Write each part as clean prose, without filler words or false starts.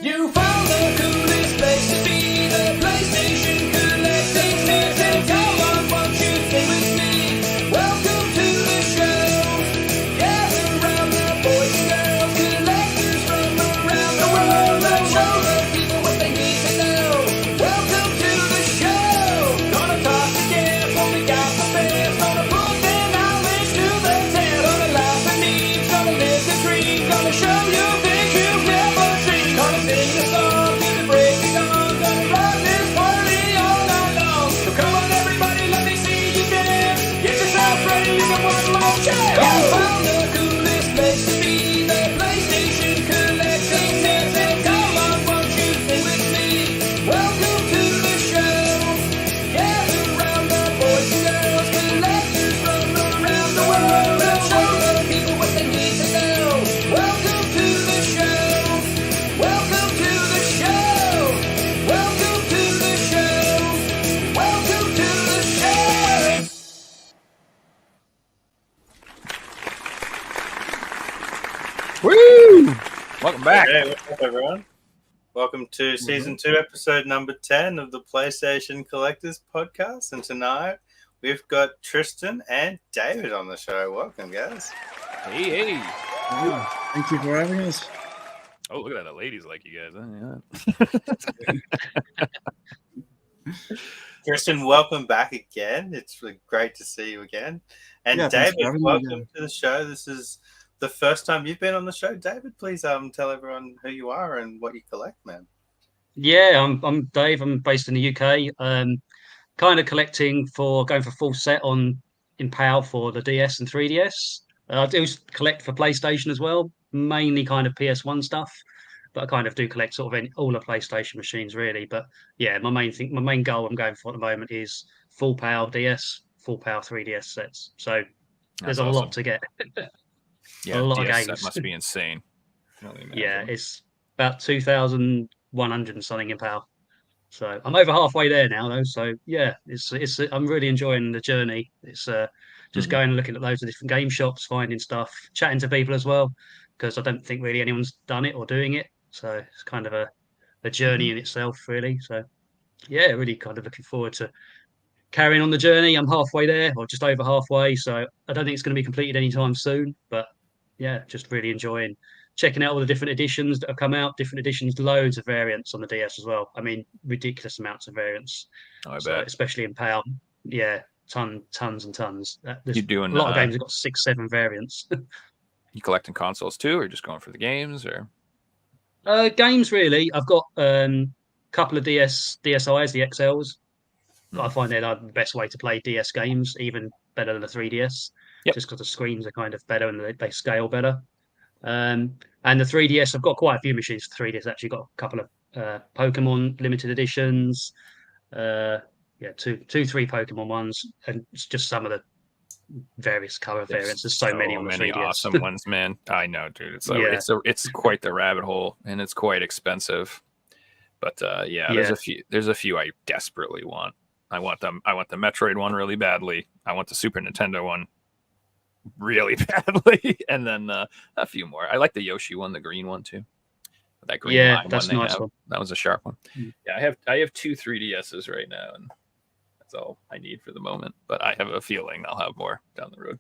You found the coolest place to be, the PlayStation Collecting Season. Come on, won't you sing with me? Welcome to the show. Gather round the boys and girls, collectors from around the world. Let's show the people what they need to know. Welcome to the show. Gonna talk to guests, only got the best. Gonna put their knowledge to the test. Gonna laugh and eat, gonna live the dream. Gonna show you things you've never seen. Gonna sing the song to the break of dawn. Gonna rock this party all night long. So come on everybody, let me see you dance. Get yourself ready for one more chance. You found the coolest place to be, the PlayStation Collecting Season. Come on, won't you sing with me? Welcome to the show. Gather round the boys and girls, collectors from around the world. Let's show the people what they need to know. Welcome to the show. Welcome to the show. Welcome to the show. Welcome to the show. Woo! Welcome back. Hey, what's up, everyone? Welcome to season 2, episode number 10 of the PlayStation Collectors Podcast. And tonight we've got Tristan and David on the show. Welcome, guys. Hey. Thank you for having us. Oh, look at that. The ladies like you guys. Yeah. Tristan, welcome back again. It's really great to see you again. And Yeah, thanks for David, having me welcome again. to the show. This is the first time you've been on the show. David, please tell everyone who you are and what you collect, man. Yeah, I'm Dave. I'm based in the UK. Kind of going for full set in PAL for the DS and 3DS. I do collect for PlayStation as well, mainly kind of PS1 stuff, but I kind of do collect sort of all the PlayStation machines really. But yeah, my main goal I'm going for at the moment is full PAL DS, full PAL 3DS sets. So there's a lot to get. Yeah, A lot of DS games. That must be insane. I can only imagine. Yeah, it's about 2,100 and something in PAL. So I'm over halfway there now, though. So yeah, it's I'm really enjoying the journey. It's just going and looking at loads of different game shops, finding stuff, chatting to people as well, because I don't think really anyone's done it or doing it. So it's kind of a journey in itself, really. So yeah, really kind of looking forward to carrying on the journey. I'm halfway there, or just over halfway. So I don't think it's going to be completed anytime soon. But yeah, just really enjoying checking out all the different editions that have come out. Different editions, loads of variants on the DS as well. I mean, ridiculous amounts of variants. Oh, I So, bet. especially in PAL. Yeah, tons and tons. There's You doing a lot of games have got 6-7 variants. You collecting consoles too, or just going for the games, or? Games really. I've got a couple of DSIs, the XLs. I find they're the best way to play DS games, even better than the 3DS. Yep. Just because the screens are kind of better and they scale better. And the 3DS, I've got quite a few machines for 3DS. Actually, got a couple of Pokemon limited editions. Two, three Pokemon ones, and it's just some of the various color variants. There's so many on the 3DS. Awesome ones, man. I know, dude. Yeah. It's quite the rabbit hole, and it's quite expensive. But there's a few I desperately want. I want the Metroid one really badly. I want the Super Nintendo one really badly, and then a few more. I like the Yoshi one, the green one too. That green line that's one a nice one. That was a sharp one. Yeah, I have 2 3DSs right now, and that's all I need for the moment. But I have a feeling I'll have more down the road.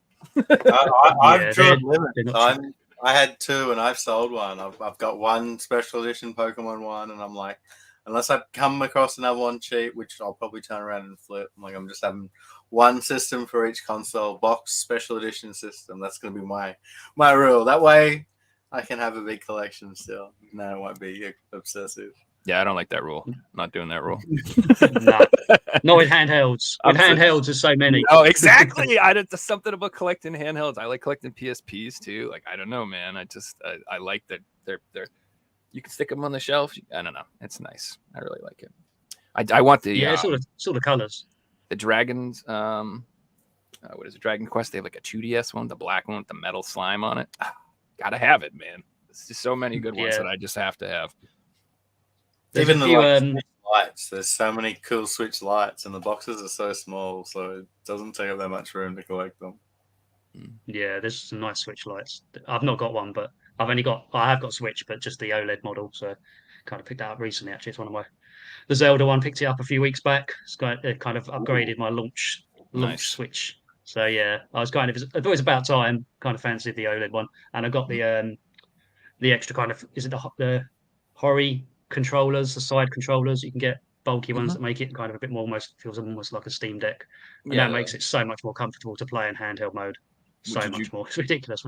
I've drawn they're not limits. I had 2 and I've sold one. I've got one special edition Pokemon one, and I'm like, unless I come across another one cheap, which I'll probably turn around and flip. I'm just having one system for each console, box special edition system. That's going to be my rule. That way I can have a big collection still. No, it won't be obsessive. Yeah, I don't like that rule. I'm not doing that rule. No, not with handhelds. With handhelds, there's so many. Oh, exactly. There's something about collecting handhelds. I like collecting PSPs too. Like, I don't know, man. I like that they're you can stick them on the shelf. I don't know. It's nice. I really like it. I want the it's all the colors. The dragons. What is it? Dragon Quest. They have like a 2DS one, the black one with the metal slime on it. Gotta have it, man. There's just so many good ones that I just have to have. There's Even a the few, Switch lights. There's so many cool Switch lights, and the boxes are so small, so it doesn't take up that much room to collect them. Yeah, there's some nice Switch lights. I've not got one, but I have got Switch, but just the OLED model. So kind of picked that up recently. Actually, it's one of the Zelda one. Picked it up a few weeks back. It's kind of upgraded my launch Nice. Switch. So yeah, I thought it was about time. Kind of fancied the OLED one, and I got the extra kind of, is it the Hori controllers, the side controllers? You can get bulky ones that make it kind of a bit more, almost feels almost like a Steam Deck, and that makes it so much more comfortable to play in handheld mode. So much more. It's ridiculous.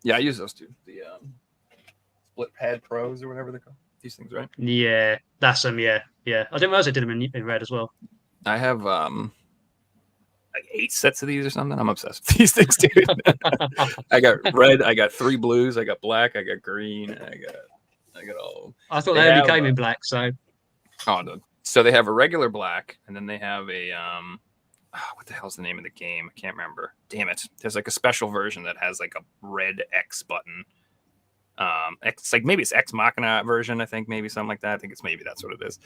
Yeah, I use those too. The Split Pad Pros or whatever they're called. These things, right? Yeah, that's them. Yeah. I didn't realize I did them in red as well. I have like 8 sets of these or something. I'm obsessed with these things, dude. I got red, I got 3 blues, I got black, I got green, I got all of them. I thought they only came in black, so. Oh, no. So they have a regular black, and then they have a what the hell's the name of the game? I can't remember. Damn it! There's like a special version that has like a red X button. X, like maybe it's Ex Machina version. I think maybe something like that. I think it's maybe that's what it is.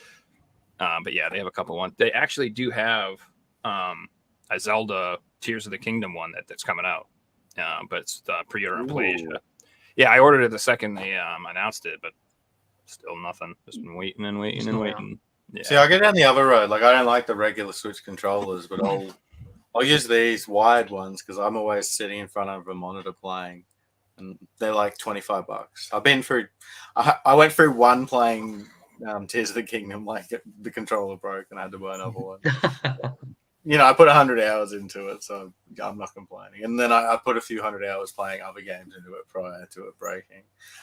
But yeah, they have a couple ones. They actually do have a Zelda Tears of the Kingdom one that's coming out. But it's pre-order and play. Yeah, I ordered it the second they announced it, but still nothing. Just been waiting and waiting and waiting. Yeah. See, I go down the other road. Like, I don't like the regular Switch controllers, but I'll use these wired ones because I'm always sitting in front of a monitor playing, and they're like $25. I've been through. I went through one playing Tears of the Kingdom, like the controller broke, and I had to buy another one. You know, I put 100 hours into it, so I'm not complaining. And then I put a few hundred hours playing other games into it prior to it breaking.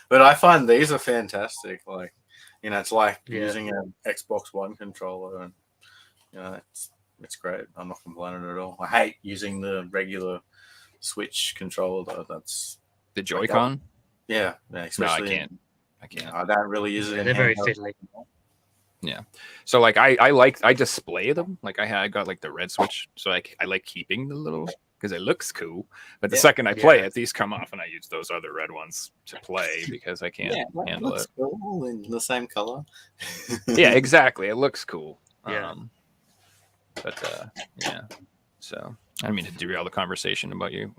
But I find these are fantastic. Like, you know, it's like using an Xbox One controller, and you know, it's great. I'm not complaining at all. I hate using the regular Switch controller though. That's the Joy-Con. Yeah, especially. No, I can't. I don't really use it. They're very fiddly. Yeah. So like I display them. Like I got like the red Switch, so I like keeping the little because it looks cool. But the second I play it, these come off, and I use those other red ones to play because I can't handle it. Cool in the same color. Yeah, exactly. It looks cool. Yeah. Yeah. So I don't mean to derail the conversation about you.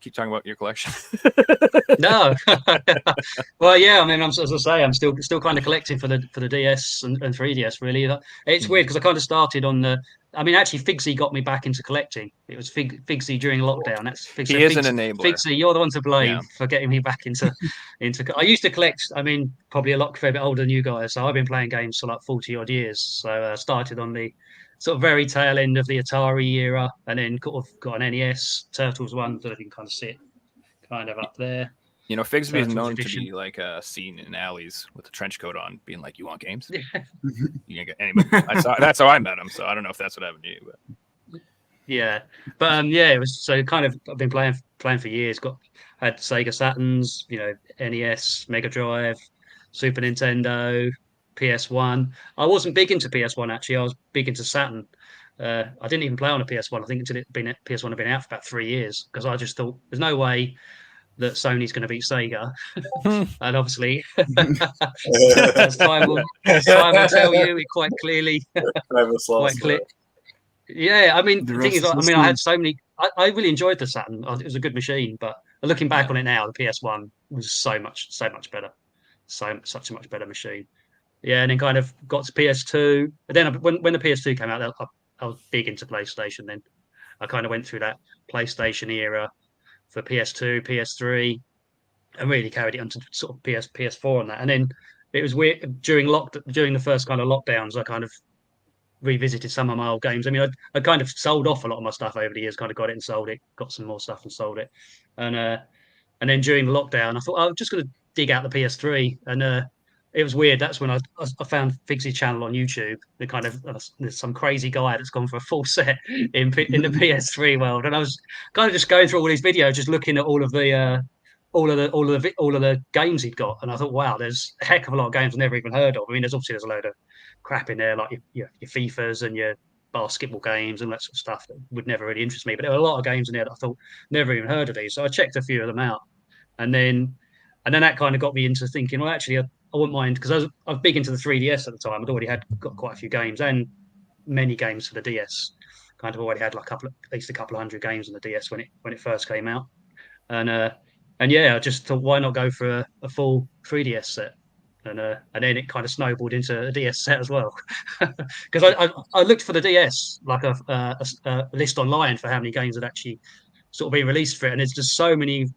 Keep talking about your collection. No. Well, yeah. I mean, as I say, I'm still kind of collecting for the DS and 3DS. Really, it's weird because I kind of started on the. I mean, actually, Figsy got me back into collecting. It was Figsy during lockdown. That's Figsy. He is an enabler. Figsy, you're the one to blame for getting me back into. I used to collect. I mean, probably a fair bit older than you guys. So I've been playing games for like 40 odd years. So I started on the sort of very tail end of the Atari era, and then got an NES Turtles one that I can kind of sit kind of up there. You know, Figsby is known edition. to be like seen in alleys with a trench coat on, being like, "You want games?" Yeah. You can get anybody. That's how I met him. So I don't know if that's what happened to you, but Yeah, but it was so kind of I've been playing for years. Had Sega Saturns, you know, NES, Mega Drive, Super Nintendo, PS1. I wasn't big into PS1 actually. I was big into Saturn. I didn't even play on a PS1. I think PS1 had been out for about 3 years because I just thought there's no way that Sony's going to beat Sega, and obviously, as time will tell you, it quite clearly, Yeah, I mean, the thing is, I had so many. I really enjoyed the Saturn. It was a good machine, but looking back on it now, the PS1 was so much better, such a much better machine. Yeah, and then kind of got to PS2. And then when the PS2 came out, I was big into PlayStation. Then I kind of went through that PlayStation era for PS2, PS3, and really carried it onto sort of PS4 and that. And then it was weird during the first kind of lockdowns. I kind of revisited some of my old games. I mean, I kind of sold off a lot of my stuff over the years. Kind of got it and sold it. Got some more stuff and sold it. And then during the lockdown, I thought I'm just going to dig out the PS3 and. It was weird. That's when I found Figsy's channel on YouTube. The kind of there's some crazy guy that's gone for a full set in the PS3 world, and I was kind of just going through all these videos, just looking at all of the games he'd got, and I thought, wow, there's a heck of a lot of games I've never even heard of. I mean, there's a load of crap in there, like your FIFAs and your basketball games and that sort of stuff that would never really interest me. But there were a lot of games in there that I thought never even heard of these. So I checked a few of them out, and then that kind of got me into thinking, well, actually, I wouldn't mind because I was big into the 3DS at the time. I'd already got quite a few games and many games for the DS. Kind of already had like at least a couple of hundred games on the DS when it first came out. And yeah, I just thought, why not go for a full 3DS set? and then it kind of snowballed into a DS set as well. Because I looked for the DS like a list online for how many games had actually sort of been released for it, and there's just so many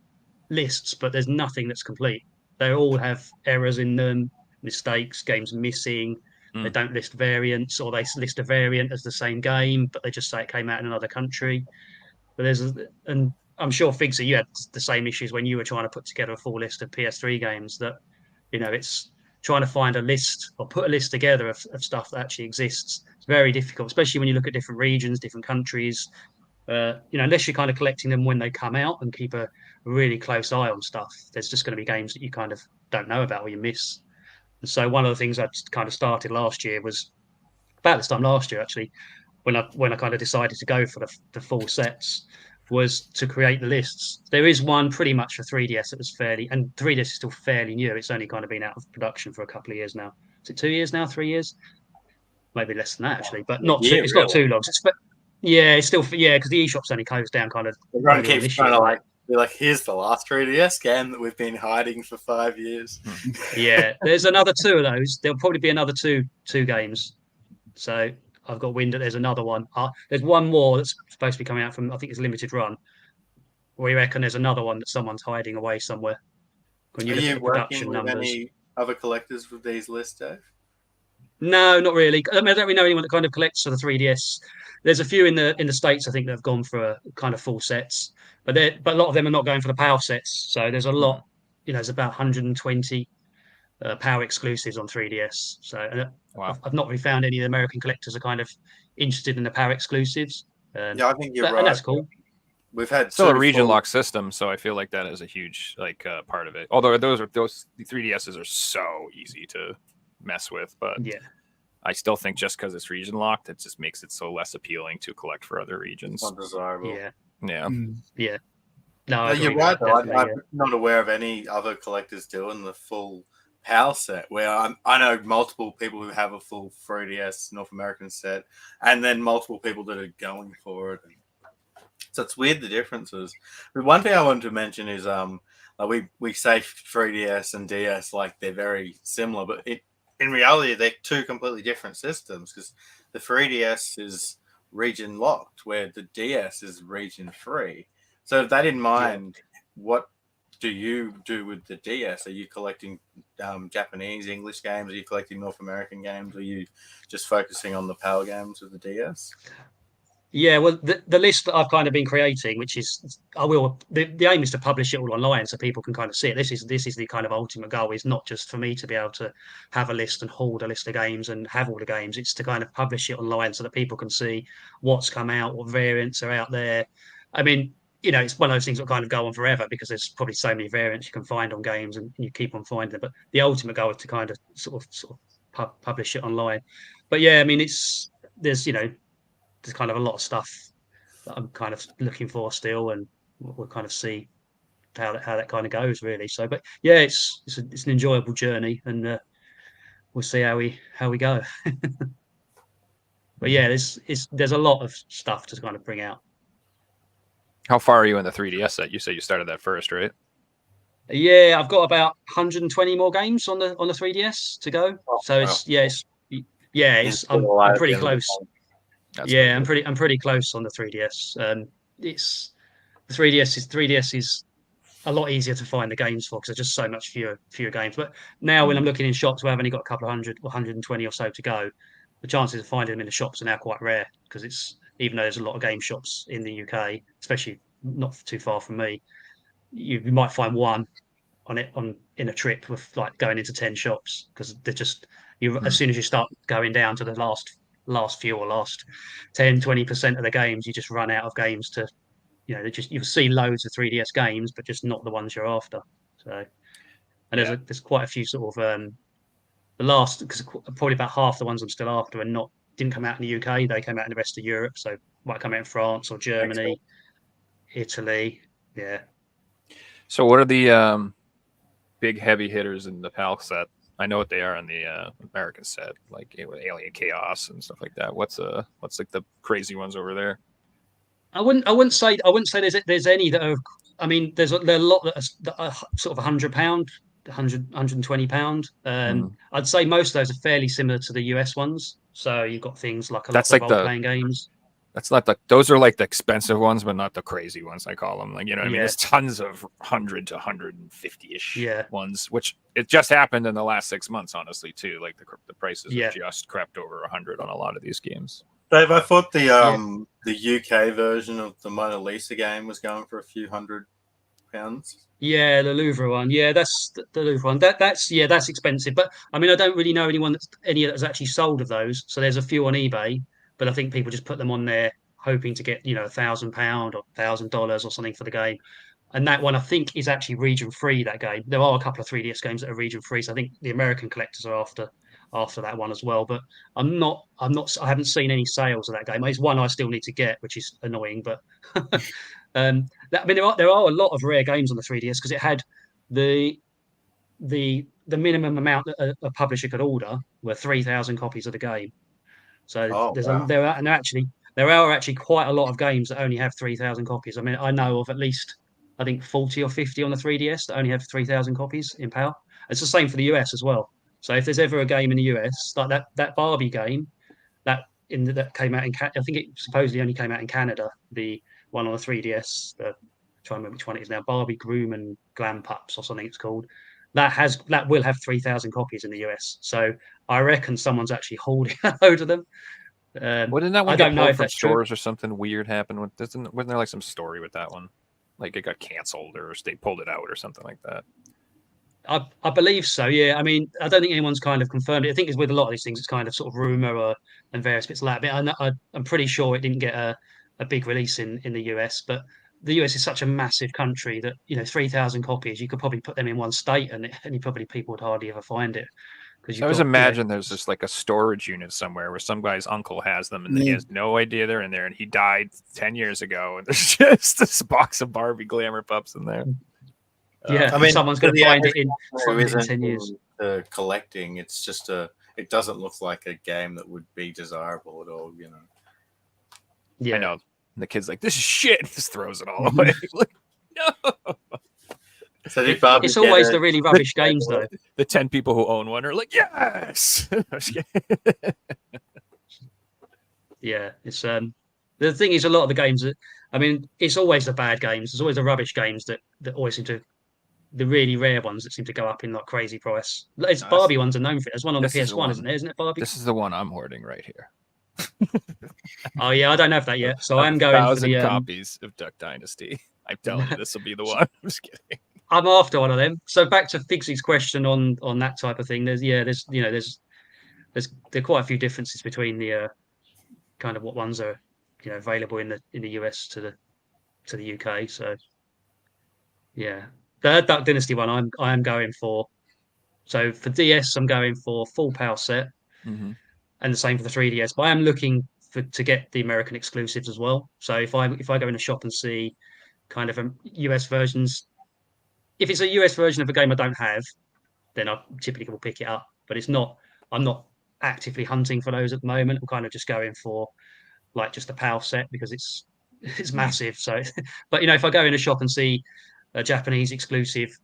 lists, but there's nothing that's complete. They all have errors in them, mistakes, games missing. They Mm. don't list variants, or they list a variant as the same game, but they just say it came out in another country. But and I'm sure Figsy, you had the same issues when you were trying to put together a full list of PS3 games. That it's trying to find a list or put a list together of stuff that actually exists. It's very difficult, especially when you look at different regions, different countries. Unless you're kind of collecting them when they come out and keep a really close eye on stuff, there's just going to be games that you kind of don't know about or you miss. And so one of the things I kind of started last year was about this time last year, actually, when I kind of decided to go for the full sets, was to create the lists. There is one pretty much for 3DS that was and 3DS is still fairly new. It's only kind of been out of production for a couple of years now. Is it 2 years now? 3 years? Maybe less than that actually, but not too. Yeah, It's not really. too long. Yeah, it's still because the eShop's only closed down kind of Everyone early on keeps this trying year. to be like, here's the last 3DS game that we've been hiding for 5 years. Yeah, there's another two of those. There'll probably be another two games. So I've got wind that there's another one. There's one more that's supposed to be coming out from, I think it's limited run. We reckon there's another one that someone's hiding away somewhere. When you Are look at you the working production with numbers. any other collectors with these lists, Dave? No, not really. I don't really know anyone that kind of collects for the 3DS. There's a few in the States, I think, that have gone for kind of full sets, but a lot of them are not going for the PAL sets. So there's a lot. There's about 120 PAL exclusives on 3DS. So Wow. I've not really found any of the American collectors are kind of interested in the PAL exclusives. Yeah, I think you're And right. that's cool. We've had Still a two region full- lock system, so I feel like that is a huge part of it. Although the 3DSs are so easy to mess with, but Yeah. I still think just because it's region locked, it just makes it so less appealing to collect for other regions. undesirable. Yeah. Yeah. Yeah. No, I No, agree you're with right, that, though. definitely, I'm not aware of any other collectors doing the full PAL set, where I know multiple people who have a full 3DS North American set, and then multiple people that are going for it. So it's weird, the differences. But one thing I wanted to mention is we say 3DS and DS like they're very similar, but in reality they're two completely different systems, because the 3DS is region locked, where the DS is region free. So with that in mind, what do you do with the DS? Are you collecting Japanese, English games? Are you collecting North American games? Are you just focusing on the PAL games with the DS? Yeah, well, the list that I've kind of been creating, which is the aim is to publish it all online so people can kind of see it. This is the kind of ultimate goal. Is not just for me to be able to have a list and hold a list of games and have all the games. It's to kind of publish it online so that people can see what's come out, what variants are out there. I mean, it's one of those things that kind of go on forever because there's probably so many variants you can find on games and you keep on finding them. But the ultimate goal is to kind of sort of publish it online. But yeah, I mean, there's kind of a lot of stuff that I'm kind of looking for still, and we'll kind of see how that kind of goes really. So, but yeah, it's an enjoyable journey, and we'll see how we go. But yeah, there's a lot of stuff to kind of bring out. How far are you in the 3DS set? You said you started that first, right? Yeah, I've got about 120 more games on the 3DS to go. So I'm pretty close. That's Yeah, I'm pretty close on the 3DS. It's the 3DS is a lot easier to find the games for because there's just so much fewer games. But now when I'm looking in shops where I've only got a couple of 120 or so to go, the chances of finding them in the shops are now quite rare because it's even though there's a lot of game shops in the UK, especially not too far from me, you might find one in a trip with like going into 10 shops because they're just as soon as you start going down to the last few or last 10-20% of the games, you just run out of games to you'll see loads of 3DS games, but just not the ones you're after. So, and there's quite a few sort of the last because probably about half the ones I'm still after and didn't come out in the UK. They came out in the rest of Europe, so might come out in France or Germany, Italy. Yeah. So what are the big heavy hitters in the PAL set? I know what they are in the American set, like Alien Chaos and stuff like that. What's like the crazy ones over there? I wouldn't say there's any that are. I mean, there are a lot that are sort of £100 £120. I'd say most of those are fairly similar to the US ones. So you've got things like a lot That's of like the role-playing games. That's not those are like the expensive ones, but not the crazy ones. I call them, like, you know what I mean. Yeah. There's tons of 100 to 150-ish Yeah. ones, which it just happened in the last 6 months, honestly, too. Like the prices Yeah. have just crept over 100 on a lot of these games. Dave, I thought the UK version of the Mona Lisa game was going for a few £100. Yeah, the Louvre one. Yeah, that's the Louvre one. That's expensive. But I mean, I don't really know anyone that's actually sold of those. So there's a few on eBay, but I think people just put them on there hoping to get, £1,000 or $1,000 or something for the game. And that one I think is actually region free. That game. There are a couple of 3DS games that are region free. So I think the American collectors are after that one as well. But I haven't seen any sales of that game. It's one I still need to get, which is annoying. But I mean, there are a lot of rare games on the 3DS because it had the minimum amount that a publisher could order were 3,000 copies of the game. So Wow. there are actually quite a lot of games that only have 3,000 copies. I mean, I know of at least I think 40 or 50 on the 3DS that only have 3,000 copies in PAL. It's the same for the US as well. So if there's ever a game in the US like that Barbie game that came out I think it supposedly only came out in Canada. The one on the 3DS. Trying to remember which one it is now. Barbie Groom and Glam Pups or something it's called. That will have 3,000 copies in the US. So I reckon someone's actually holding a load of them. Well, didn't that one I get don't know pulled if from that's true. stores or something weird happened with? Wasn't there like some story with that one? Like it got canceled or they pulled it out or something like that. I believe so. Yeah. I mean, I don't think anyone's kind of confirmed it. I think it's with a lot of these things, it's kind of sort of rumor and various bits like that. But I'm pretty sure it didn't get a big release in the US. But the US is such a massive country that 3,000 copies, you could probably put them in one state, and people would hardly ever find it because So I always imagine there's just like a storage unit somewhere where some guy's uncle has them and he has no idea they're in there, and he died 10 years ago, and there's just this box of Barbie glamour pups in there. Yeah, I mean, someone's going to find it in 10 years. Collecting, it's just it doesn't look like a game that would be desirable at all, Yeah, I know. And the kid's like, "This is shit." Just throws it all away. Like, no. So did Barbie it's always the really rubbish games, though. The 10 people who own one are like, "Yes." Yeah, it's the thing is, a lot of the games it's always the bad games. There's always the rubbish games that always seem to, the really rare ones that seem to go up in like crazy price. It's Barbie ones are known for it. There's one on the PS1, isn't there? Isn't it Barbie? This is the one I'm hoarding right here. Oh yeah, I don't have that yet, so I'm going for the copies of Duck Dynasty. I'm telling you, this will be the one. I'm just kidding. I'm after one of them. So back to Figsy's question on that type of thing. There are quite a few differences between the kind of what ones are available in the US to the UK. So yeah, the Duck Dynasty one I am going for. So for DS, I'm going for full PAL set, and the same for the 3DS. But I am looking to get the American exclusives as well. So if I go in a shop and see kind of US versions, if it's a US version of a game I don't have, then I typically will pick it up. But I'm not actively hunting for those at the moment. I'm kind of just going for like just the PAL set because it's massive. So, but if I go in a shop and see a Japanese exclusive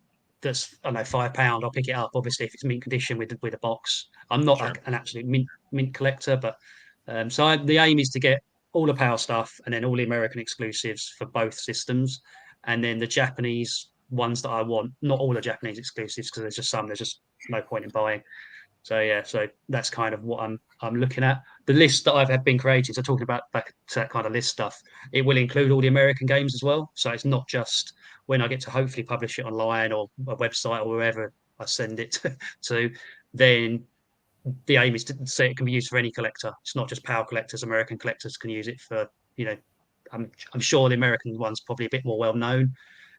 that's, I don't know, £5, I'll pick it up. Obviously, if it's mint condition with a box. I'm not an absolute mint collector, but the aim is to get all the PAL stuff and then all the American exclusives for both systems, and then the Japanese ones that I want. Not all the Japanese exclusives because there's just no point in buying. So yeah, so that's kind of what I'm looking at. The list that I've been creating, so talking about back to that kind of list stuff, it will include all the American games as well. So it's not just when I get to hopefully publish it online or a website or wherever I send it to, then the aim is to say it can be used for any collector. It's not just PAL collectors. American collectors can use it for, I'm sure the American one's probably a bit more well known.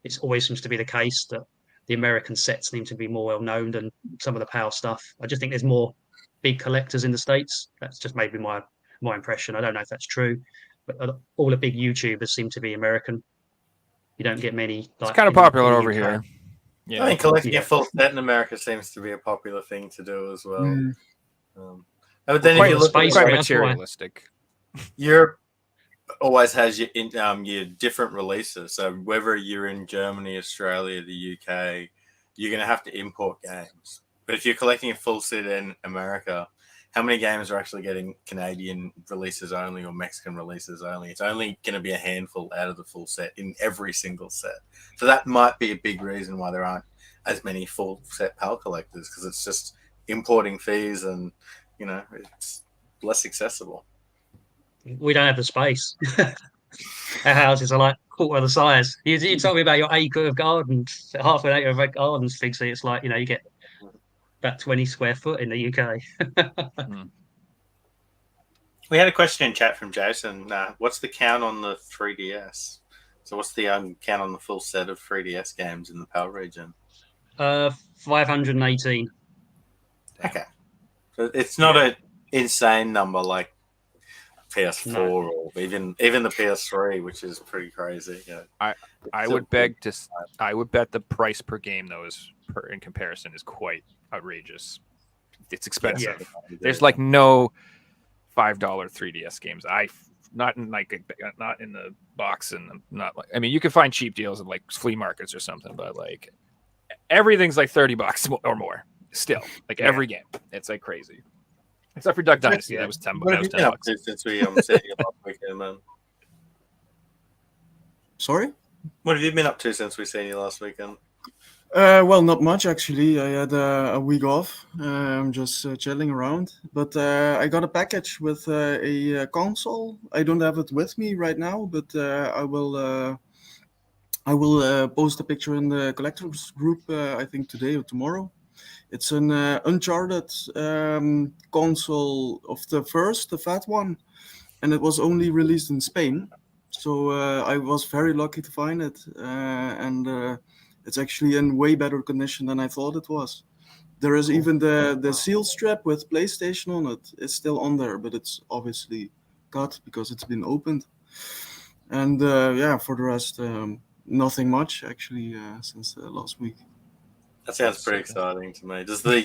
It always seems to be the case that the American sets seem to be more well known than some of the PAL stuff. I just think there's more big collectors in the States. That's just maybe my impression. I don't know if that's true, but all the big YouTubers seem to be American. You don't get many. It's kind of popular over here. Yeah, I think collecting a full set in America seems to be a popular thing to do as well. But then if you look at quite materialistic. Europe always has your different releases. So whether you're in Germany, Australia, the UK, you're going to have to import games. But if you're collecting a full set in America, how many games are actually getting Canadian releases only or Mexican releases only? It's only going to be a handful out of the full set in every single set. So that might be a big reason why there aren't as many full set PAL collectors, because it's just importing fees and, it's less accessible. We don't have the space. Our houses are like quarter of the size. You told me about your acre of gardens, half an acre of gardens, Figsy. It's like, you get about 20 square foot in the UK. We had a question in chat from Jason. What's the count on the 3DS? So what's the count on the full set of 3DS games in the PAL region? 518. Okay. So it's not an insane number like PS4 or even the PS3, which is pretty crazy. I would bet the price per game though in comparison is quite outrageous. It's expensive. Yeah. There's like no $5 3DS games. Not in the box, and not like, I mean, you can find cheap deals at like flea markets or something, but like everything's like $30 or more still. Like every game, it's like crazy. Except for Duck Dynasty, that was $10. What have you been up to since we said you last weekend, man? Sorry? What have you been up to since we seen you last weekend? Well, not much actually. I had a week off. I'm just chilling around. But I got a package with a console. I don't have it with me right now, but I will post a picture in the collectors group. I think today or tomorrow. It's an Uncharted console of the first, the fat one, and it was only released in Spain. So I was very lucky to find it, and it's actually in way better condition than I thought it was. There is even the seal strap with PlayStation on it. It's still on there, but it's obviously cut because it's been opened. And for the rest, nothing much actually since last week. That sounds pretty exciting to me. Does the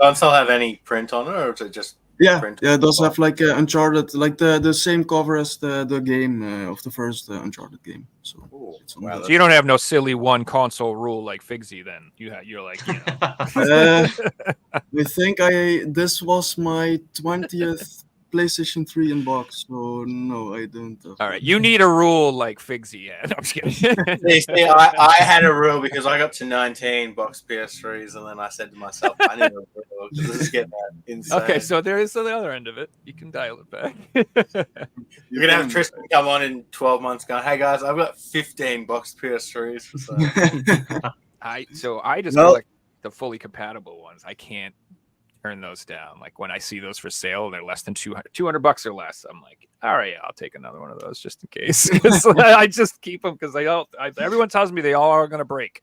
console have any print on it, or is it just print? Yeah, it does have like Uncharted, like the same cover as the game of the first Uncharted game. So, so you don't have no silly one console rule like Figsy. Then you're like, I think this was my 20th PlayStation 3 in box, so no, I don't. All right, you need a rule like Figsy had. No, I'm just kidding. See, I had a rule because I got to 19 box PS3s, and then I said to myself, I need a rule because this is getting insane. Okay, so there is the other end of it. You can dial it back. You're gonna have Tristan come on in 12 months, going, "Hey guys, I've got 15 box PS3s." So. I just collect the fully compatible ones. I can't turn those down. Like when I see those for sale, they're less than $200 or less. I'm like, all right, I'll take another one of those just in case. I just keep them because everyone tells me they all are going to break.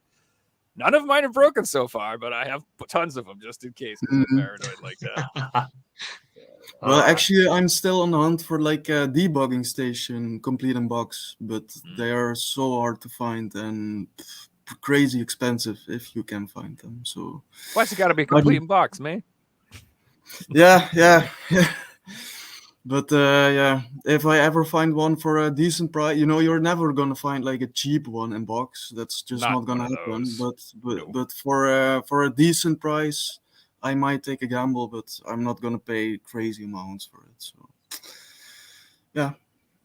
None of mine have broken so far, but I have tons of them just in case because I'm paranoid like that. Well, actually, I'm still on the hunt for like a debugging station complete in box, but they are so hard to find and crazy expensive if you can find them. So why's it got to be complete in box, man? Yeah. But if I ever find one for a decent price, you're never gonna find like a cheap one in box. That's just not gonna happen. But for a decent price, I might take a gamble, but I'm not gonna pay crazy amounts for it. So yeah,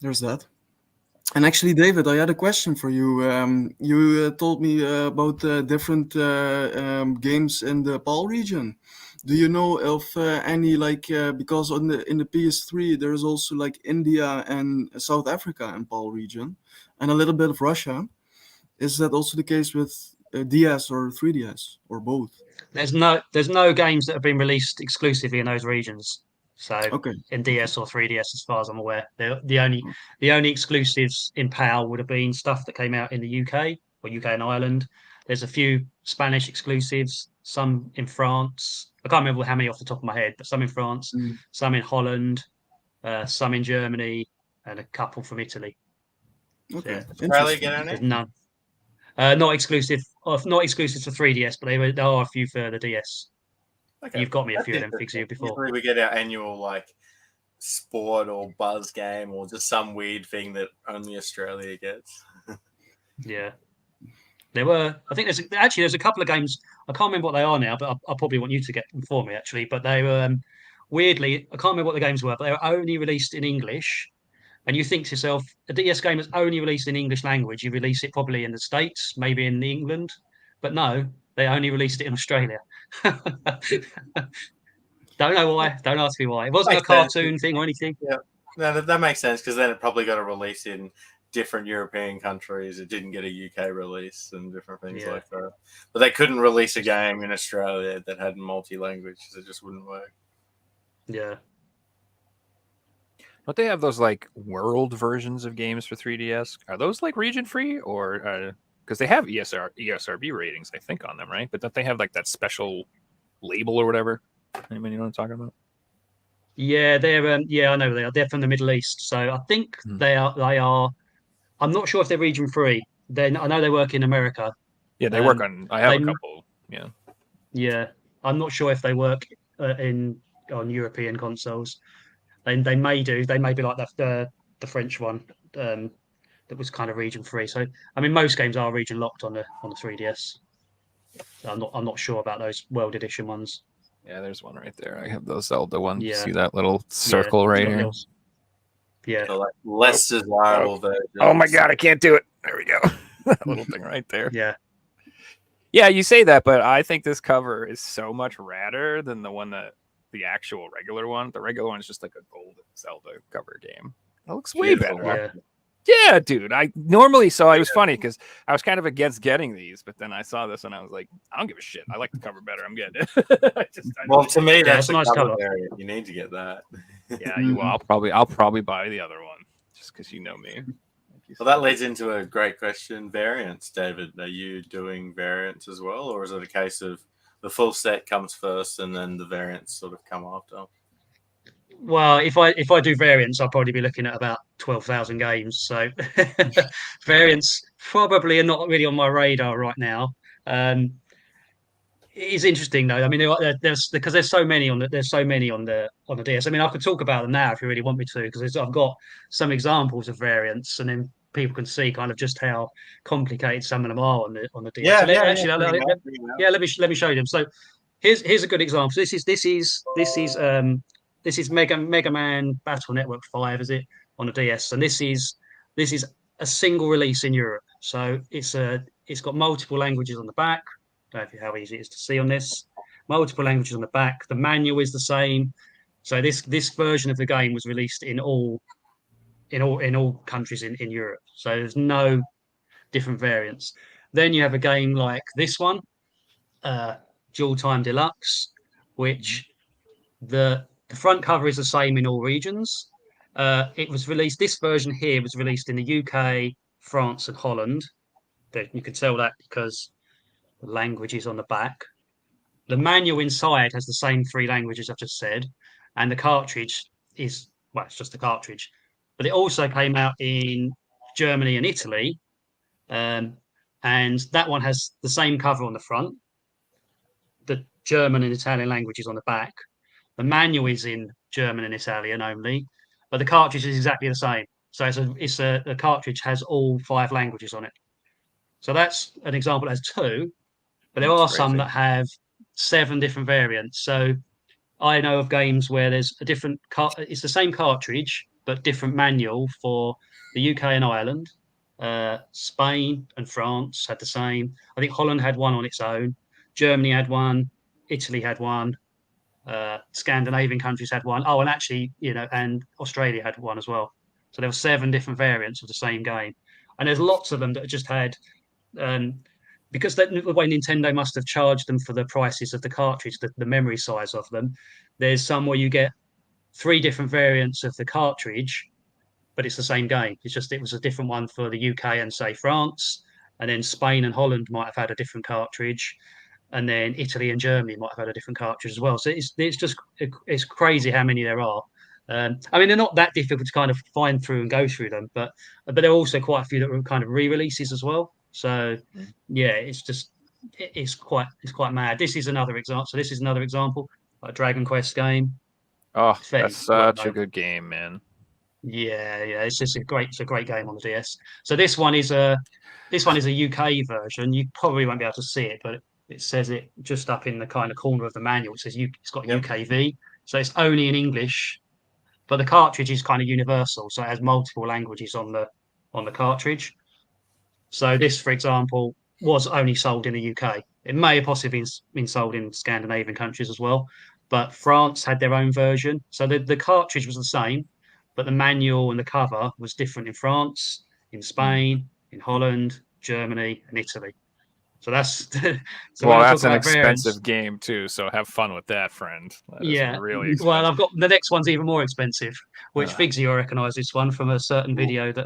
there's that. And actually, David, I had a question for you. You told me about different games in the PAL region. Do you know of any because in the PS3 there's also like India and South Africa and PAL region, and a little bit of Russia. Is that also the case with DS or 3DS or both? There's no games that have been released exclusively in those regions. So okay. In DS or 3DS, as far as I'm aware, the only exclusives in PAL would have been stuff that came out in the UK or UK and Ireland. There's a few Spanish exclusives, some in France. I can't remember how many off the top of my head, but some in France, some in Holland, some in Germany, and a couple from Italy. Okay. So, Australia get any? there's none. Not exclusive for 3DS, but there are a few for the DS. Okay. You've got me a few of them Figsy before. Usually we get our annual sport or buzz game or just some weird thing that only Australia gets. Yeah. There were, I think there's a couple of games. I can't remember what they are now, but I probably want you to get them for me actually. But they were weirdly, I can't remember what the games were, but they were only released in English. And you think to yourself, a DS game that's only released in English language, you release it probably in the States, maybe in England, but no, they only released it in Australia. Don't know why. Don't ask me why. It wasn't a Makes sense. cartoon thing or anything. Yeah, no, that makes sense because then it probably got a release in different European countries. It didn't get a UK release and different things like that. But they couldn't release a game in Australia that had multi-language. It just wouldn't work. Yeah. Don't they have those like world versions of games for 3DS? Are those like region free or because they have ESRB ratings, I think, on them, right? But don't they have like that special label or whatever? Anybody know what I'm talking about? Yeah, they're yeah, I know they are. They're from the Middle East, so I think they are. They are. I'm not sure if they're region free. Then I know they work in America. Yeah, they work on. I have a couple. Yeah. Yeah, I'm not sure if they work on European consoles. They may do. They may be like the French one that was kind of region free. So I mean, most games are region locked on the 3DS. I'm not sure about those World Edition ones. Yeah, there's one right there. I have those Zelda ones. Yeah. See that little circle right here? Yeah. So like less desirable versions. Oh my god, I can't do it. There we go. That little thing right there. Yeah. Yeah, you say that, but I think this cover is so much radder than the actual regular one. The regular one is just like a golden Zelda cover game. It looks way better. Yeah. Yeah, dude. I was funny because I was kind of against getting these, but then I saw this and I was like, I don't give a shit. I like the cover better. I'm getting it. Well, to me, that's a nice cover. variant. You need to get that. Yeah, I'll probably buy the other one just because you know me. Well, that leads into a great question. Variants, David. Are you doing variants as well, or is it a case of the full set comes first and then the variants sort of come after? Well, if I do variants, I'll probably be looking at about 12,000 games. So variants probably are not really on my radar right now. It is interesting though. I mean, there's because there's so many on the DS. I mean, I could talk about them now if you really want me to, because I've got some examples of variants, and then people can see kind of just how complicated some of them are on the DS. Yeah, So let me show you them. So here's a good example. This is Mega Man Battle Network 5, is it, on the DS? And this is a single release in Europe. So it's got multiple languages on the back. Don't know how easy it is to see on this. Multiple languages on the back. The manual is the same. So this version of the game was released in all countries in Europe. So there's no different variants. Then you have a game like this one, Dual Time Deluxe, which the front cover is the same in all regions. It was released. This version here was released in the UK, France, and Holland. You can tell that because the language is on the back. The manual inside has the same 3 languages I've just said, and the cartridge it's just a cartridge. But it also came out in Germany and Italy, and that one has the same cover on the front. The German and Italian languages on the back. The manual is in German and Italian only, but the cartridge is exactly the same. So the cartridge has all 5 languages on it. So that's an example that has 2, but there are some that have 7 different variants. So I know of games where there's a different it's the same cartridge but different manual for the UK and Ireland. Spain and France had the same. I think Holland had one on its own. Germany had one. Italy had one. Scandinavian countries had one. Oh, and actually, and Australia had one as well. So there were 7 different variants of the same game, and there's lots of them that just had, because the way Nintendo must have charged them for the prices of the cartridge, the memory size of them. There's some where you get 3 different variants of the cartridge, but it's the same game. It was a different one for the UK and say France, and then Spain and Holland might have had a different cartridge. And then Italy and Germany might have had a different cartridge as well. So it's crazy how many there are. I mean, they're not that difficult to kind of find through and go through them, but there are also quite a few that were kind of re-releases as well. So yeah, it's quite mad. This is another example. So this is another example, like a Dragon Quest game. Oh, that's such a good game, man. Yeah. It's just it's a great game on the DS. So this one is a UK version. You probably won't be able to see it, but it says it just up in the kind of corner of the manual. It says it's got Yep. UKV, so it's only in English, but the cartridge is kind of universal, so it has multiple languages on the cartridge. So this, for example, was only sold in the UK. It may have possibly been sold in Scandinavian countries as well, but France had their own version. So the cartridge was the same, but the manual and the cover was different in France, in Spain, in Holland, Germany, and Italy. So that's so when Well, I talk that's an about variants, expensive game too, so have fun with that, friend. That is yeah. really Well, expensive. I've got the next one's even more expensive, which Ah, Figsy will recognise this one from a certain Ooh. video that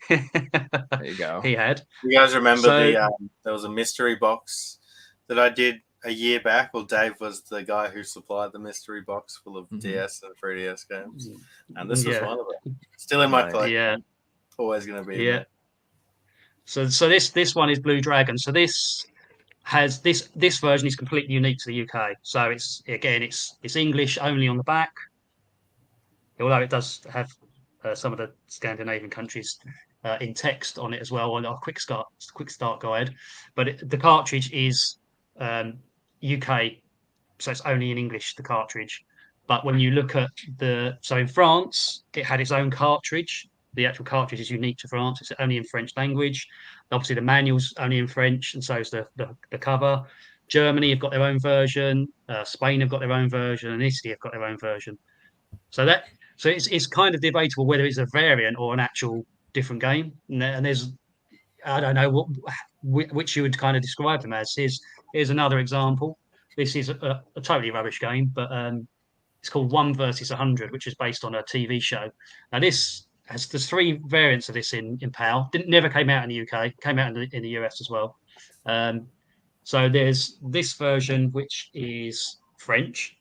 there you go. he had. You guys remember So there was a mystery box that I did a year back? Well, Dave was the guy who supplied the mystery box full of DS and 3DS games, and this was yeah, one of them. Still in my Nice. collection. yeah, Always going to be in yeah. there. So this one is Blue Dragon. So this has this version is completely unique to the UK. So it's English only on the back, although it does have some of the Scandinavian countries in text on it as well on our quick start guide. But the cartridge is UK, so it's only in English the cartridge. But when you look at so in France, it had its own cartridge. The actual cartridge is unique to France. It's only in French language. Obviously, the manual's only in French, and so is the cover. Germany have got their own version. Spain have got their own version, and Italy have got their own version. So it's kind of debatable whether it's a variant or an actual different game. And there's I don't know which you would kind of describe them as. Here's another example. This is a totally rubbish game, but it's called One versus 100, which is based on a TV show. Now there's three variants of this in PAL. Never came out in the UK. Came out in the US as well. Um, so there's this version which is French.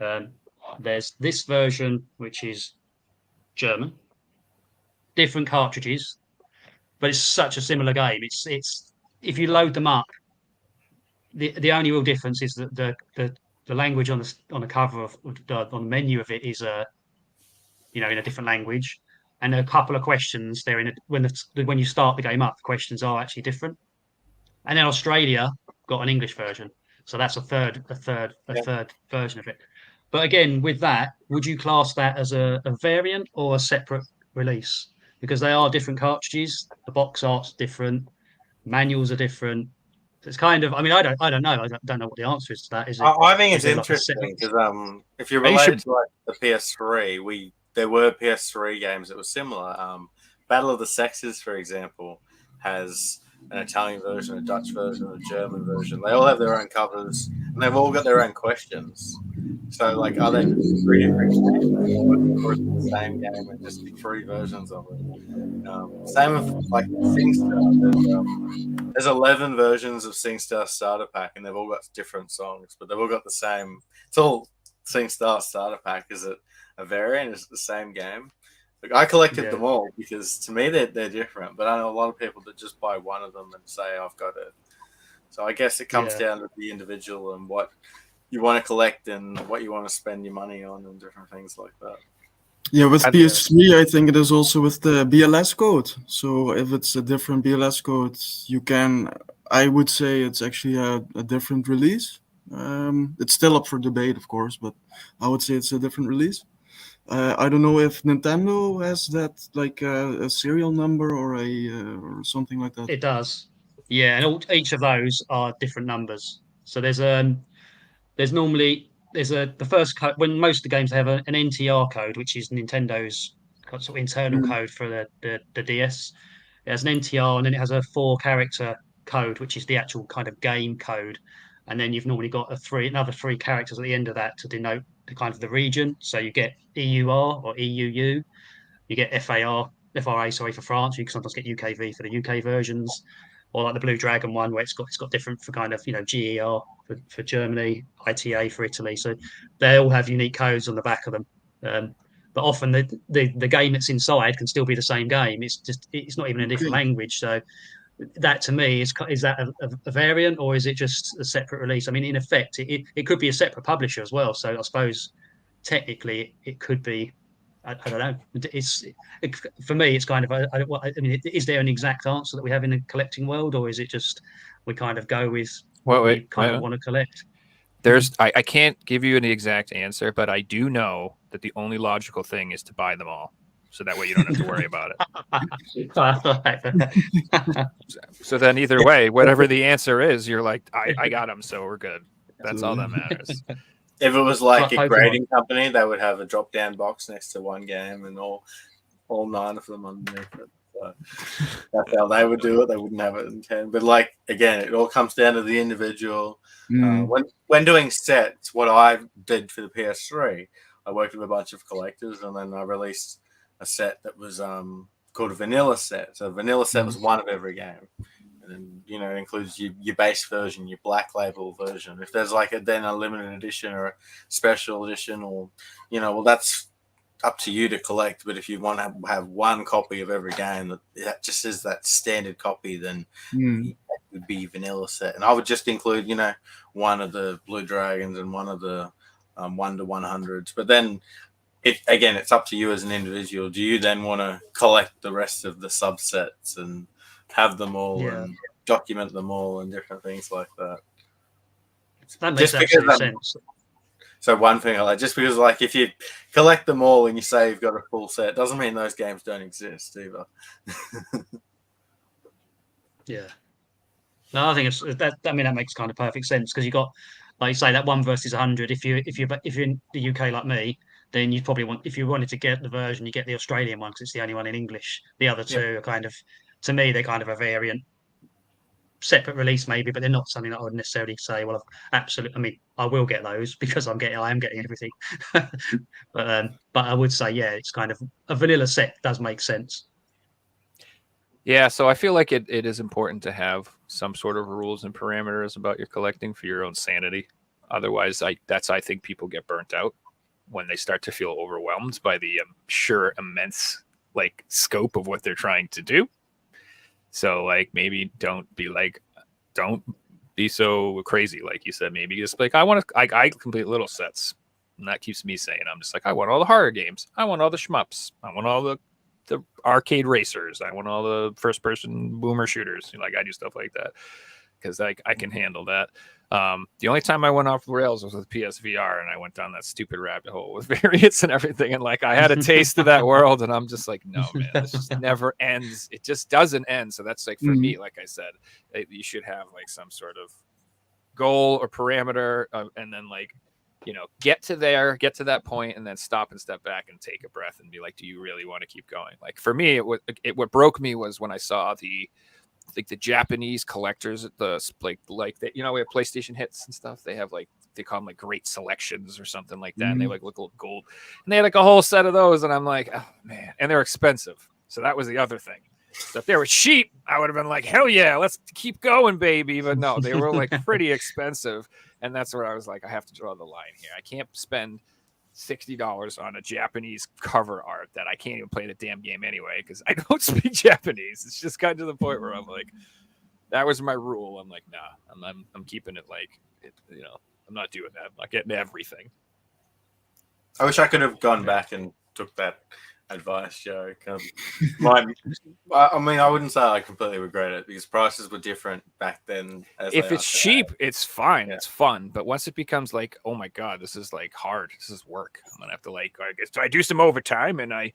Um, there's this version which is German. Different cartridges, but it's such a similar game. It's if you load them up, the only real difference is that the language on the cover of on the menu of it is in a different language, and a couple of questions there when you start the game up, the questions are actually different. And then Australia got an English version, so that's a third version of it. But again, with that, would you class that as a variant or a separate release? Because they are different cartridges, the box art's different, manuals are different. So it's kind of, I mean, I don't know. I don't know what the answer is to that. I think it's is it like a interesting separate? because if you They relate should- it to like the PS3, there were PS3 games that were similar. Battle of the Sexes, for example, has an Italian version, a Dutch version, a German version. They all have their own covers, and they've all got their own questions. So, like, are they three different games, or is it the same game and just three versions of it? Same with like SingStar. There's 11 versions of SingStar Starter Pack, and they've all got different songs, but they've all got the same. It's all SingStar Starter Pack. Is it a variant? Is it the same game? Like, I collected them all because to me they're different, but I know a lot of people that just buy one of them and say I've got it. So I guess it comes down to the individual and what you want to collect and what you want to spend your money on and different things like that. Yeah, with PS3, I think it is also with the BLS code. So if it's a different BLS code, I would say it's actually a different release. It's still up for debate, of course, but I would say it's a different release. I don't know if Nintendo has that, like a serial number or or something like that. It does. Yeah, and each of those are different numbers. So there's normally the first code when most of the games have an NTR code, which is Nintendo's sort of internal code for the DS. It has an NTR and then it has a 4-character code, which is the actual kind of game code. And then you've normally got another three characters at the end of that to denote the kind of the region. So you get EUR or EUU, you get FRA, sorry, for France. You can sometimes get UKV for the UK versions, or like the Blue Dragon one where it's got different for kind of GER for Germany, ITA for Italy. So they all have unique codes on the back of them. But often the game that's inside can still be the same game. It's not even a different language. So that to me is that a variant or is it just a separate release? I mean, in effect, it could be a separate publisher as well. So I suppose technically it could be I don't know. For me, it's kind of I mean, is there an exact answer that we have in the collecting world, or is it just we kind of go with what we kind of want to collect? I can't give you an exact answer, but I do know that the only logical thing is to buy them all, so that way you don't have to worry about it. So then either way, whatever the answer is, you're like, I got them, so we're good. That's all that matters. If it was like a Pokemon. grading company, they would have a drop down box next to one game and all 9 of them underneath it. So that's how they would do it. They wouldn't have it in 10. But like again, it all comes down to the individual. When doing sets, what I did for the PS3, I worked with a bunch of collectors, and then I released a set that was called a vanilla set. So a vanilla set was one of every game. And it includes your base version, your black label version. If there's like then a limited edition or a special edition, or well, that's up to you to collect. But if you want to have one copy of every game that just is that standard copy, then it would be vanilla set. And I would just include one of the Blue Dragons and one of the 1 to 100s. But then it's up to you as an individual. Do you then want to collect the rest of the subsets and have them all and document them all and different things like that? That makes absolute sense. So one thing I like, just because like if you collect them all and you say you've got a full set, doesn't mean those games don't exist either. Yeah. No, I think it's that. I mean, that makes kind of perfect sense, because you got, like you say, that 1 versus 100. If you're in the UK like me, then you'd probably want, if you wanted to get the version, you get the Australian one because it's the only one in English. The other two are kind of, to me, they're kind of a variant, separate release maybe, but they're not something that I would necessarily say, well, I mean, I will get those because I am getting everything. but I would say, it's kind of a vanilla set does make sense. Yeah, so I feel like it is important to have some sort of rules and parameters about your collecting for your own sanity. Otherwise, I think people get burnt out when they start to feel overwhelmed by the immense like scope of what they're trying to do. So like maybe don't be so crazy, like you said. Maybe just like I complete little sets, and that keeps me sane. I'm just like, I want all the horror games, I want all the shmups, I want all the arcade racers, I want all the first person boomer shooters. Like I do stuff like that because I can handle that. The only time I went off the rails was with PSVR, and I went down that stupid rabbit hole with variants and everything. And like I had a taste of that world, and I'm just like, no, man, this just never ends. It just doesn't end. So that's like for me, like I said, you should have like some sort of goal or parameter, and then like get to that point, and then stop and step back and take a breath and be like, do you really want to keep going? Like for me, what broke me was when I saw the Japanese collectors at the like they, we have PlayStation hits and stuff. They have like, they call them like great selections or something like that. And they like look gold, and they had like a whole set of those. And I'm like, oh man, and they're expensive. So that was the other thing. So if they were cheap, I would have been like, hell yeah, let's keep going, baby. But no, they were like pretty expensive. And that's where I was like, I have to draw the line here. I can't spend $60 on a Japanese cover art that I can't even play the damn game anyway because I don't speak Japanese. It's just gotten to the point where I'm like, that was my rule. I'm like, nah, I'm keeping it like, I'm not doing that. I'm not getting everything. I wish I could have gone back and took that advice, Joe. I mean, I wouldn't say I completely regret it because prices were different back then. If it's cheap, it's fine. Yeah. It's fun. But once it becomes like, oh my God, this is like hard. This is work. I'm going to have to like, I guess, do I do some overtime and I,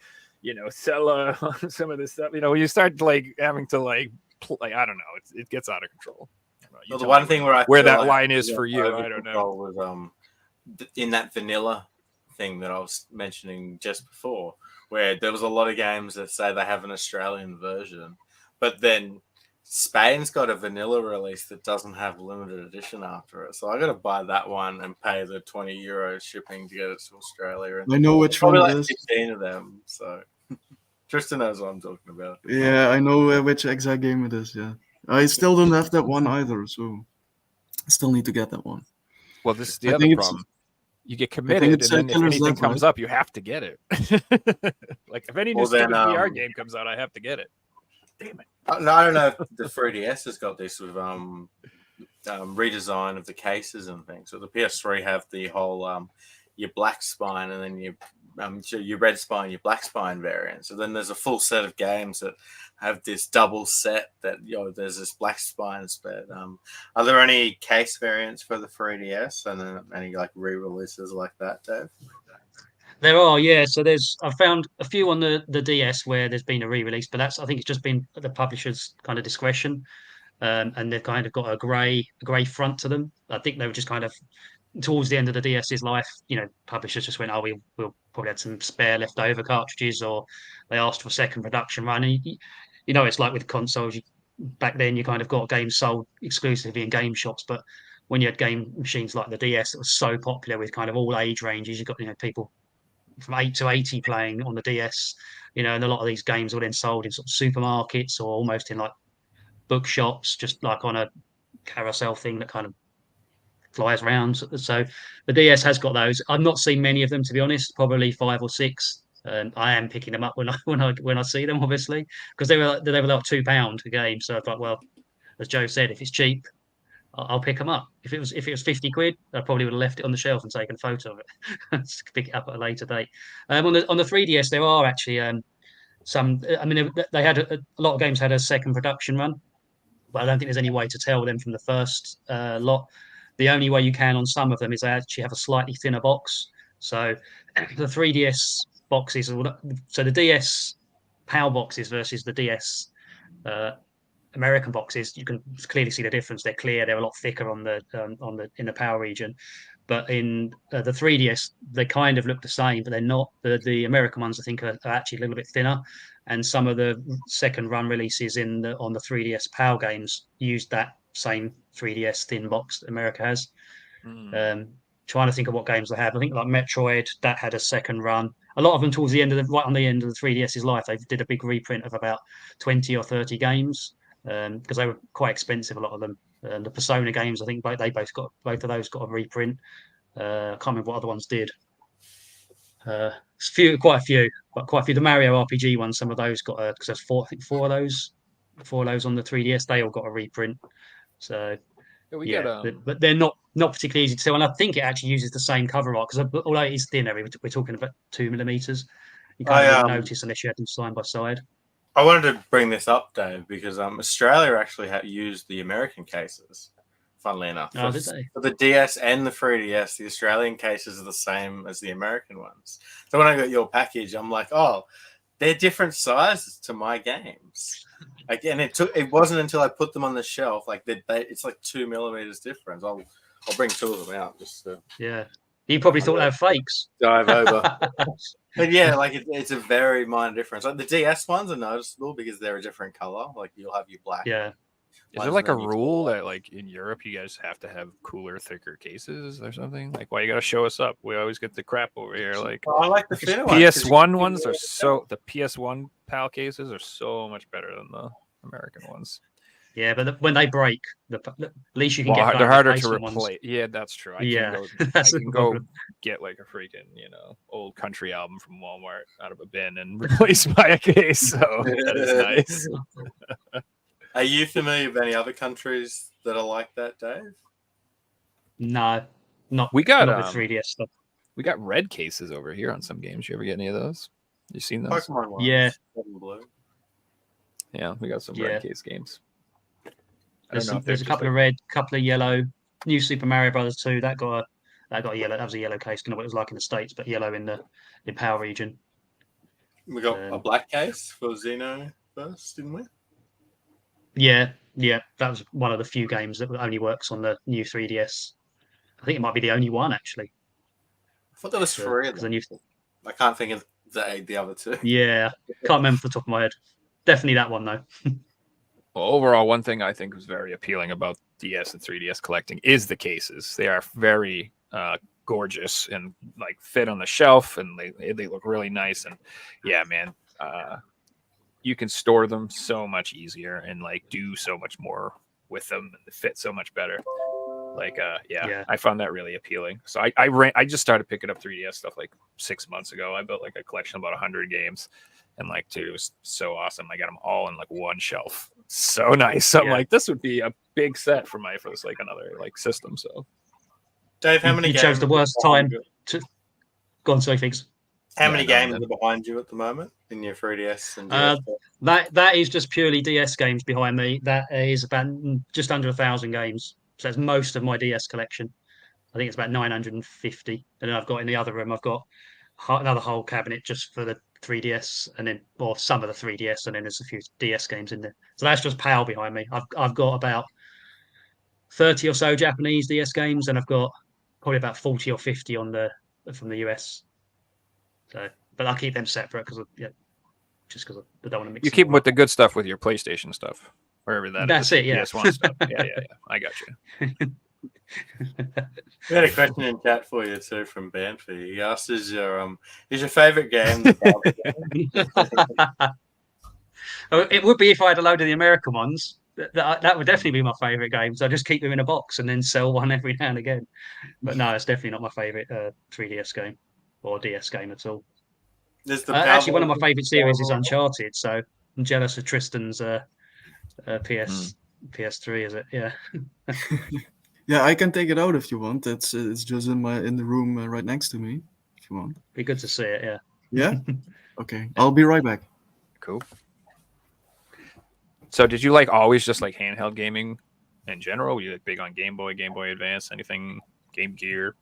sell some of this stuff? You start like having to like, I don't know. It gets out of control. Well, the one thing where that like line is for you, I don't know. Was in that vanilla thing that I was mentioning just before, where there was a lot of games that say they have an Australian version, but then Spain's got a vanilla release that doesn't have limited edition after it. So I got to buy that one and pay the €20 shipping to get it to Australia. And I know which one it is. 15 of them. So Tristan knows what I'm talking about. Yeah, I know which exact game it is. Yeah, I still don't have that one either, so I still need to get that one. Well, this is the other problem. You get committed, and then if anything comes up, you have to get it. Like if any new stupid VR game comes out, I have to get it. Damn it! No, I don't know if the 3DS has got this with redesign of the cases and things. So the PS3 have the whole your black spine, and then your your red spine, your black spine variant. So then there's a full set of games that have this double set that there's this black spine spread. Are there any case variants for the 3DS and then any like re-releases like that, Dave? There are, yeah. So I've found a few on the DS where there's been a re-release, but I think it's just been at the publisher's kind of discretion, and they've kind of got a grey front to them. I think they were just kind of towards the end of the DS's life, publishers just went, "Oh, we'll probably had some spare leftover cartridges," or they asked for a second production run. And it's like with consoles. Back then, you kind of got games sold exclusively in game shops, but when you had game machines like the DS that was so popular with kind of all age ranges, you got people from 8 to 80 playing on the DS, and a lot of these games were then sold in sort of supermarkets or almost in like bookshops, just like on a carousel thing that kind of flies around. So the DS has got those. I've not seen many of them, to be honest, probably 5 or 6. I am picking them up when I see them, obviously, because they were like £2 a game. So I thought, well, as Joe said, if it's cheap, I'll pick them up. If it was £50, I probably would have left it on the shelf and taken a photo of it to pick it up at a later date. On the 3DS, there are actually some. I mean, they had a lot of games had a second production run, but I don't think there's any way to tell them from the first lot. The only way you can on some of them is they actually have a slightly thinner box. So the 3DS boxes, so the DS PAL boxes versus the DS American boxes, you can clearly see the difference. They're clear. They're a lot thicker in the PAL region, but in the 3DS they kind of look the same, but they're not. The American ones I think are actually a little bit thinner, and some of the second run releases on the 3DS PAL games used that same 3DS thin box that America has. Trying to think of what games they have. I think like Metroid that had a second run. A lot of them towards the end of right on the end of the 3DS's life, they did a big reprint of about 20 or 30 games because they were quite expensive. A lot of them. The Persona games, I think both of those got a reprint. I can't remember what other ones did. Quite a few. The Mario RPG ones, some of those got because there's four of those on the 3DS. They all got a reprint. So but they're not particularly easy to tell, and I think it actually uses the same cover art because although it is thinner, we're talking about 2 millimeters. You can't notice unless you had them side by side. I wanted to bring this up, Dave, because Australia actually used the American cases. Funnily enough, did they? For the DS and the 3DS, the Australian cases are the same as the American ones. So when I got your package, I'm like, oh, they're different sizes to my games. Again, it wasn't until I put them on the shelf, like it's like 2 millimeters difference. I'll bring 2 of them out just to. Yeah, you probably thought they were fakes. Dive over. But yeah, like it's a very minor difference. Like the DS ones are noticeable because they're a different color. Like you'll have your black. Yeah. Is there like a rule that like in Europe you guys have to have cooler, thicker cases or something? Like why you gotta show us up? We always get the crap over here. Like I like the thinner PS1 ones are the PS1 PAL cases are so much better than the American ones. Yeah, but when they break, at least you can get. They're harder to replace. Ones. Yeah, that's true. I can go get like a freaking old country album from Walmart out of a bin and replace my case. So that is nice. Are you familiar with any other countries that are like that, Dave? No, not. We got not with 3DS stuff. We got red cases over here on some games. You ever get any of those? You seen those? Pokemon ones. Yeah. Yeah, we got some red case games. There's a couple of red, couple of yellow. New Super Mario Brothers 2 that got a yellow. That was a yellow case. Don't know what it was like in the States, but yellow in PAL region. We got a black case for Xeno first, didn't we? Yeah. That was one of the few games that only works on the new 3DS. I think it might be the only one actually. I thought there was 3 of them. I can't think of the other 2. Yeah, can't remember off the top of my head. Definitely that one though. Well, overall, one thing I think was very appealing about DS and 3DS collecting is the cases. They are very gorgeous and like fit on the shelf, and they look really nice. And yeah, man, you can store them so much easier and like do so much more with them, and they fit so much better. Like, I found that really appealing. So I just started picking up 3DS stuff like 6 months ago. I built like a collection of about 100 games, and like, dude, it was so awesome. I got them all in like one shelf. So nice. So I'm like, this would be a big set for like another like system. So, Dave, how many? You chose the worst time to go on. Sorry, Figs. How Yeah, many no, games no. are behind you at the moment in your 3DS and Uh, DS? that is just purely DS games behind me. That is about just under 1,000 games. So that's most of my DS collection. I think it's about 950. And then I've got in the other room, I've got another whole cabinet just for the 3DS, and then or some of the 3DS, and then there's a few DS games in there. So that's just PAL behind me. I've got about 30 or so Japanese DS games, and I've got probably about 40 or 50 on the from the US. So, but I'll keep them separate because just because I don't want to mix You them keep all with up. the good stuff with your PlayStation stuff, wherever that That's is. it, yeah. PS1 stuff. Yeah. I got you. We had a question in chat for you too from Banfi. He asked, "Is your favorite game the Barbie game?" It would be if I had a load of the American ones. That would definitely be my favorite games. I just keep them in a box and then sell one every now and again. But no, it's definitely not my favorite 3DS game or DS game at all. There's the Actually, one of my Powerball. favorite series is Uncharted, so I'm jealous of Tristan's PS3. Is it? Yeah. Yeah, I can take it out if you want. It's just in the room right next to me. If you want. Be good to see it. Yeah. Yeah. Okay, I'll be right back. Cool. So, did you like always just like handheld gaming in general? Were you like big on Game Boy, Game Boy Advance, anything, Game Gear,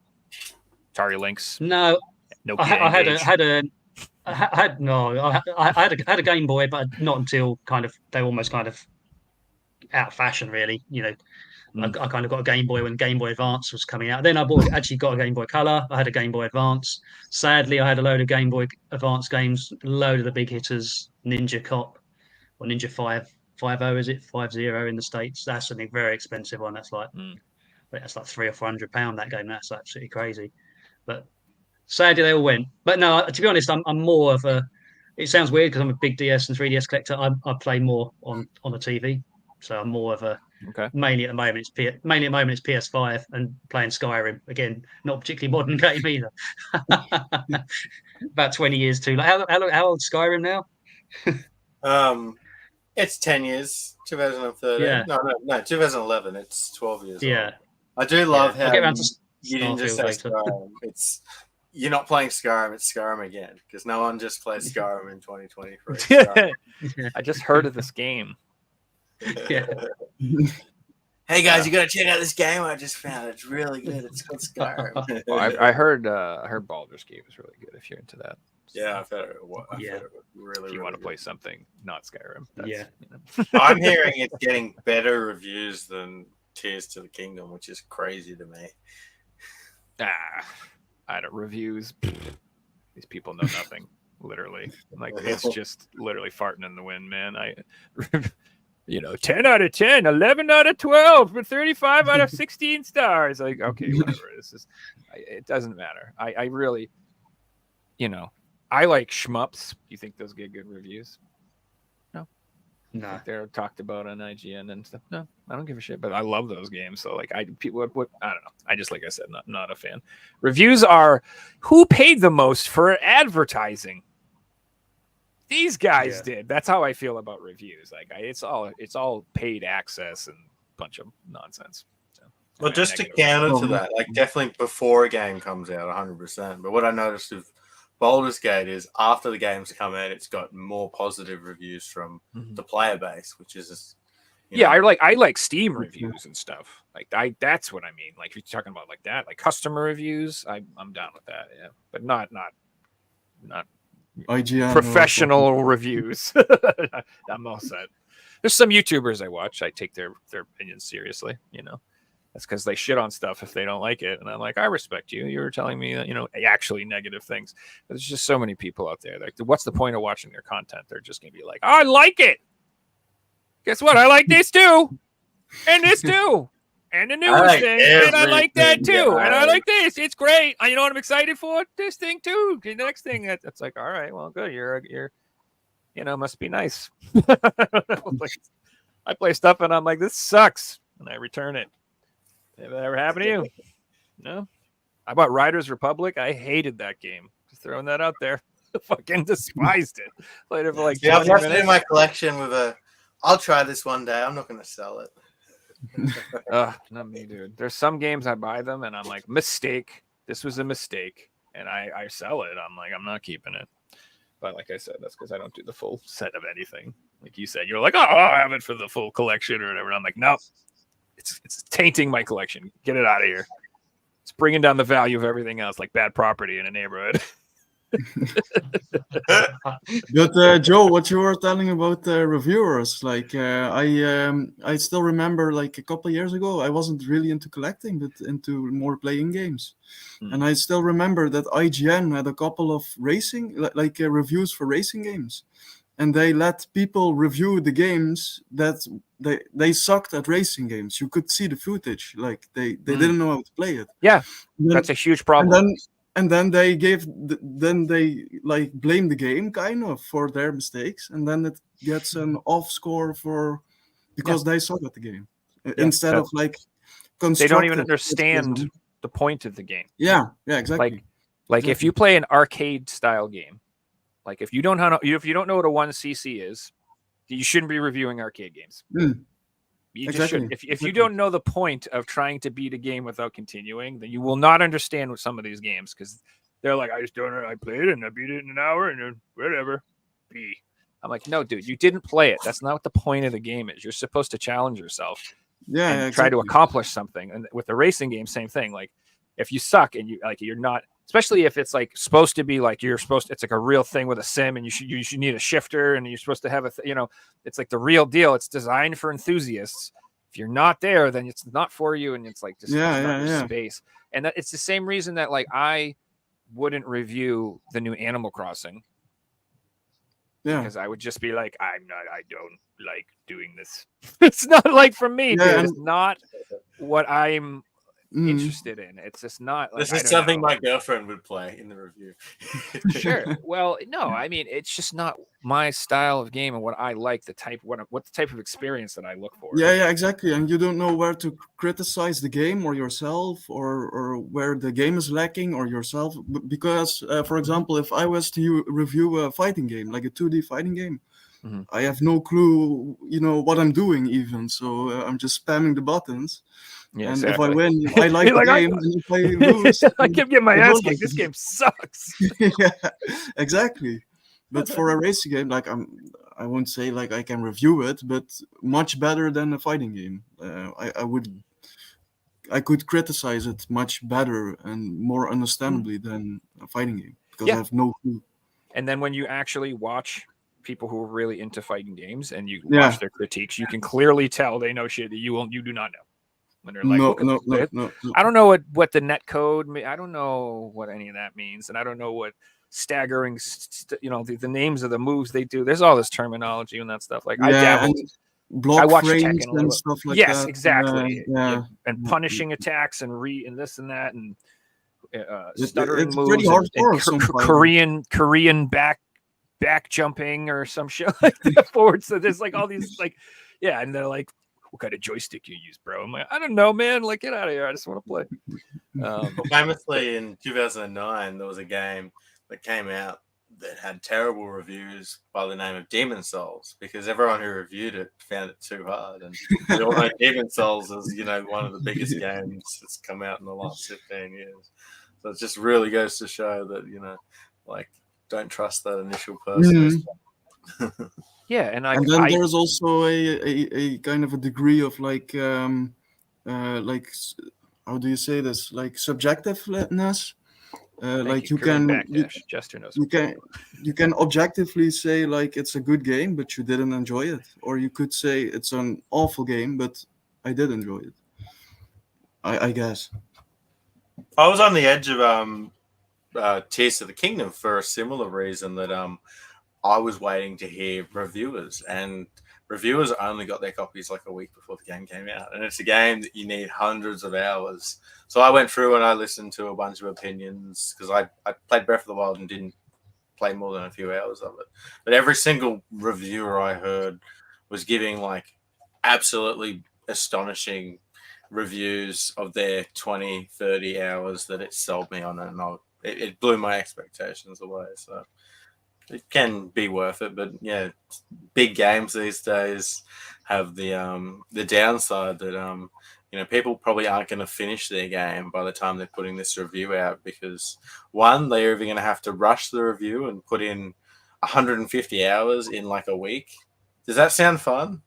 Atari Lynx? No, Nokia I had Engage? had a Game Boy, but not until they almost kind of out of fashion, really. I kind of got a Game Boy when Game Boy Advance was coming out. Then I actually got a Game Boy Color. I had a Game Boy Advance. Sadly, I had a load of Game Boy Advance games, a load of the big hitters, Ninja Cop or Ninja 5.0, is it 5.0 in the States? That's a very expensive one. That's like £300 or £400 that game. That's absolutely crazy. But sadly, they all went. But no, to be honest, I'm more of a. It sounds weird because I'm a big DS and 3DS collector. I play more on the TV, so I'm more of a. Okay. Mainly at the moment, it's PS5 and playing Skyrim again. Not a particularly modern game either. About 20 years too. Like how old is Skyrim now? It's 10 years. 2013. Yeah. No. 2011. It's 12 years Yeah. old. I do love I'll how get around to you didn't just say Starfield later. Skyrim. You're not playing Skyrim. It's Skyrim again because no one just plays Skyrim in 2023. I just heard of this game. Yeah. Hey guys, you gotta check out this game I just found. It's really good. It's called Skyrim. Well, I heard Baldur's Gate was really good. If you're into that, Yeah, I've heard it. Really, if you want to good. play something not Skyrim, Yeah. I'm hearing it's getting better reviews than Tears to the Kingdom, which is crazy to me. I don't reviews. These people know nothing. Literally, like it's just literally farting in the wind, man. 10 out of 10, 11 out of 12, but 35 out of 16 stars. Like, okay, whatever. It doesn't matter. I really, I like shmups. You think those get good reviews? No. They're talked about on IGN and stuff. No, I don't give a shit, but I love those games. So like I don't know. I just, like I said, not a fan. Reviews are who paid the most for advertising. These guys did. That's how I feel about reviews. Like it's all paid access and a bunch of nonsense. So, well, just to counter to that, like definitely before a game comes out, 100%. But what I noticed with Baldur's Gate is after the game's come out, it's got more positive reviews from the player base, which is I like Steam reviews and stuff. Like that's what I mean. Like if you're talking about like that, like customer reviews, I'm down with that. Yeah, but not IGN professional reviews. I'm all set. There's some YouTubers I watch. I take their opinions seriously. That's because they shit on stuff if they don't like it, and I'm like, I respect you. You're telling me that actually negative things. But there's just so many people out there. Like, what's the point of watching their content? They're just gonna be like, I like it. Guess what? I like this too, and this too, and the newest thing, and I like that too, and I like this. It's great. You know what I'm excited for? This thing too. The next thing. That's like, all right, well, good. You're must be nice. I play stuff and I'm like, this sucks, and I return it. Have that ever happened to you? No. How about Riders Republic? I hated that game. Just throwing that out there. Fucking despised it. Played it for like 20 I've left it minutes. in my collection with I'll try this one day. I'm not going to sell it. Not me, dude. There's some games I buy them and I'm like, mistake. This was a mistake. and I sell it. I'm like, I'm not keeping it. But like I said, that's because I don't do the full set of anything. Like you said, you're like, oh, I'll have it for the full collection or whatever. And I'm like, no, it's tainting my collection. Get it out of here. It's bringing down the value of everything else, like bad property in a neighborhood. But Joe, what you were telling about reviewers, like I still remember like a couple of years ago, I wasn't really into collecting, but into more playing games. And I still remember that IGN had a couple of racing, like reviews for racing games, and they let people review the games that they sucked at racing games. You could see the footage, like they didn't know how to play it. Yeah, And then- that's a huge problem. and then they like blame the game kind of for their mistakes, and then it gets an off score because they suck at the game instead of like they don't even constructive understand criticism. the point of the game. Yeah, exactly. Like if you play an arcade style game, like if you don't know what a 1cc is, you shouldn't be reviewing arcade games. You just shouldn't. If you don't know the point of trying to beat a game without continuing, then you will not understand with some of these games, because they're like, I just don't know. I played it and I beat it in an hour and then whatever. I'm like, no, dude, you didn't play it. That's not what the point of the game is. You're supposed to challenge yourself and try to accomplish something. And with the racing game, same thing. Like if you suck and you're not, especially if it's like supposed to be like it's like a real thing with a sim, and you should need a shifter, and you're supposed to have it's like the real deal. It's designed for enthusiasts. If you're not there, then it's not for you, and it's like just space. And that it's the same reason that like I wouldn't review the new Animal Crossing. Yeah, because I would just be like, I don't like doing this. It's not like for me, dude. It's not what I'm interested in. It's just not like, this is something my girlfriend would play in the review. Sure. Well, no, I mean, it's just not my style of game and what I like, what the type of experience that I look for. Yeah, exactly. And you don't know where to criticize the game or yourself, or where the game is lacking or yourself, because for example, if I was to review a fighting game, like a 2D fighting game, I have no clue, what I'm doing even. So I'm just spamming the buttons. Yeah, and exactly. If I win, I like the game. And if I lose, I keep getting my ass kicked. This game sucks. Yeah, exactly. But for a racing game, like I won't say like I can review it, but much better than a fighting game. I could criticize it much better and more understandably than a fighting game, because I have no clue. And then when you actually watch people who are really into fighting games and you watch their critiques, you can clearly tell they know shit that you do not know. When they're like, no. I don't know what the net code. I don't know what any of that means, and I don't know what staggering. The names of the moves they do. There's all this terminology and that stuff. Like I dabbled. I watch frames and stuff like that. Yes, exactly. And punishing attacks and this and that and stuttering moves. And Korean back jumping or some shit like that forward. So there's like all these and they're like, what kind of joystick you use, bro? I'm like, I don't know, man. Like, get out of here. I just want to play. Famously, in 2009, there was a game that came out that had terrible reviews by the name of Demon Souls, because everyone who reviewed it found it too hard. And we all know Demon Souls is, one of the biggest games that's come out in the last 15 years. So it just really goes to show that, don't trust that initial person. Yeah, and then there's also a kind of a degree of like how do you say this? Like subjectiveness. Like you can objectively say like it's a good game, but you didn't enjoy it, or you could say it's an awful game, but I did enjoy it. I guess. I was on the edge of Tears of the Kingdom for a similar reason, that I was waiting to hear reviewers, and reviewers only got their copies like a week before the game came out. And it's a game that you need hundreds of hours. So I went through and I listened to a bunch of opinions, because I played Breath of the Wild and didn't play more than a few hours of it. But every single reviewer I heard was giving like absolutely astonishing reviews of their 20, 30 hours that it sold me on. And it blew my expectations away. So it can be worth it, but big games these days have the downside that people probably aren't going to finish their game by the time they're putting this review out because, one, they're either going to have to rush the review and put in 150 hours in like a week. Does that sound fun?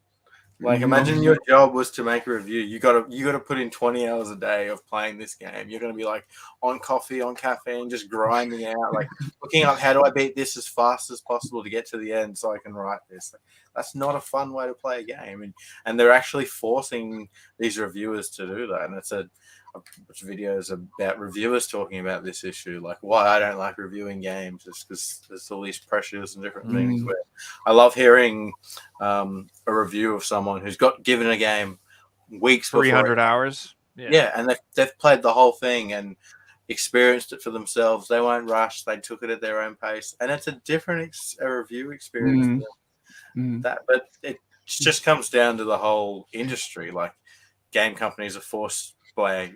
Like, imagine your job was to make a review. You gotta put in 20 hours a day of playing this game. You're gonna be like on coffee, on caffeine, just grinding out, like looking up how do I beat this as fast as possible to get to the end so I can write this. Like, that's not a fun way to play a game, and they're actually forcing these reviewers to do that. And it's a bunch of videos about reviewers talking about this issue, like why I don't like reviewing games, just because there's all these pressures and different things. Where I love hearing a review of someone who's got given a game weeks 300 before. hours. Yeah, and they've played the whole thing and experienced it for themselves. They won't rush. They took it at their own pace, and it's a different review experience. But it just comes down to the whole industry. Like, game companies are forced by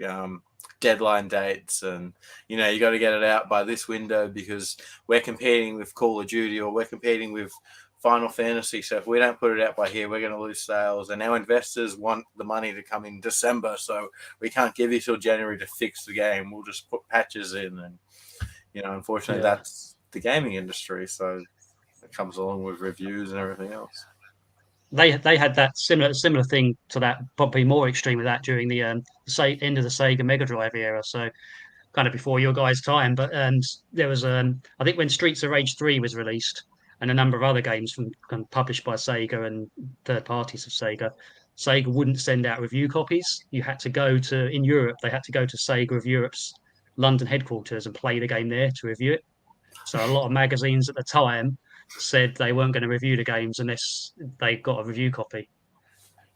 deadline dates, and you got to get it out by this window because we're competing with Call of Duty or we're competing with Final Fantasy. So if we don't put it out by here, we're going to lose sales, and our investors want the money to come in December, so we can't give you till January to fix the game. We'll just put patches in, and unfortunately that's the gaming industry. So it comes along with reviews and everything else. They had that similar thing to that, probably more extreme with that during the end of the Sega Mega Drive era. So kind of before your guys' time. But there was I think when Streets of Rage 3 was released, and a number of other games published by Sega and third parties of Sega wouldn't send out review copies. You had to go in Europe. They had to go to Sega of Europe's London headquarters and play the game there to review it. So a lot of magazines at the time said they weren't going to review the games unless they got a review copy.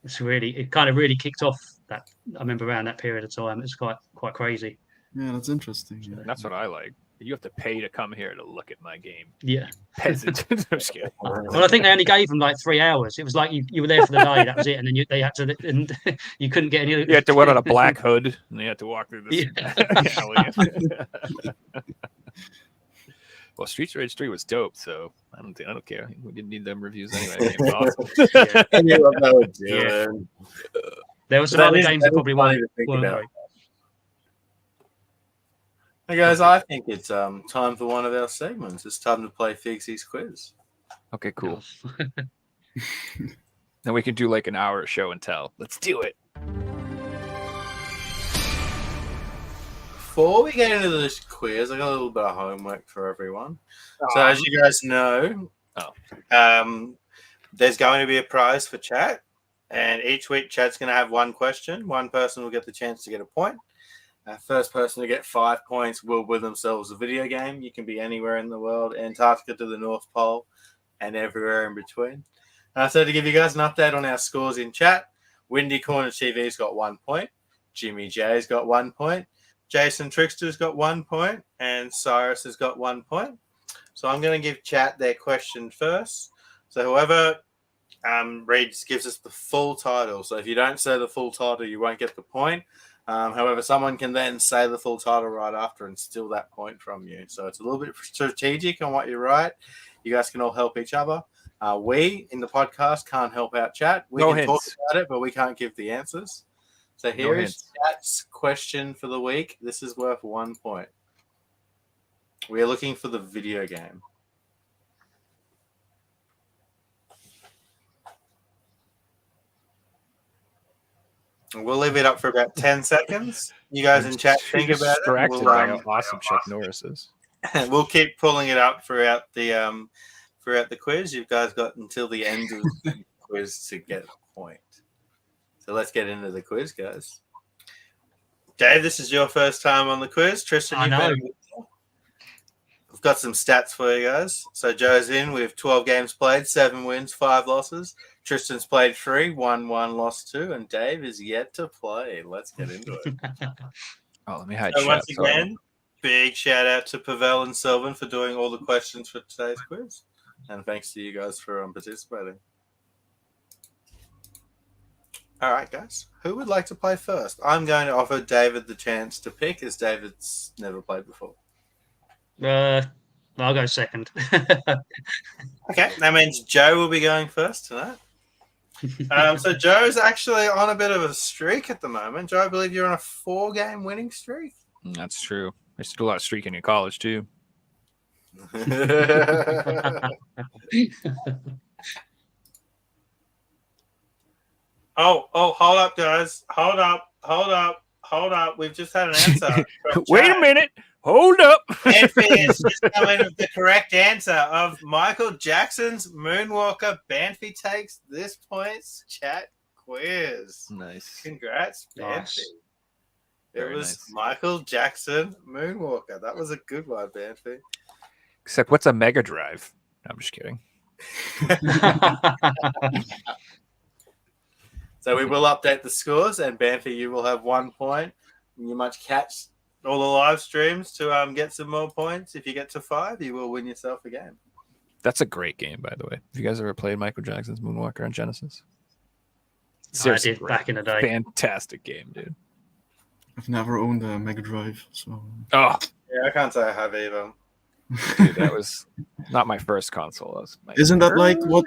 It kind of really kicked off that. I remember around that period of time. It's quite crazy. Yeah, that's interesting. Yeah. That's what I like. You have to pay to come here to look at my game. Yeah. Peasant. I'm just kidding. Well, I think they only gave them like 3 hours. It was like you were there for the day. That was it, and then they had to, and you couldn't get any. You had to wear on a black hood, and you had to walk through this alley. Well, Streets of Rage 3 was dope, so I don't care. We didn't need them reviews anyway. I knew what they were doing. There were some other games that probably weren't great. Hey guys, I think it's time for one of our segments. It's time to play Figsy's quiz. Okay, cool. Then we can do like an hour show and tell. Let's do it. Before we get into this quiz, I got a little bit of homework for everyone. So as you guys know, there's going to be a prize for chat, and each week chat's going to have one question. One person will get the chance to get a point. First person to get 5 points will win themselves a video game. You can be anywhere in the world, Antarctica to the North Pole, and everywhere in between. So to give you guys an update on our scores in chat, Windy Corner TV's got 1 point, Jimmy J's got 1 point, Jason Trickster's got 1 point, and Cyrus has got 1 point. So I'm going to give chat their question first. So whoever gives us the full title. So if you don't say the full title, you won't get the point. However, someone can then say the full title right after and steal that point from you. So it's a little bit strategic on what you write. You guys can all help each other. We, in the podcast, can't help out chat. We can talk about it, but we can't give the answers. So here is chat's question for the week. This is worth 1 point. We are looking for the video game. We'll leave it up for about 10 seconds. You guys in chat think about it. We'll, awesome Chuck Norris's. We'll keep pulling it up throughout the quiz. You guys got until the end of the quiz to get a point. So let's get into the quiz, guys. Dave, this is your first time on the quiz. Tristan, I know. We've got some stats for you guys. So Joe's in with 12 games played, 7 wins, 5 losses. Tristan's played 3, won 1, lost 2, and Dave is yet to play. Let's get into it. Let me hide. So once again, big shout out to Pavel and Sylvan for doing all the questions for today's quiz, and thanks to you guys for participating. All right, guys. Who would like to play first? I'm going to offer David the chance to pick, as David's never played before. I'll go second. Okay, that means Joe will be going first tonight. So Joe's actually on a bit of a streak at the moment. Joe, I believe you're on a 4-game winning streak. That's true. I used to do a lot of streaking in college too. Oh, hold up, guys. Hold up. We've just had an answer. from Wait a chat. minute. Hold up. Banfi has just come in with the correct answer of Michael Jackson's Moonwalker. Banfi takes this points chat quiz. Nice. Congrats, Banfi. Nice. It Very was nice. Michael Jackson Moonwalker. That was a good one, Banfi. Except what's a Mega Drive? No, I'm just kidding. So we will update the scores, and Banfi, you will have 1 point. You must catch all the live streams to get some more points. If you get to 5, you will win yourself a game. That's a great game, by the way. Have you guys ever played Michael Jackson's Moonwalker on Genesis? I did back in the day. Fantastic game, dude. I've never owned a Mega Drive, so Oh, Yeah, I can't say I have either. dude, that was not my first console. That was my isn't that third. like what?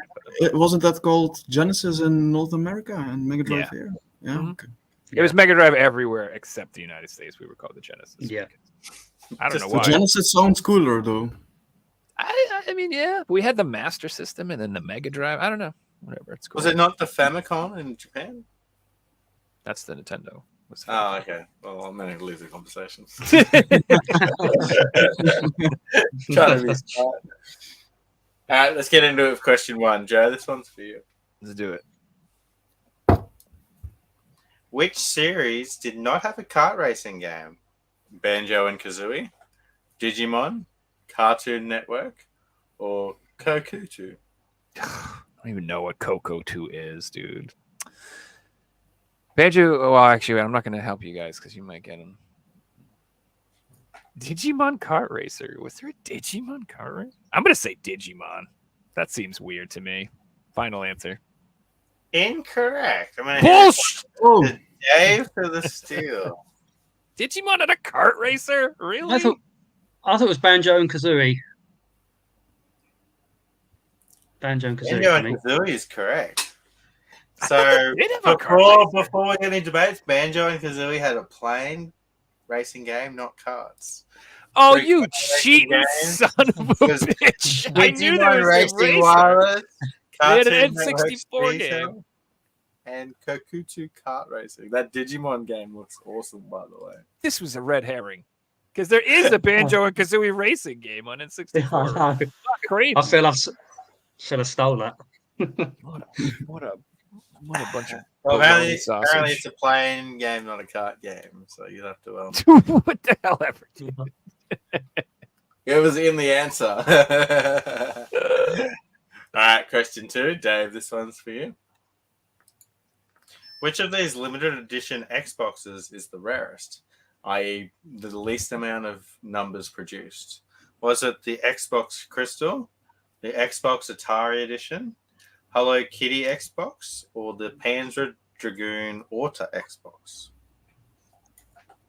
Wasn't that called Genesis in North America and Mega Drive Yeah. here? Yeah. Mhm. Okay. It was Mega Drive everywhere except the United States. We were called the Genesis. Yeah. I don't know Just The why. Genesis sounds cooler though. I mean, yeah, we had the Master System and then the Mega Drive. I don't know. Whatever. It's cool. Was it not the Famicom in Japan? That's the Nintendo. Was the Oh, okay. Well, I'm going to lose the conversation. Trying to be smart. All right, let's get into it with question 1. Joe, this one's for you. Let's do it. Which series did not have a kart racing game? Banjo and Kazooie, Digimon, Cartoon Network, or Kokutu? I don't even know what Coco 2 is, dude. Banjo. Well, actually, I'm not going to help you guys because you might get them. Digimon Kart Racer. Was there a Digimon Kart Racer? I'm going to say Digimon. That seems weird to me. Final answer. Incorrect. I'm going to Bullshit! Oh, Dave for the steal. Digimon had a kart racer? Really? I thought it was Banjo and Kazooie. Banjo and Kazooie. Banjo for and me. Kazooie is correct. I So thought they did have a kart racer. before we get into debates, Banjo and Kazooie had a plane racing game, not karts. Oh, Three you kart racing cheating games. son of a Because bitch! I knew there Digimon was a Racing racer. Wireless, They had an Cartoon Network N64 Speed game. Show, and Kokutu Kart Racing. That Digimon game looks awesome, by the way. This was a red herring. Because there is a Banjo and Kazooie racing game on N64. Not crazy. I feel I should have stole that. What a bunch of Well, bologna apparently sausage. it's a playing game, not a kart game. So you have to. What the hell ever? It was in the answer. All right, question 2, Dave. This one's for you. Which of these limited edition Xboxes is the rarest, i.e., the least amount of numbers produced? Was it the Xbox Crystal, the Xbox Atari Edition, Hello Kitty Xbox, or the Panzer Dragoon Auto Xbox?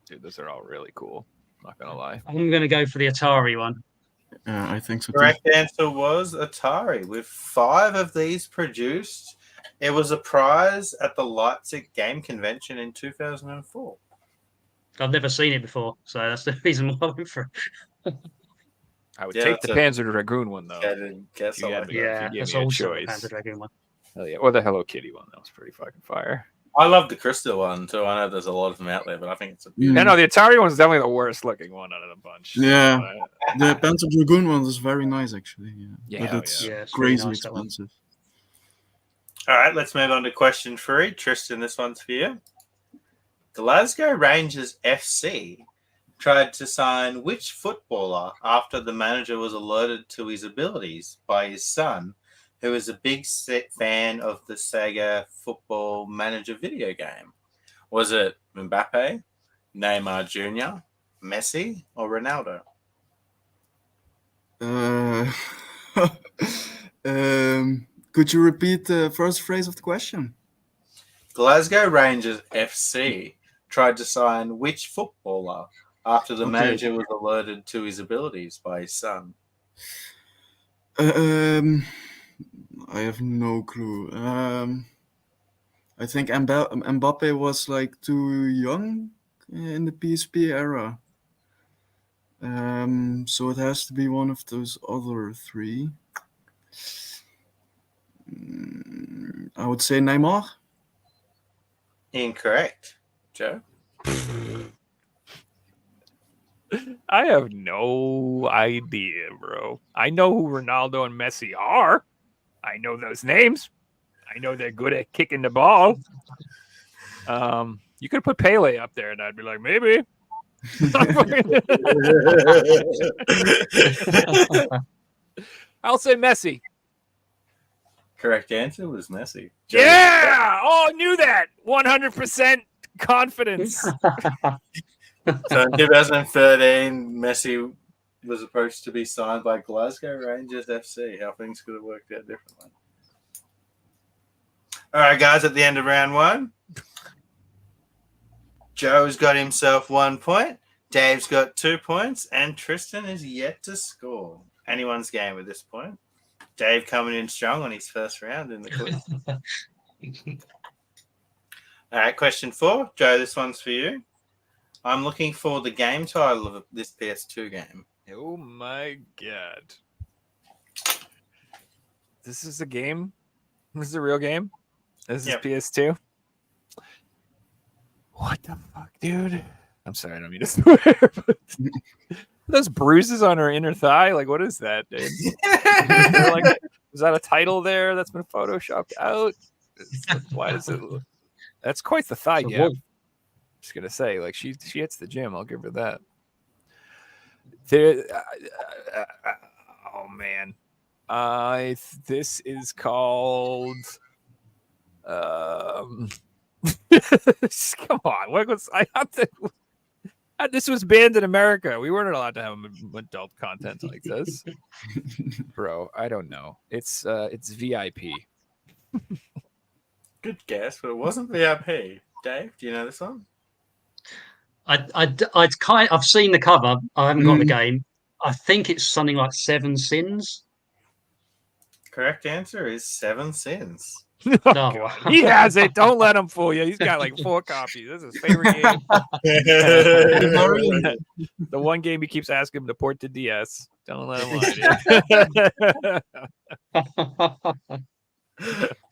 Dude, those are all really cool. Not gonna lie. I'm going to go for the Atari one. I think so too. Correct answer was Atari. With 5 of these produced, it was a prize at the Leipzig Game Convention in 2004. I've never seen it before, so that's the reason why I went for it. I would Yeah, take the that's Panzer Dragoon one though. I didn't guess. You I had like me. that. Yeah, Yeah, if you that's gave me a also the choice. Panzer Dragoon one. Hell yeah. Or the Hello Kitty one. That was pretty fucking fire. I love the Crystal one too. I know there's a lot of them out there, but I think it's a Mm. Yeah, no, the Atari one's definitely the worst looking one out of the bunch. Yeah. Uh, The Panzer Dragoon one is very nice actually. Yeah, Yeah, but it's yeah, it's really crazy nice, that one. expensive. All right, let's move on to question 3. Tristan, this one's for you. Glasgow Rangers FC tried to sign which footballer after the manager was alerted to his abilities by his son, who is a big fan of the Sega Football Manager video game? Was it Mbappe, Neymar Jr., Messi, or Ronaldo? Could you repeat the first phrase of the question? Glasgow Rangers FC tried to sign which footballer after the Okay. manager was alerted to his abilities by his son? I have no clue. I think Mbappe was like too young in the PSP era. So it has to be one of those other three. I would say Neymar. Incorrect. Joe? I have no idea, bro. I know who Ronaldo and Messi are. I know those names. I know they're good at kicking the ball. You could put Pele up there, and I'd be like, maybe. I'll say Messi. Correct answer was Messi. Joe? Yeah! Oh, I knew that. 100% confidence. So in 2013, Messi was approached to be signed by Glasgow Rangers FC. How things could have worked out differently. All right, guys, at the end of round one, Joe's got himself 1 point, Dave's got 2 points, and Tristan is yet to score. Anyone's game at this point. Dave coming in strong on his first round in the quiz. All right, question 4. Joe, this one's for you. I'm looking for the game title of this PS2 game. Oh my god. This is a game? This is a real game? This is PS2? What the fuck, dude? I'm sorry, I don't mean to swear. But those bruises on her inner thigh? Like, what is that, dude? Is that a title there that's been photoshopped out? Why does it look? That's quite the thigh gap. Just gonna say, like, she hits the gym. I'll give her that. Oh man, this is called. Come on, what was I have to? This was banned in America. We weren't allowed to have adult content like this, bro. I don't know. It's VIP. Good guess, but it wasn't VIP. Dave, do you know this one? I've seen the cover. I haven't got the game. I think it's something like Seven Sins. Correct answer is Seven Sins. Oh, he has it. Don't let him fool you. He's got like 4 copies. This is his favorite game. The one game he keeps asking him to port to DS. Don't let him lie.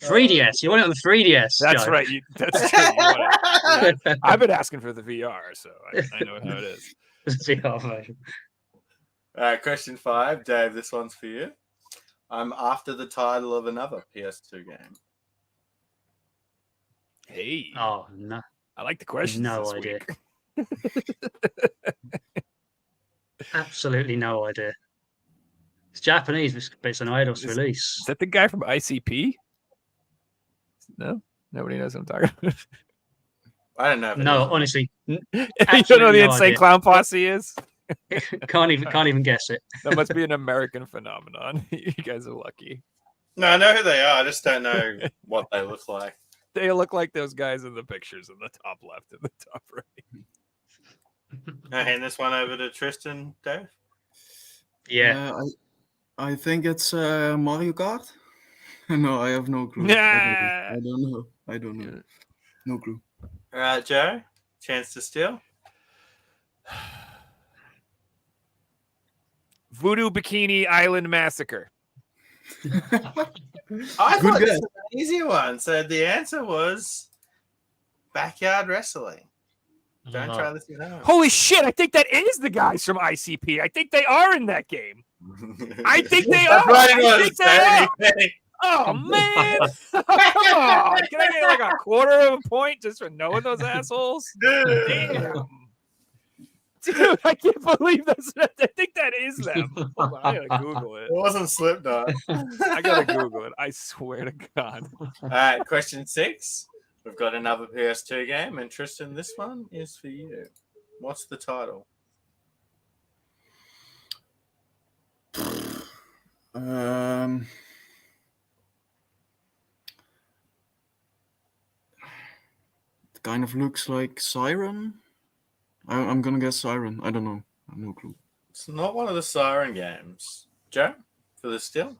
3DS. You want it on the 3DS? That's Joe. right. That's true. I've been asking for the VR, so I know how it is. VR version. All right, question 5. Dave, this one's for you. I'm after the title of another PS2 game. Hey. Oh, no. I like the questions. No this idea. week. Absolutely no idea. It's Japanese, but it's an IDOS release. Is that the guy from ICP? No? Nobody knows what I'm talking about. I don't know. No, honestly. You don't know the Insane Clown Posse is? Can't even guess it. That must be an American phenomenon. You guys are lucky. No, I know who they are. I just don't know what they look like. They look like those guys in the pictures in the top left and the top right. I hand this one over to Tristan, Dave. Yeah. I think it's Mario Kart. No, I have no clue. Nah. I don't know. No clue. All right, Joe. Chance to steal. Voodoo Bikini Island Massacre. I thought guess. this was an easy one. So the answer was Backyard Wrestling. Don't try this at home. Holy shit, I think that is the guys from ICP. I think they are in that game. I think they are. I think they are. Oh, man. Come on. Can I get like a quarter of a point just for knowing those assholes? Damn. Dude, I can't believe this. I think that is them. Hold on, I gotta Google it. It wasn't Slipknot. I gotta Google it. I swear to God. All right, question 6. We've got another PS2 game, and Tristan, this one is for you. What's the title? It kind of looks like Siren. I'm gonna guess Siren. I don't know. I have no clue. It's not one of the Siren games. Joe, for the steal?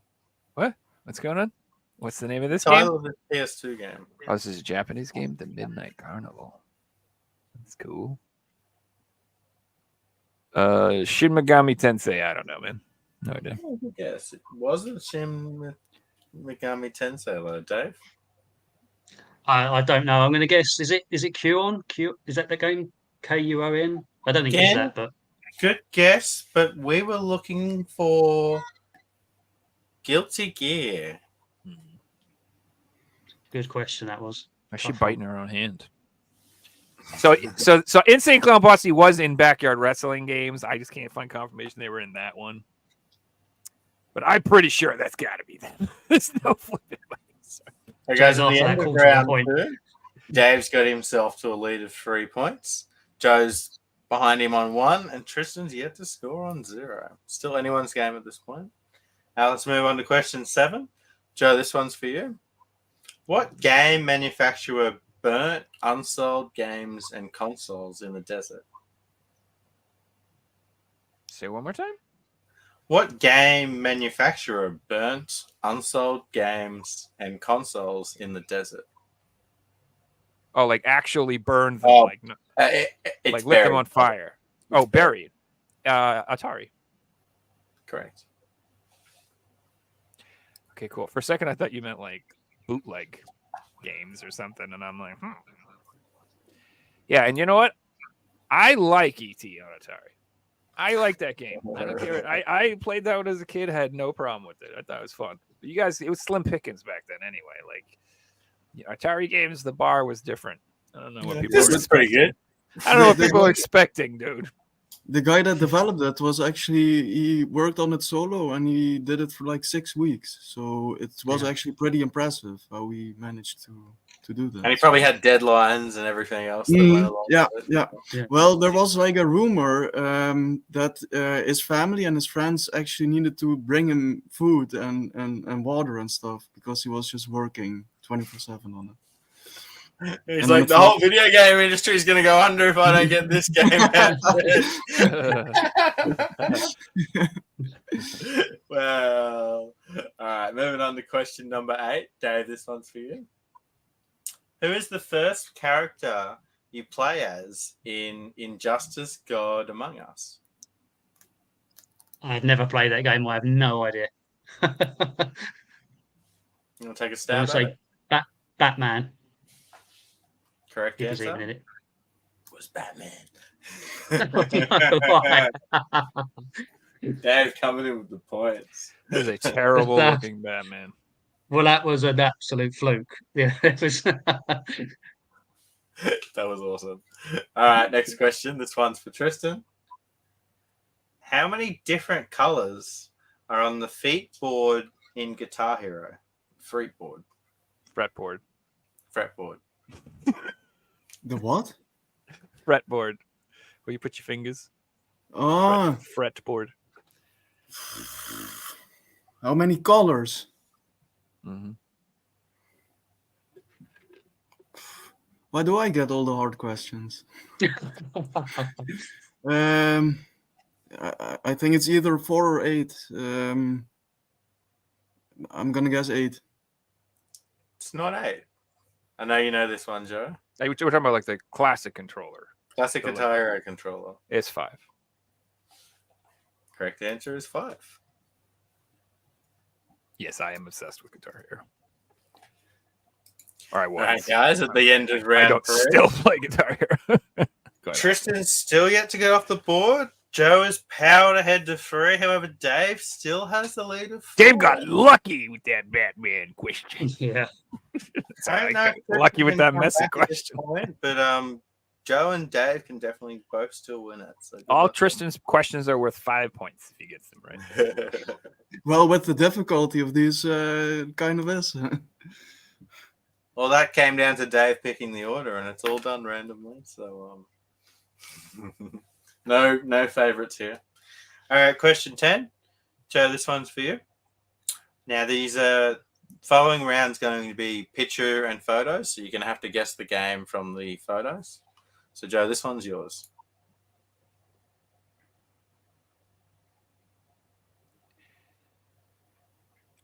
What? What's going on? What's the name of this game? Title of the PS2 game. Oh, this is a Japanese game. The Midnight Carnival. That's cool. Shin Megami Tensei. I don't know, man. No idea. Yes, it wasn't Shin Megami Tensei, though, Dave. I don't know. I'm going to guess. Is it Q-On? Is that the game? Kuon? I don't think it's Again? that, but Good guess, but we were looking for Guilty Gear. good question that was. Is she biting her own hand? So Insane Clown Posse was in Backyard Wrestling games. I just can't find confirmation they were in that one. But I'm pretty sure that's got to be them. There's no flipping way. Okay, guys, at Joe's the after end that of call to round point. 2, Dave's got himself to a lead of 3 points. Joe's behind him on 1, and Tristan's yet to score on 0. Still anyone's game at this point. Now let's move on to question 7. Joe, this one's for you. What game manufacturer burnt unsold games and consoles in the desert? Say it one more time. What game manufacturer burnt unsold games and consoles in the desert? Oh, like actually burned them, Oh, like It's lit them buried. on fire. Oh, buried. Atari. Correct. Okay, cool. For a second, I thought you meant like bootleg games or something, and I'm like, Yeah, and you know what? I like ET on Atari. I like that game. I don't care. I played that one as a kid, had no problem with it. I thought it was fun. But you guys, it was slim pickings back then anyway. Like Atari games, the bar was different. I don't know what people This were is pretty good. I don't know what people were expecting, dude. The guy that developed it was actually, he worked on it solo and he did it for like 6 weeks. So it was actually pretty impressive how he managed to do that. And he probably had deadlines and everything else. That went along Yeah, with it. yeah. Well, there was like a rumor that his family and his friends actually needed to bring him food and water and stuff because he was just working 24/7 on it. He's And like, then the whole video game industry is going to go under if I don't get this game out. Well, all right, moving on to question number 8. Dave, this one's for you. Who is the first character you play as in Injustice God Among Us? I've never played that game. I have no idea. You want to take a I'm stab gonna at it? say Batman. Correct If he's even answer in it. was Batman. Why? Dave coming in with the points. That was a terrible looking Batman. Well, that was an absolute fluke. Yeah, it was. That was awesome. All right, next question. This one's for Tristan. How many different colors are on the feet board in Guitar Hero? Fretboard. Fretboard. Fretboard. The what? Fretboard. Where you put your fingers. Oh, Fretboard. how many colors? Mm-hmm. Why do I get all the hard questions? I think it's either 4 or 8. I'm gonna guess 8. It's not 8. I know you know this one, Joe. Hey, we're talking about like the classic controller. Classic So, Guitar Hero controller. It's 5. Correct answer is 5. Yes, I am obsessed with Guitar Hero. All right, All well, right, guys, at the end of I round don't 3. still play Guitar Hero. Go ahead. Tristan's still yet to get off the board. Joe is powered ahead to 3. However, Dave still has the lead of 4. Dave got lucky with that Batman question. Yeah. I don't know if lucky with Tristan that can messy come back at this question. point, but Joe and Dave can definitely both still win it. So good All luck. Tristan's questions are worth 5 points if he gets them right. Well, with the difficulty of these, kind of is. Well, that came down to Dave picking the order, and it's all done randomly. So no favorites here. All right, question 10. Joe, this one's for you. Now, these following round's going to be picture and photos, so you're going to have to guess the game from the photos. So, Joe, this one's yours.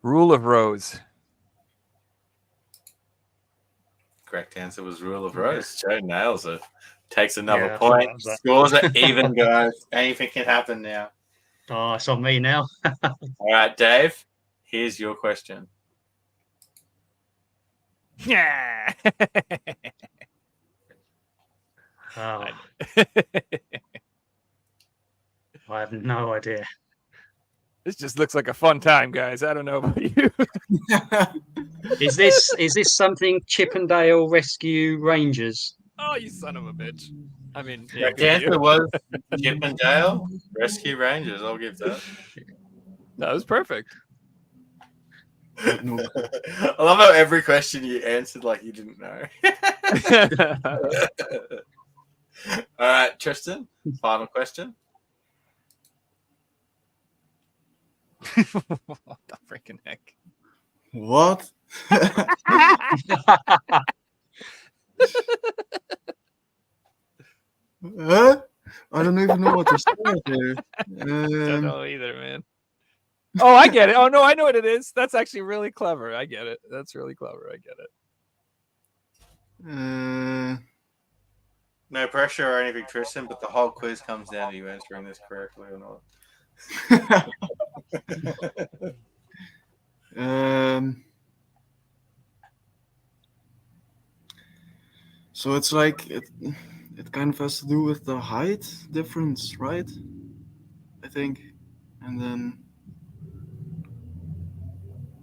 Rule of Rose. Correct answer was Rule of Rose. Joe nails it. Takes another Yeah, I thought point. that was that. Scores are even, guys. Anything can happen now. Oh, it's on me now. All right, Dave. Here's your question. Yeah. Oh, I have no idea. This just looks like a fun time, guys. I don't know about you. Is this something Chippendale Rescue Rangers? Oh, you son of a bitch. I mean, yeah, Correct good for answer you. was Chip and Dale Rescue Rangers. I'll give that. That was perfect. No. I love how every question you answered like you didn't know. All right, Tristan, final question. What the freaking heck? What? Huh? I don't even know what to say here. Don't know either, man. Oh, I get it. Oh no, I know what it is. That's actually really clever. I get it. That's really clever. I get it. No pressure or anything, Tristan, but the whole quiz comes down to you answering this correctly or not. So it's like it kind of has to do with the height difference, right? I think. And then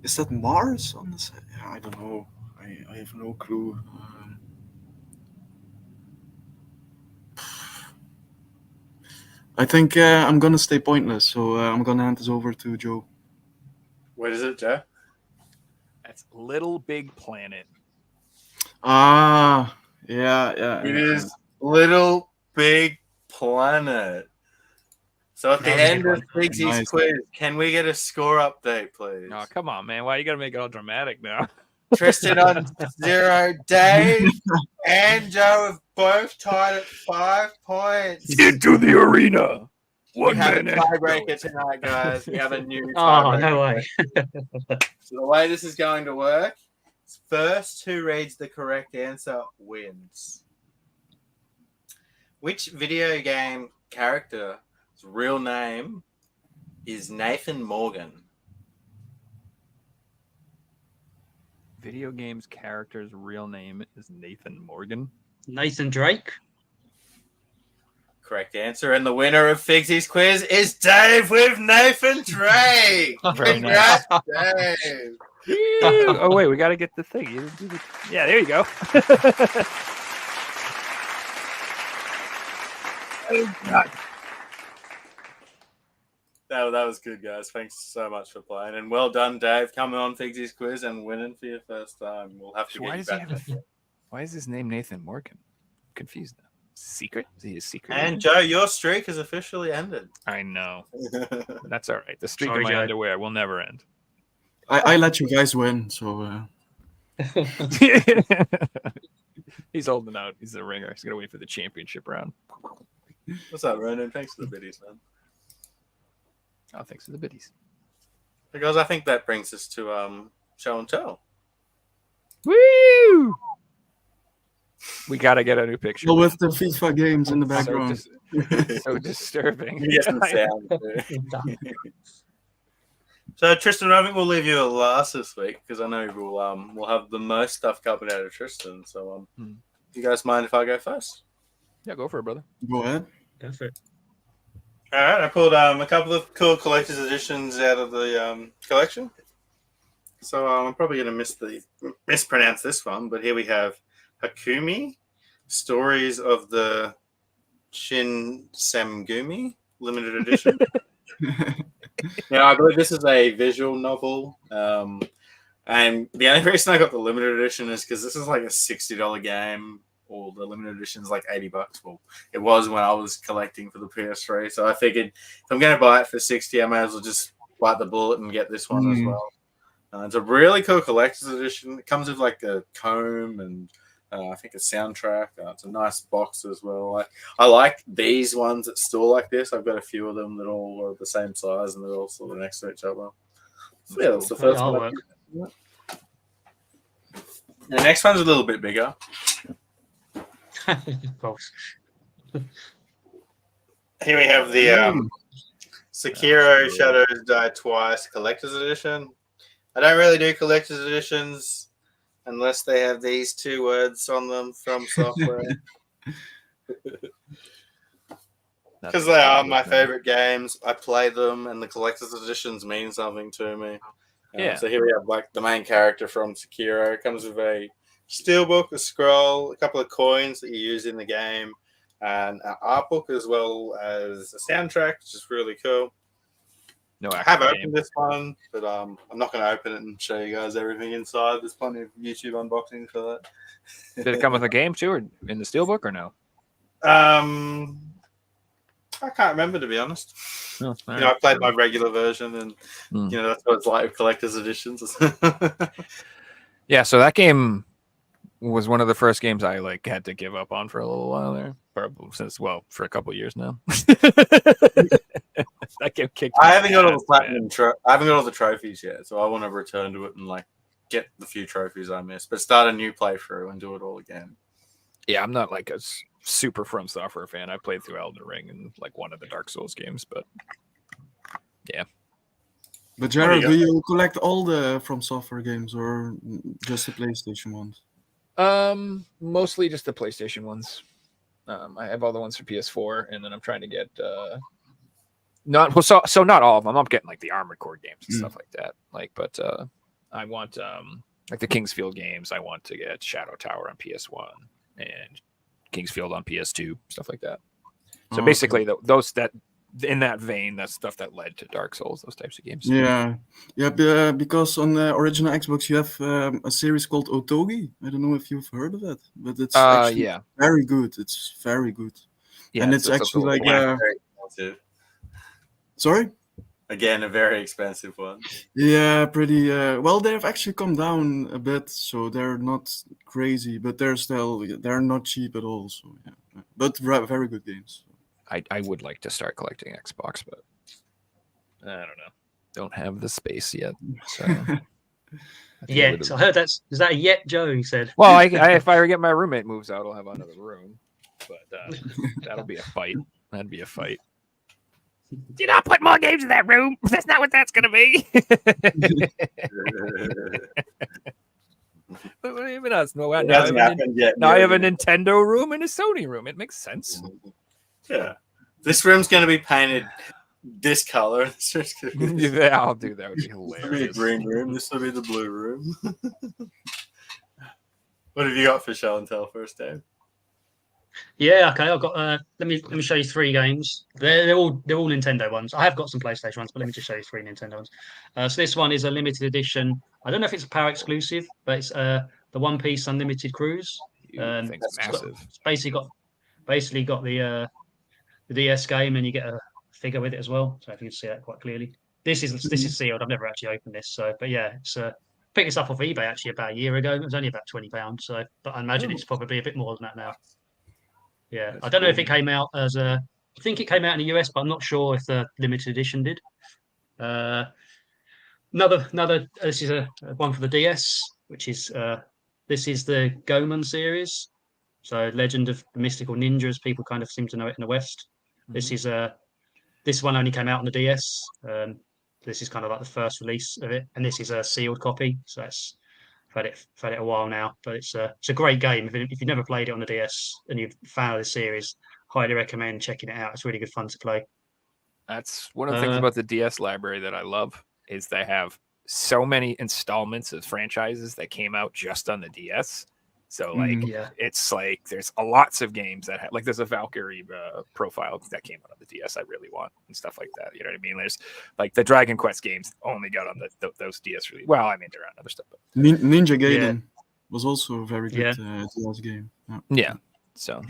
is that Mars on the side? I don't know. I have no clue. I think I'm gonna stay pointless, so I'm gonna hand this over to Joe. What is it, Joe? That's Little Big Planet. Ah, yeah. It is Little Big Planet. So at the That was a end good of one. Bigsy's Nice. quiz, can we get a score update, please? Oh, come on, man. Why you gotta make it all dramatic now? Tristan on 0, Dave and Joe have both tied at 5 points. Into the arena. We have a tiebreaker tonight, guys. We have a new Oh, tiebreaker. no way. So the way this is going to work is first who reads the correct answer wins. Which video game character's real name is Nathan Morgan? Video games character's real name is Nathan Morgan. Nathan Drake. Correct answer. And the winner of Figsy's quiz is Dave with Nathan Drake. Very nice. Congrats, Dave. Oh wait, we gotta get the thing. You didn't do the... Yeah, there you go. That was good, guys. Thanks so much for playing. And well done, Dave, coming on Figsy's quiz and winning for your first time. We'll have to So get why you does he back. have why is his name Nathan Morgan? I'm confused now. Secret? Is he a secret? And agent? Joe, your streak has officially ended. I know. That's all right. The streak Sorry, of my Joe. underwear will never end. I let you guys win, so He's holding out. He's a ringer. He's gonna wait for the championship round. What's up, Ronan? Thanks for the biddies, man. Oh, thanks for the biddies. Because I think that brings us to show and tell. Woo! We gotta get a new picture. well, with the FIFA games in the background. So disturbing. You get some sound. So Tristan, I think we'll leave you last this week because I know we'll have the most stuff covered out of Tristan. So do you guys mind if I go first? Yeah, go for it, brother. Go ahead. Go for it. All right, I pulled a couple of cool collector's editions out of the collection. So I'm probably going to mispronounce this one, but here we have Hakumi, Stories of the Shinsemgumi limited edition. Now, I believe this is a visual novel, and the only reason I got the limited edition is because this is like a $60 game, or the limited edition is like $80. Well, it was when I was collecting for the PS3, so I figured if I'm going to buy it for $60, I may as well just bite the bullet and get this one as well. It's a really cool collector's edition. It comes with like a comb and I think a soundtrack. It's a nice box as well. I like these ones that store like this. I've got a few of them that all are the same size and they're all sort of next to each other. So yeah, that's the first one. The next one's a little bit bigger. Of course. Here we have the Sekiro Shadows Die Twice Collector's Edition. I don't really do collector's editions unless they have these 2 words on them from software. Because they are my favorite games. I play them, and the collector's editions mean something to me. Yeah. So here we have like the main character from Sekiro. It comes with a steelbook, a scroll, a couple of coins that you use in the game, and an art book as well as a soundtrack, which is really cool. No, I have opened this one, but I'm not going to open it and show you guys everything inside. There's plenty of YouTube unboxings for that. Did it come with a game too, or in the steelbook, or no? I can't remember, to be honest. Oh, I played my regular version, and that's what it's like with collector's editions. Yeah, so that game was one of the first games I had to give up on for a little while there. For a couple of years now. That game kicked. I haven't got all the platinum. I haven't got all the trophies yet, so I want to return to it and get the few trophies I missed, but start a new playthrough and do it all again. Yeah, I'm not a super From Software fan. I played through Elden Ring and one of the Dark Souls games, but yeah. But Jared, do you collect all the From Software games or just the PlayStation ones? Mostly just the PlayStation ones. I have all the ones for PS4, and then I'm trying to get not all of them. I'm getting the Armored Core games and stuff like that. But I want the Kingsfield games. I want to get Shadow Tower on PS1 and Kingsfield on PS2, stuff like that. So basically, those that in that vein, that's stuff that led to Dark Souls, those types of games. Yeah, because on the original Xbox you have a series called Otogi. I don't know if you've heard of it, but it's actually very good. It's very good, and it's actually very expensive. Sorry. Again, a very expensive one. Yeah, pretty. Well, they've actually come down a bit, so they're not crazy, but they're not cheap at all. So yeah, but very good games. I would like to start collecting Xbox, but I don't know. Don't have the space yet. So Yet. I heard is that a yet, Joe? He said. Well, if I get my roommate moves out, I'll have another room, but that'll be a fight. That'd be a fight. Do not put more games in that room. That's not what that's gonna be. But even us, now I have a Nintendo room and a Sony room. It makes sense. Yeah, this room's going to be painted this color. Yeah, I'll do that. Would be hilarious. This will be a green room. This will be the blue room. What have you got for show and tell first, Dave? Yeah, okay. I've got. Let me show you 3 games. They're all Nintendo ones. I have got some PlayStation ones, but let me just show you 3 Nintendo ones. So this one is a limited edition. I don't know if it's a Power exclusive, but it's the One Piece Unlimited Cruise. It's massive. It's basically got the DS game, and you get a figure with it as well. So if you can see that quite clearly, this is sealed. I've never actually opened this, so but yeah, it's picked this up off eBay actually about a year ago. It was only about £20, so but I imagine it's probably a bit more than that now. Yeah, I don't know if it came out as I think it came out in the US, but I'm not sure if the limited edition did. Another. This is a one for the DS, which is this is the Goemon series. So Legend of the Mystical Ninja, as people kind of seem to know it in the West. Mm-hmm. This one only came out on the DS. This is kind of like the first release of it, and this is a sealed copy. So I've had it a while now, but it's a great game. If you've never played it on the DS and you've found the series, highly recommend checking it out. It's really good fun to play. That's one of the things about the DS library that I love is they have so many installments of franchises that came out just on the DS. So it's there's lots of games that have, there's a Valkyrie profile that came out on the DS I really want and stuff like that. You know what I mean? There's the Dragon Quest games only got on those DS release. Well, I mean they're on other stuff, but Ninja Gaiden was also a very good DS game. Yeah. So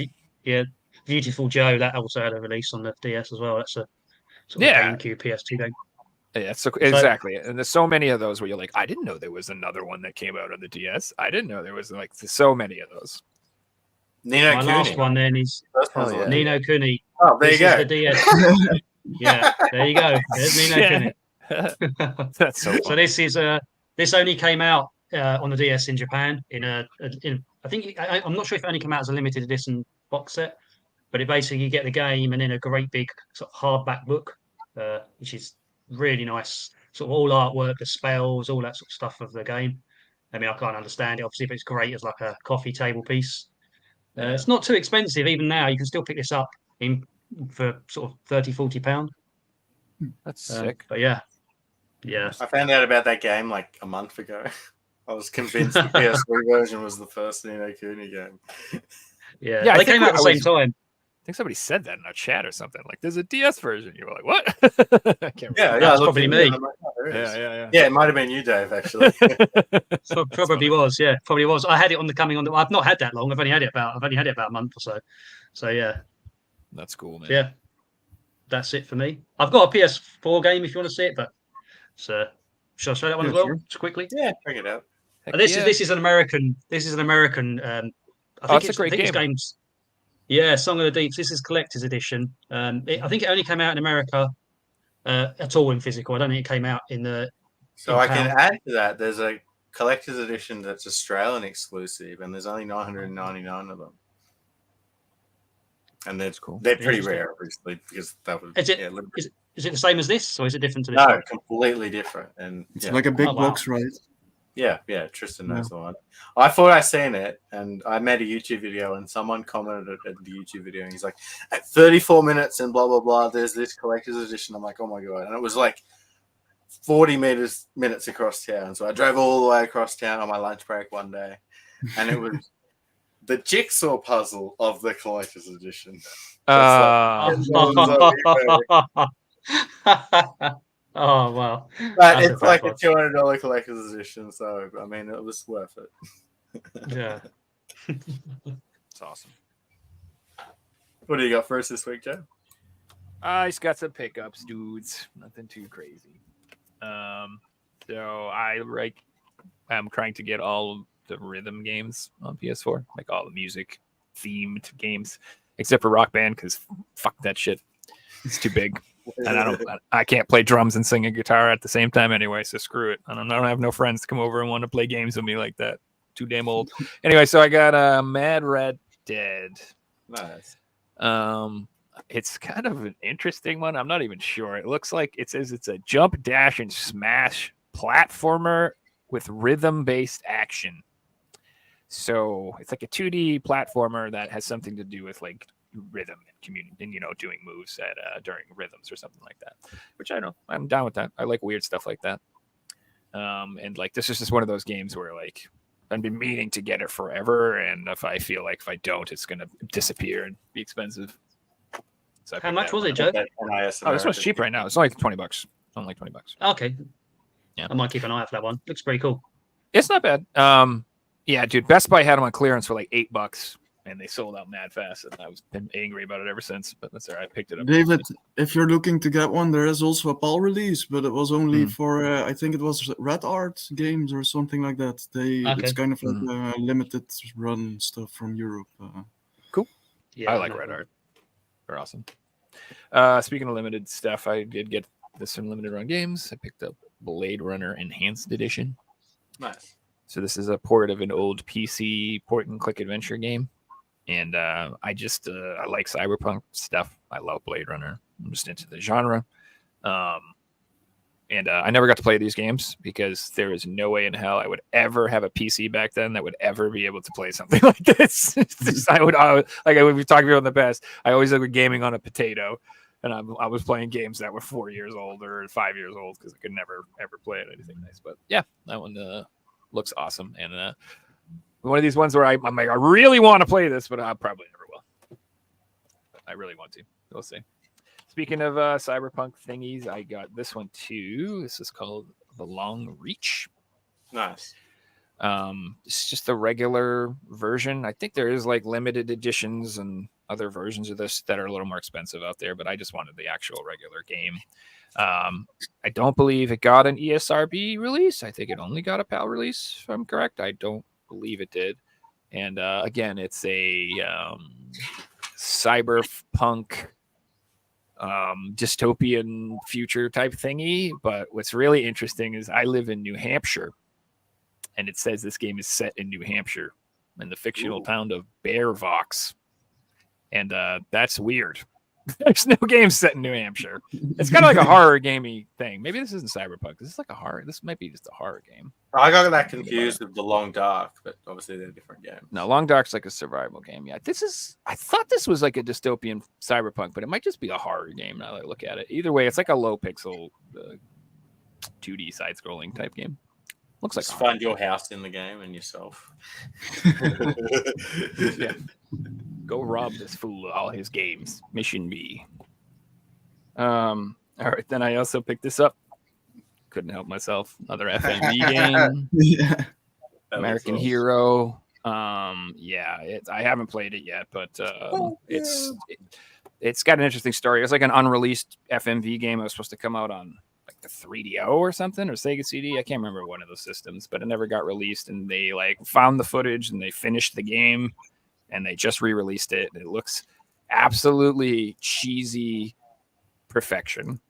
Beautiful Joe, that also had a release on the DS as well. That's a sort of GameCube PS2 game. Yeah, exactly. And there's so many of those where you're I didn't know there was another one that came out on the DS. I didn't know there was so many of those. My last one then is Ni no Kuni. Oh, there you go. The DS. Yeah, there you go. There's Ni no Kuni. That's so funny. So this only came out on the DS in Japan I think I'm not sure if it only came out as a limited edition box set, but it basically you get the game and then a great big sort of hardback book, which is really nice. Sort of all artwork, the spells, all that sort of stuff of the game. I mean, I can't understand it obviously, but it's great as like a coffee table piece. It's not too expensive even now. You can still pick this up for sort of 30-40 pound. That's sick. But yeah. I found out about that game like a month ago. I was convinced the PS3 version was the first Ni no Kuni game. Yeah, they came out at the same time. I think somebody said that in our chat or something. Like, there's a DS version. You were like, what? I can't remember. Yeah, That's probably me. Like, oh, Yeah. Yeah, it might have been you, Dave, actually. So probably was. Yeah, probably was. I had it on the coming on. I've not had that long. I've only had it about a month or so. So yeah, that's cool, man. Yeah, that's it for me. I've got a PS4 game if you want to see it, but should I show that one as well, just quickly? Yeah, bring it up. This is an American. I think it's a great game. Game's, Song of the Deeps. This is collector's edition. I think it only came out in America at all in physical. I don't think it came out in the. So I can add to that. There's a collector's edition that's Australian exclusive, and there's only 999 of them. And that's cool. They're pretty rare, obviously, because that was. Is it the same as this, or is it different to this? No, completely different. And it's like a big box, right? Yeah. Tristan knows the one. I thought I seen it, and I made a YouTube video, and someone commented at the YouTube video, and he's like, at 34 minutes and blah, blah, blah, there's this collector's edition. I'm like, oh my God. And it was like 40 minutes across town. So I drove all the way across town on my lunch break one day, and it was the jigsaw puzzle of the collector's edition. Oh wow! But it's like a $200 collector's edition, so I mean, it was worth it. Yeah, it's awesome. What do you got for us this week, Joe? I just got some pickups, dudes. Nothing too crazy. So I'm trying to get all of the rhythm games on PS4, like all the music themed games, except for Rock Band, because fuck that shit. It's too big. And I can't play drums and sing a guitar at the same time anyway, so screw it. I don't have no friends to come over and want to play games with me like that. Too damn old. Anyway, so I got Mad Red Dead. Nice. It's kind of an interesting one. I'm not even sure. It looks like it says it's a jump, dash, and smash platformer with rhythm-based action. So it's like a 2D platformer that has something to do with like rhythm and community, and doing moves at during rhythms or something like that. Which I know I'm down with that. I like weird stuff like that. And like this is just one of those games where like I've been meaning to get it forever, and if I feel like if I don't, it's gonna disappear and be expensive. So how much was it, Joe? This one's cheap right now. It's only $20. It's only like $20. Okay. Yeah, I might keep an eye out for that one. Looks pretty cool. It's not bad. Yeah, dude. Best Buy had them on clearance for like $8. And they sold out mad fast, and I've been angry about it ever since. But that's all right. I picked it up. David, if you're looking to get one, there is also a PAL release, but it was only for I think it was Red Art Games or something like that. It's kind of like limited run stuff from Europe. Cool. Yeah, I like Red Art. They're awesome. Speaking of limited stuff, I did get this from Limited Run Games. I picked up Blade Runner Enhanced Edition. Nice. So this is a port of an old PC point and click adventure game. And I like cyberpunk stuff. I love Blade Runner. I'm just into the genre. And I never got to play these games because there is no way in hell I would ever have a PC back then that would ever be able to play something like this. We've talked about in the past. I always like gaming on a potato, and I was playing games that were 4 years old or 5 years old because I could never ever play it anything nice. But yeah, that one looks awesome. And one of these ones where I'm like, I really want to play this, but I probably never will. I really want to. We'll see. Speaking of cyberpunk thingies, I got this one too. This is called The Long Reach. Nice. It's just the regular version. I think there is like limited editions and other versions of this that are a little more expensive out there, but I just wanted the actual regular game. I don't believe it got an ESRB release. I think it only got a PAL release, if I'm correct. I don't believe it did. And again, it's a cyberpunk dystopian future type thingy. But what's really interesting is I live in New Hampshire, and it says this game is set in New Hampshire, in the fictional town of Bearvox, and that's weird. There's no game set in New Hampshire. It's kind of like a horror gamey thing. Maybe this isn't Cyberpunk. This is like a horror. This might be just a horror game. I got that confused with The Long Dark, but obviously they're different games. No, Long Dark's like a survival game. Yeah, I thought this was like a dystopian Cyberpunk, but it might just be a horror game now that I look at it. Either way, it's like a low pixel 2D side scrolling type game. Looks like just find your house in the game and yourself. Yeah. Go rob this fool of all his games. Mission B. All right, then I also picked this up. Couldn't help myself. Another FMV game. Yeah. American Hero. I haven't played it yet, but it's got an interesting story. It's like an unreleased FMV game. It was supposed to come out on like the 3DO or something, or Sega CD. I can't remember one of those systems, but it never got released. And they like found the footage and they finished the game, and they just re-released it. It looks absolutely cheesy perfection,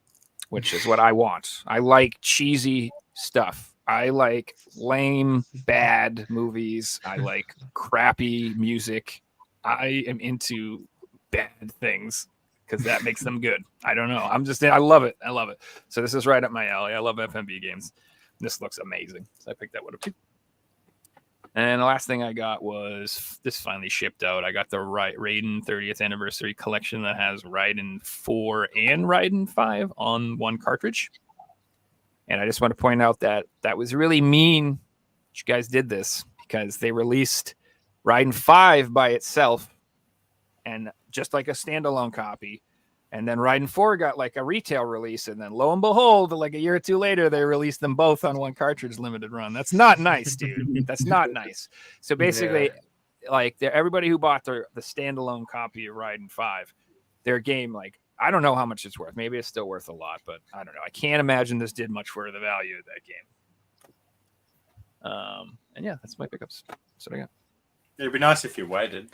which is what I want. I like cheesy stuff. I like lame, bad movies. I like crappy music. I am into bad things because that makes them good. I don't know. I love it. I love it. So this is right up my alley. I love FMV games. This looks amazing. So I picked that one up too. And the last thing I got was this finally shipped out. I got the Raiden 30th anniversary collection that has Raiden 4 and Raiden 5 on one cartridge. And I just want to point out that was really mean that you guys did this, because they released Raiden 5 by itself and just like a standalone copy. And then Raiden 4 got like a retail release. And then lo and behold, like a year or two later, they released them both on one cartridge limited run. That's not nice, dude. That's not nice. So basically, like everybody who bought the standalone copy of Raiden 5, their game, like, I don't know how much it's worth. Maybe it's still worth a lot, but I don't know. I can't imagine this did much for the value of that game. And yeah, that's my pickups. That's what I got. It'd be nice if you waited.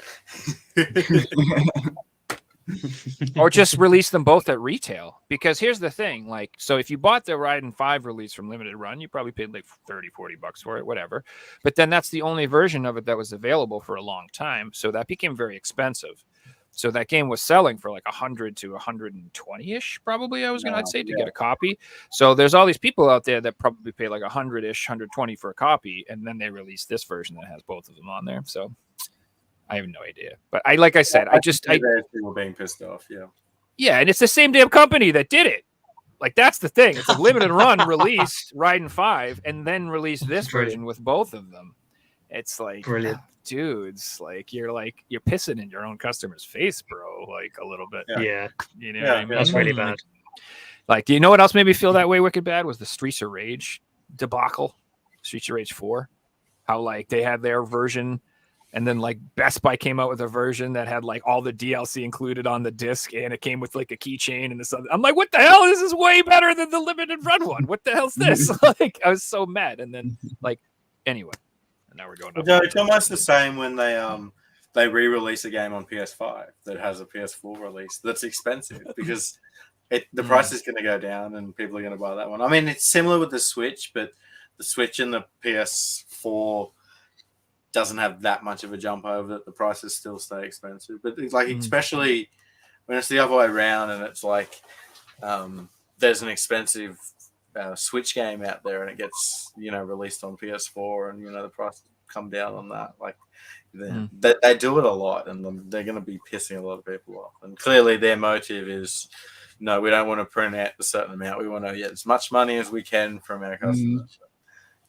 Or just release them both at retail, because here's the thing, like, so if you bought the Raiden 5 release from limited run, you probably paid like $30-$40 for it, whatever, but then that's the only version of it that was available for a long time, so that became very expensive. So that game was selling for like 100 to 120-ish, probably, I'd say, to get a copy. So there's all these people out there that probably pay like 100-ish, 120 for a copy, and then they release this version that has both of them on there. So I have no idea. But like I said, people being pissed off, yeah, and it's the same damn company that did it. Like, that's the thing. It's a limited run released Raiden 5 and then released this version with both of them. It's like, brilliant. Dudes, you're pissing in your own customer's face, bro, like a little bit. Yeah. You know what I mean? That's really bad. Like, you know what else made me feel that way wicked bad was the Streets of Rage debacle. Streets of Rage 4. How like they had their version, and then like Best Buy came out with a version that had like all the DLC included on the disc, and it came with like a keychain and this other. I'm like, what the hell? This is way better than the limited run one. What the hell's this? Like, I was so mad. And then like, anyway. Now we're going up. It's almost the same when they re-release a game on PS5 that has a PS4 release that's expensive, because the price is going to go down and people are going to buy that one. I mean, it's similar with the Switch, but the Switch and the PS4 doesn't have that much of a jump over it. The prices still stay expensive, but it's like especially when it's the other way around and it's like there's an expensive Switch game out there and it gets released on PS4 and the price come down on that. Like they do it a lot, and they're going to be pissing a lot of people off. And clearly their motive is, no, we don't want to print out a certain amount. We want to get as much money as we can from our customers.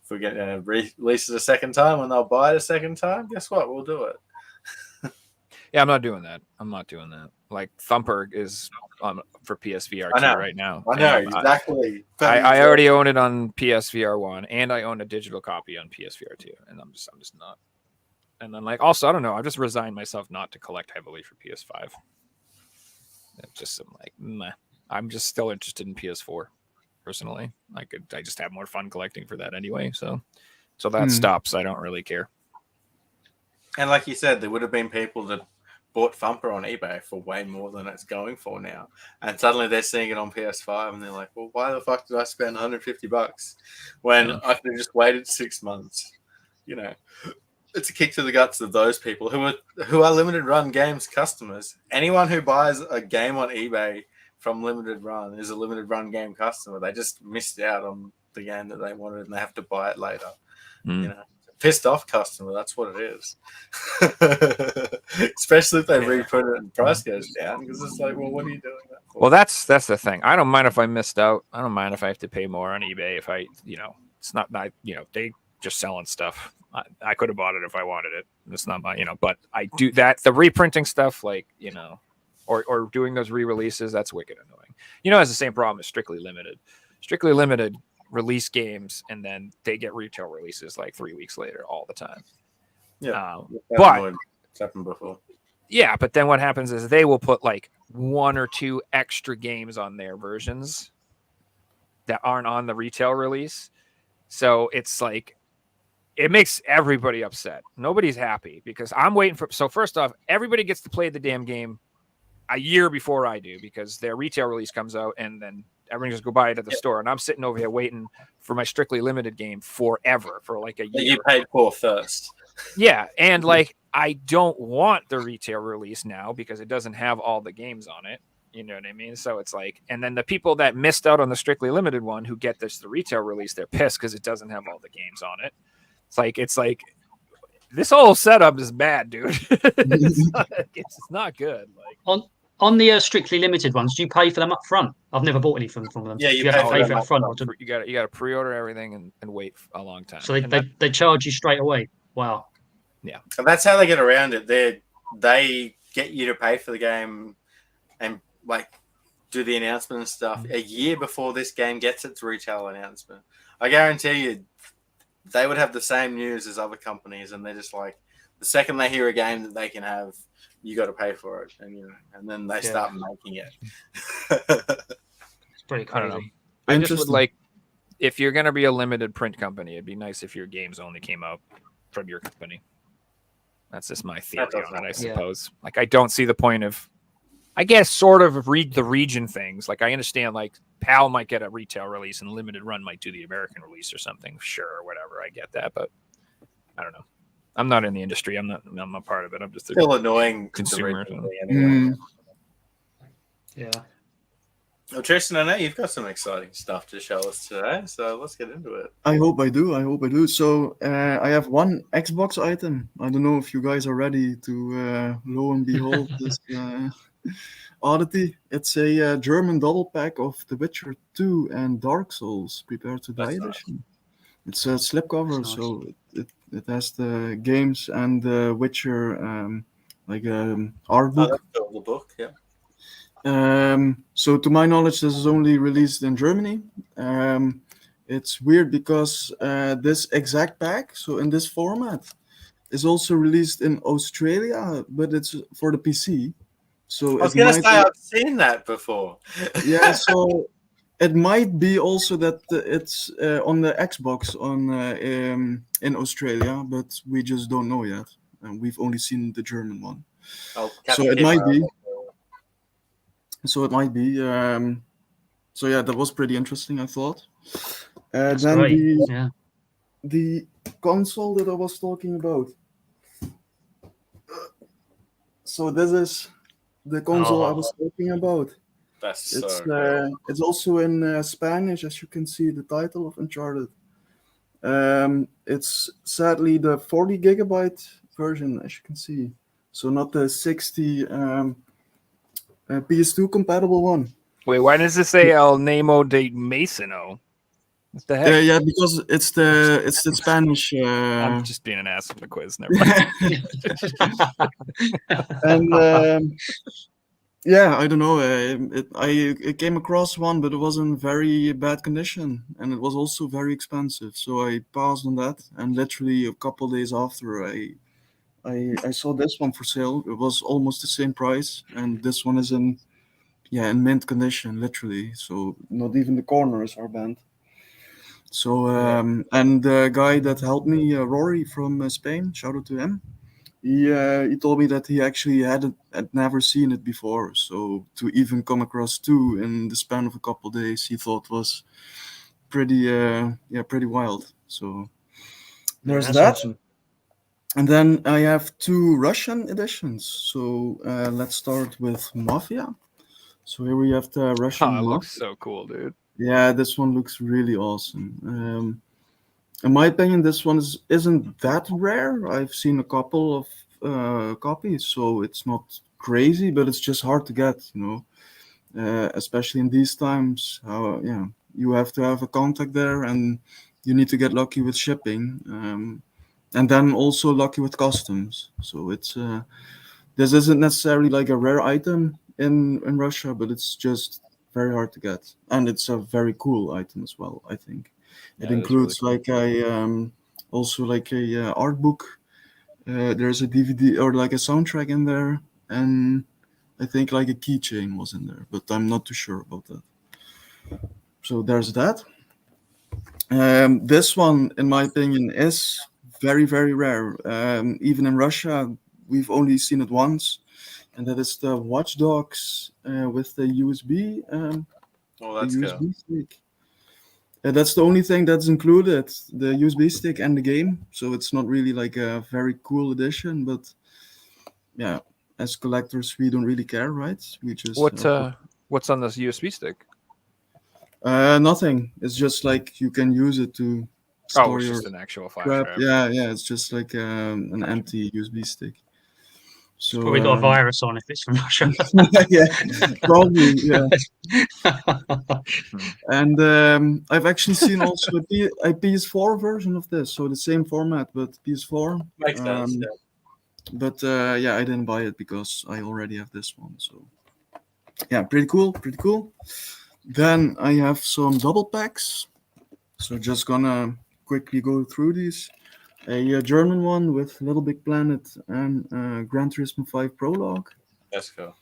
If we get release it a second time and they'll buy it a second time, guess what? We'll do it. Yeah, I'm not doing that. Like Thumper is for PSVR 2 right now. I know, exactly. I already own it on PSVR 1, and I own a digital copy on PSVR 2, and I'm just not. And then like also, I don't know, I just resigned myself not to collect heavily for PS5. I'm like, meh. I'm just still interested in PS4 personally. I just have more fun collecting for that anyway. So that stops. I don't really care. And like you said, there would have been people that bought Thumper on eBay for way more than it's going for now, and suddenly they're seeing it on PS5 and they're like, well, why the fuck did I spend $150 when I could have just waited 6 months? you know, it's a kick to the guts of those people who are limited run games customers. Anyone who buys a game on eBay from limited run is a limited run game customer. They just missed out on the game that they wanted and they have to buy it later. You know, pissed off customer. That's what it is. Especially if they re-put it and the price goes down, because it's like, well, what are you doing that for? Well, that's the thing. I don't mind if I missed out. I don't mind if I have to pay more on eBay if I, it's not, they just selling stuff. I could have bought it if I wanted it. It's not my, but I do that. The reprinting stuff, like, or doing those re-releases, that's wicked annoying. It has the same problem as Strictly Limited. Strictly Limited release games and then they get retail releases like 3 weeks later all the time. Yeah, but it's happened before. Yeah, but then what happens is they will put like 1 or 2 extra games on their versions that aren't on the retail release. So it's like, it makes everybody upset. Nobody's happy because I'm waiting for. So first off, everybody gets to play the damn game a year before I do because their retail release comes out and then everyone just go buy it at the store. And I'm sitting over here waiting for my Strictly Limited game forever for like a year. You paid for first. Yeah. And like, I don't want the retail release now because it doesn't have all the games on it. You know what I mean? So it's like, and then the people that missed out on the Strictly Limited one who get the retail release, they're pissed because it doesn't have all the games on it. It's like this whole setup is bad, dude. it's not good. Like on the Strictly Limited ones, do you pay for them up front? I've never bought anything from them. Yeah, you have to pay pay for it up front. You got to pre-order everything and wait a long time. So they charge you straight away. Wow. Yeah, and that's how they get around it. They get you to pay for the game and like do the announcement and stuff a year before this game gets its retail announcement. I guarantee you, they would have the same news as other companies, and they're just like, the second they hear a game that they can have, you got to pay for it, and then they start making it. It's pretty crazy. I don't know. I just would like, if you're gonna be a limited print company, it'd be nice if your games only came out from your company. That's just my theory on it, I suppose. Yeah. Like, I don't see the point of, I guess, sort of read the region things. Like, I understand, like, PAL might get a retail release and Limited Run might do the American release or something. Sure, or whatever. I get that, but I don't know. I'm not in the industry. I'm not part of it. I'm just still annoying consumer. Anyway. Yeah. Well, Tristan, I know you've got some exciting stuff to show us today, so let's get into it. I hope I do. So I have one Xbox item. I don't know if you guys are ready to lo and behold this oddity. It's a German double pack of The Witcher 2 and Dark Souls. Prepare to Die edition. It's a slipcover, so it has the games and the Witcher art book. That's the book, yeah. So to my knowledge, this is only released in Germany. It's weird because this exact pack, so in this format, is also released in Australia, but it's for the PC. So I was going to say, I've seen that before. Yeah, so it might be also that it's on the Xbox in Australia, but we just don't know yet. We've only seen the German one. So it might be. So yeah, that was pretty interesting, I thought. Then the console that I was talking about. So this is the console I was talking about. It's also in Spanish, as you can see, the title of Uncharted. It's sadly the 40 gigabyte version, as you can see. So not the 60 PS2 compatible one. Wait, why does it say El Nemo de Masino? What the heck? Yeah, because it's the Spanish. I'm just being an ass on the quiz. Never mind. And yeah, I don't know. I came across one, but it was in very bad condition, and it was also very expensive. So I paused on that, and literally a couple days after, I saw this one for sale. It was almost the same price, and this one is in mint condition, literally. So not even the corners are bent. So and the guy that helped me, Rory from Spain, shout out to him. He told me that he actually had never seen it before. So to even come across two in the span of a couple of days, he thought was pretty wild. So There's that's that. awesome. And then I have 2 Russian editions. So let's start with Mafia. So here we have the Russian Oh, it looks Mafia. so cool, dude. Yeah, this one looks really awesome. In my opinion, this one isn't that rare. I've seen a couple of copies, so it's not crazy, but it's just hard to get, especially in these times. How you have to have a contact there, and you need to get lucky with shipping, and then also lucky with customs. So it's this isn't necessarily like a rare item in Russia, but it's just very hard to get, and it's a very cool item as well. I think it Yeah, it is really includes cool. like also like a art book. There's a DVD or like a soundtrack in there, and I think like a keychain was in there, but I'm not too sure about that. So there's that. This one, in my opinion, is very, very rare. Even in Russia, we've only seen it once, and that is the Watch Dogs with the USB, Oh, the that's USB cool. stick. That's the only thing that's included, the USB stick and the game. So it's not really like a very cool edition, but yeah, as collectors, we don't really care, right? We just What's on this USB stick? nothing. It's just like you can use it to Oh, store it's your just an actual flash crap. drive. Yeah. It's just like an empty USB stick. So Probably got a virus on if it's from Russia. yeah, probably yeah. Hmm. And I've actually seen also a PS4 version of this, so the same format but PS4. Makes sense. Yeah. But yeah, I didn't buy it because I already have this one. So yeah, pretty cool, pretty cool. Then I have some double packs. So just gonna quickly go through these. A German one with Little Big Planet and Gran Turismo 5 Prologue. That's cool.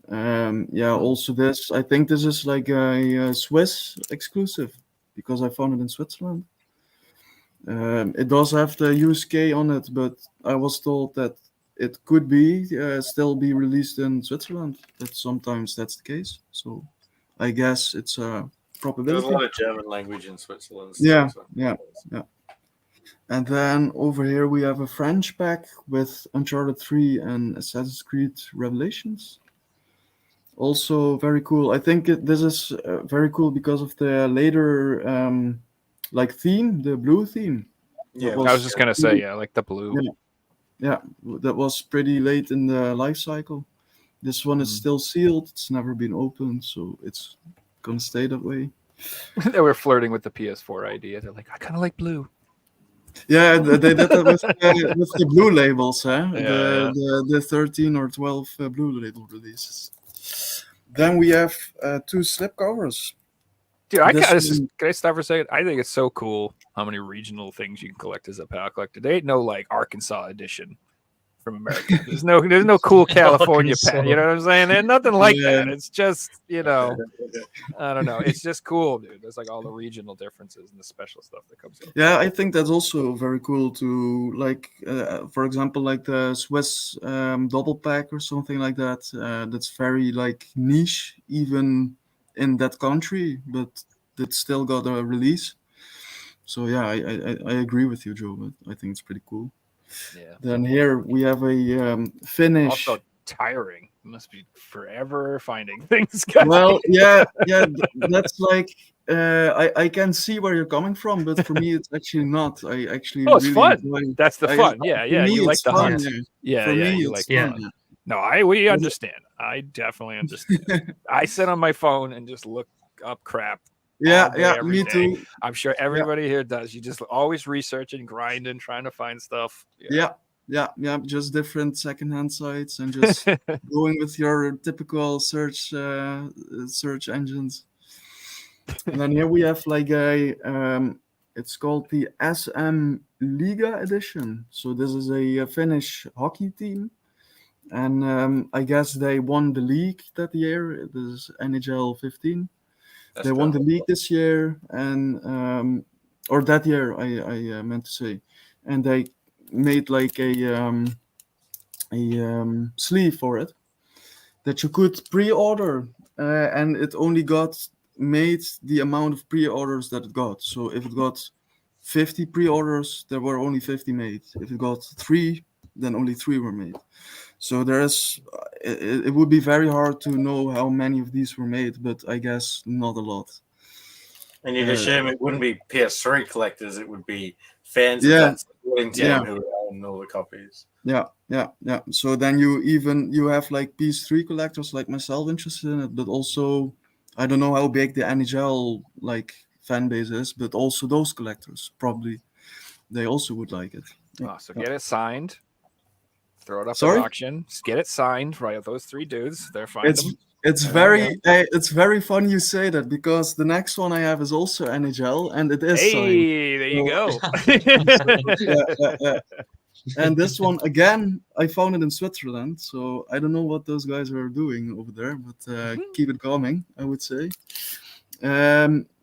Yeah, also this. I think this is like a Swiss exclusive because I found it in Switzerland. It does have the USK on it, but I was told that it could be still be released in Switzerland. That sometimes that's the case. So I guess it's a There's a probability. lot of German language in Switzerland. Yeah, So. yeah. And then over here we have a French pack with Uncharted 3 and Assassin's Creed Revelations. Also very cool. I think this is very cool because of the later like theme, the blue theme. Yeah, I was just gonna say, yeah, like the blue. Yeah, that was pretty late in the life cycle. This one is still sealed. It's never been opened, so it's gonna stay that way. They were flirting with the PS4 idea. They're like, I kind of like blue. Yeah, they did that with the blue labels, huh? Yeah. The 13 or 12 blue label releases. Then we have 2 slipcovers. Dude, This can I stop for a second? I think it's so cool how many regional things you can collect as a pallet collector. They ain't no like Arkansas edition from America. There's no cool California pack. You know what I'm saying? There's nothing like that. It's just, I don't know. It's just cool, dude. There's like all the regional differences and the special stuff that comes up. Yeah, I think that's also very cool to like, for example, like the Swiss double pack or something like that. That's very like niche, even in that country, but that still got a release. So yeah, I agree with you, Joe. But I think it's pretty cool. Yeah. Then here we have a Finnish. Also tiring. It must be forever finding things. Guys. Well, yeah, that's like I can see where you're coming from, but for me, it's actually not. I actually it's really fun. enjoy. That's the fun. Yeah. For me, You like it's the fun, hunt. yeah. Yeah. For me, You it's like fun. fun. No, we understand. I definitely understand. I sit on my phone and just look up crap. Yeah, every me day. too. I'm sure everybody here does. You just always researching, grinding, trying to find stuff. Yeah. Just different secondhand sites and just going with your typical search engines. And then here we have like a it's called the SM Liga edition. So this is a Finnish hockey team, and I guess they won the league that year. This is NHL 15. That's They won cool. the league this year, and or that year I meant to say, and they made like a sleeve for it that you could pre-order, and it only got made the amount of pre-orders that it got. So if it got 50 pre-orders, there were only 50 made. If it got 3, then only 3 were made. So it would be very hard to know how many of these were made, but I guess not a lot. And you'd assume it wouldn't be PS3 collectors; it would be fans Yeah. of that sporting team Yeah. who own all the copies. Yeah. So then you have like PS3 collectors like myself interested in it, but also I don't know how big the NHL like fan base is, but also those collectors probably they also would like it. Oh, so get it signed, throw it up Sorry? at auction, get it signed by those 3 dudes. They're fine. It's very funny you say that because the next one I have is also NHL and it is signed. Hey, there you go. Yeah. And this one again, I found it in Switzerland, so I don't know what those guys are doing over there, but keep it coming, I would say.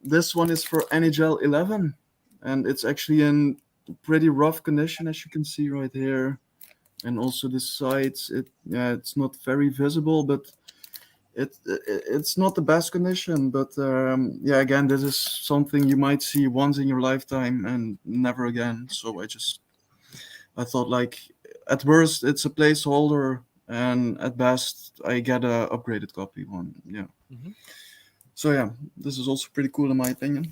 This one is for NHL 11, and it's actually in pretty rough condition, as you can see right here, and also the sides. It's not very visible, but it's not the best condition. But again, this is something you might see once in your lifetime and never again. So I thought, like, at worst it's a placeholder, and at best I get a upgraded copy one. Yeah. Mhm. So yeah, this is also pretty cool in my opinion.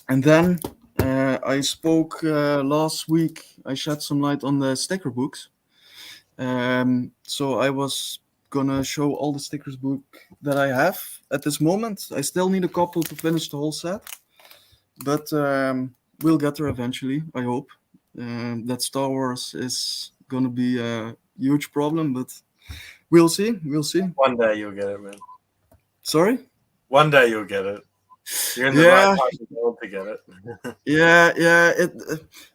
And then I spoke last week. I shed some light on the sticker books. So I was gonna show all the stickers book that I have at this moment. I still need a couple to finish the whole set, but we'll get there eventually. I hope. That Star Wars is gonna be a huge problem, but we'll see. We'll see. One day you'll get it, man. Sorry? One day you'll get it. You're in the right part of the world to get it. Yeah.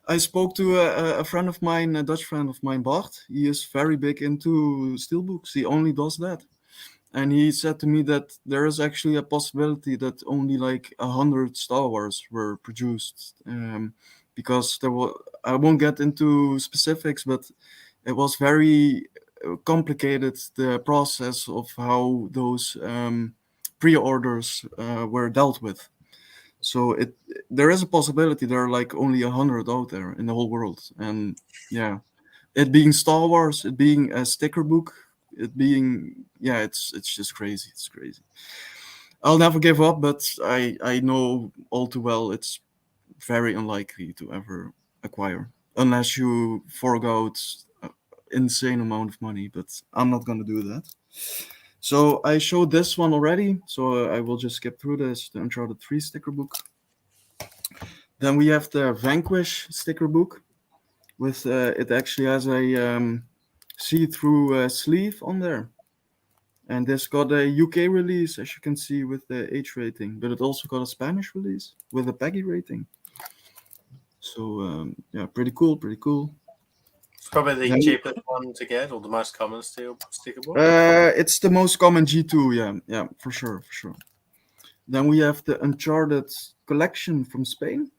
I spoke to a friend of mine, a Dutch friend of mine, Bart. He is very big into steelbooks. He only does that. And he said to me that there is actually a possibility that only like 100 Star Wars were produced. Because I won't get into specifics, but it was very complicated, the process of how those pre-orders were dealt with. So there is a possibility there are like only 100 out there in the whole world. And yeah, it being Star Wars, it being a sticker book, it being it's just crazy. It's crazy. I'll never give up, but I know all too well it's very unlikely to ever acquire unless you forego insane amount of money, but I'm not gonna do that. So I showed this one already, so I will just skip through this, the Uncharted 3 sticker book. Then we have the Vanquish sticker book with it actually has a see-through sleeve on there, and this got a UK release, as you can see, with the H rating, but it also got a Spanish release with a PEGI rating. So pretty cool. It's probably the cheapest one to get, or the most common sticker book. It's the most common G2, yeah, for sure. Then we have the Uncharted collection from Spain.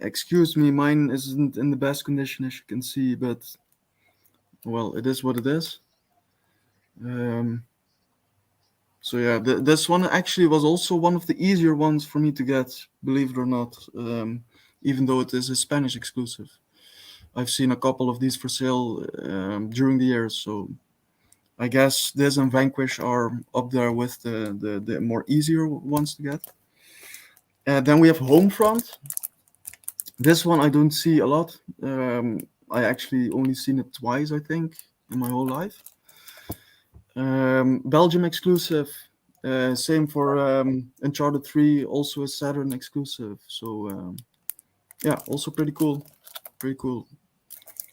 Excuse me, mine isn't in the best condition, as you can see, but well, it is what it is. So yeah, this one actually was also one of the easier ones for me to get, believe it or not, even though it is a Spanish exclusive. I've seen a couple of these for sale during the years, so I guess this and Vanquish are up there with the more easier ones to get. Then we have Homefront. This one I don't see a lot. I actually only seen it twice, I think, in my whole life. Belgium exclusive. Same for Uncharted 3, also a Saturn exclusive. So also pretty cool.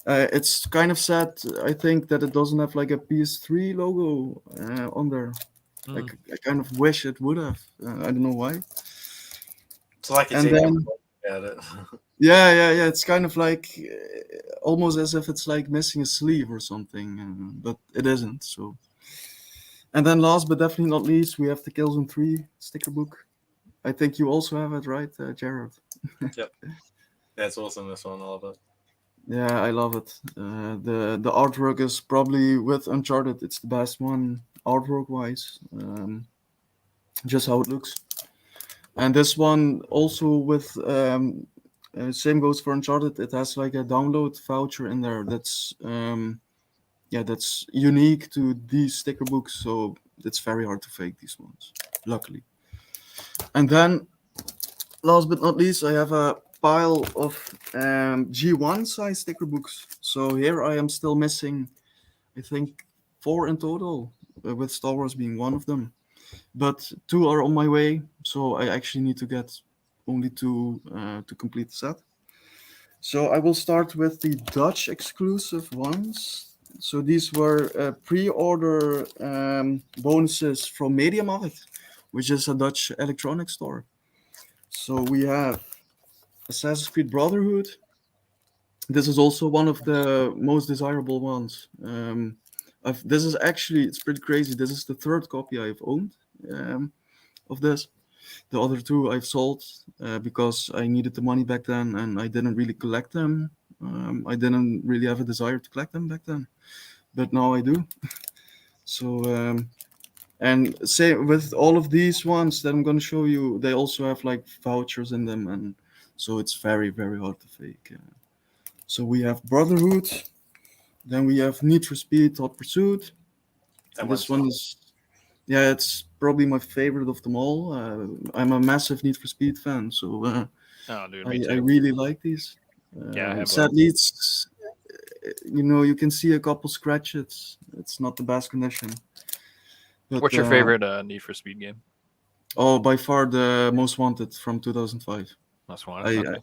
It's kind of sad, I think, that it doesn't have like a PS3 logo on there. Like I kind of wish it would have. I don't know why. It's like it's at it. Yeah. It's kind of like almost as if it's like missing a sleeve or something, but it isn't. So, and then last but definitely not least, we have the Killzone 3 sticker book. I think you also have it, right, Jared? Yep. That's awesome. This one, I love it. Yeah, I love it. The artwork is probably, with Uncharted, it's the best one artwork wise. Just how it looks. And this one also with same goes for Uncharted. It has like a download voucher in there that's unique to these sticker books. So it's very hard to fake these ones, luckily. And then last but not least, I have a pile of G1 size sticker books. So here I am still missing, I think, 4 in total, with Star Wars being one of them. But 2 are on my way, so I actually need to get only 2 to complete the set. So I will start with the Dutch exclusive ones. So these were pre-order bonuses from MediaMarkt, which is a Dutch electronics store. So we have Assassin's Creed Brotherhood. This is also one of the most desirable ones. This is actually, it's pretty crazy. This is the 3rd copy I've owned of this. The other 2 I've sold because I needed the money back then and I didn't really collect them. I didn't really have a desire to collect them back then, but now I do. So, and same with all of these ones that I'm going to show you, they also have like vouchers in them, and so it's very, very hard to fake. So we have Brotherhood, then we have Need for Speed Hot Pursuit. This one is, yeah, it's probably my favorite of them all. I'm a massive Need for Speed fan, so Oh, dude, I me too. really like these. Yeah, I have sadly, it's you can see a couple scratches. It's not the best condition. But, What's your favorite Need for Speed game? Oh, by far the Most Wanted from 2005. Most Wanted. Okay.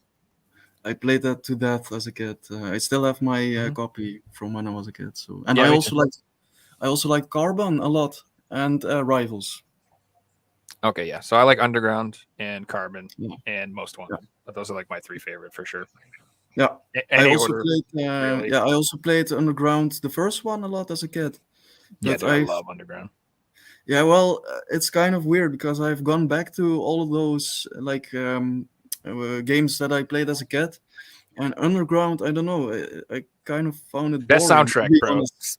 I played that to death as a kid. I still have my Mhm. copy from when I was a kid. So, and Yeah, I me also like Carbon a lot and Rivals. Okay, yeah. So I like Underground and Carbon Yeah. and Most Wanted. But those are like my 3 favorite for sure. Yeah. Any I also order, played. really. Yeah, I also played Underground, the first one, a lot as a kid. Yeah, But dude, I love Underground. Yeah, well, it's kind of weird because I've gone back to all of those like games that I played as a kid, and Underground. I don't know. I kind of found it Best boring, soundtrack, to be bro. honest.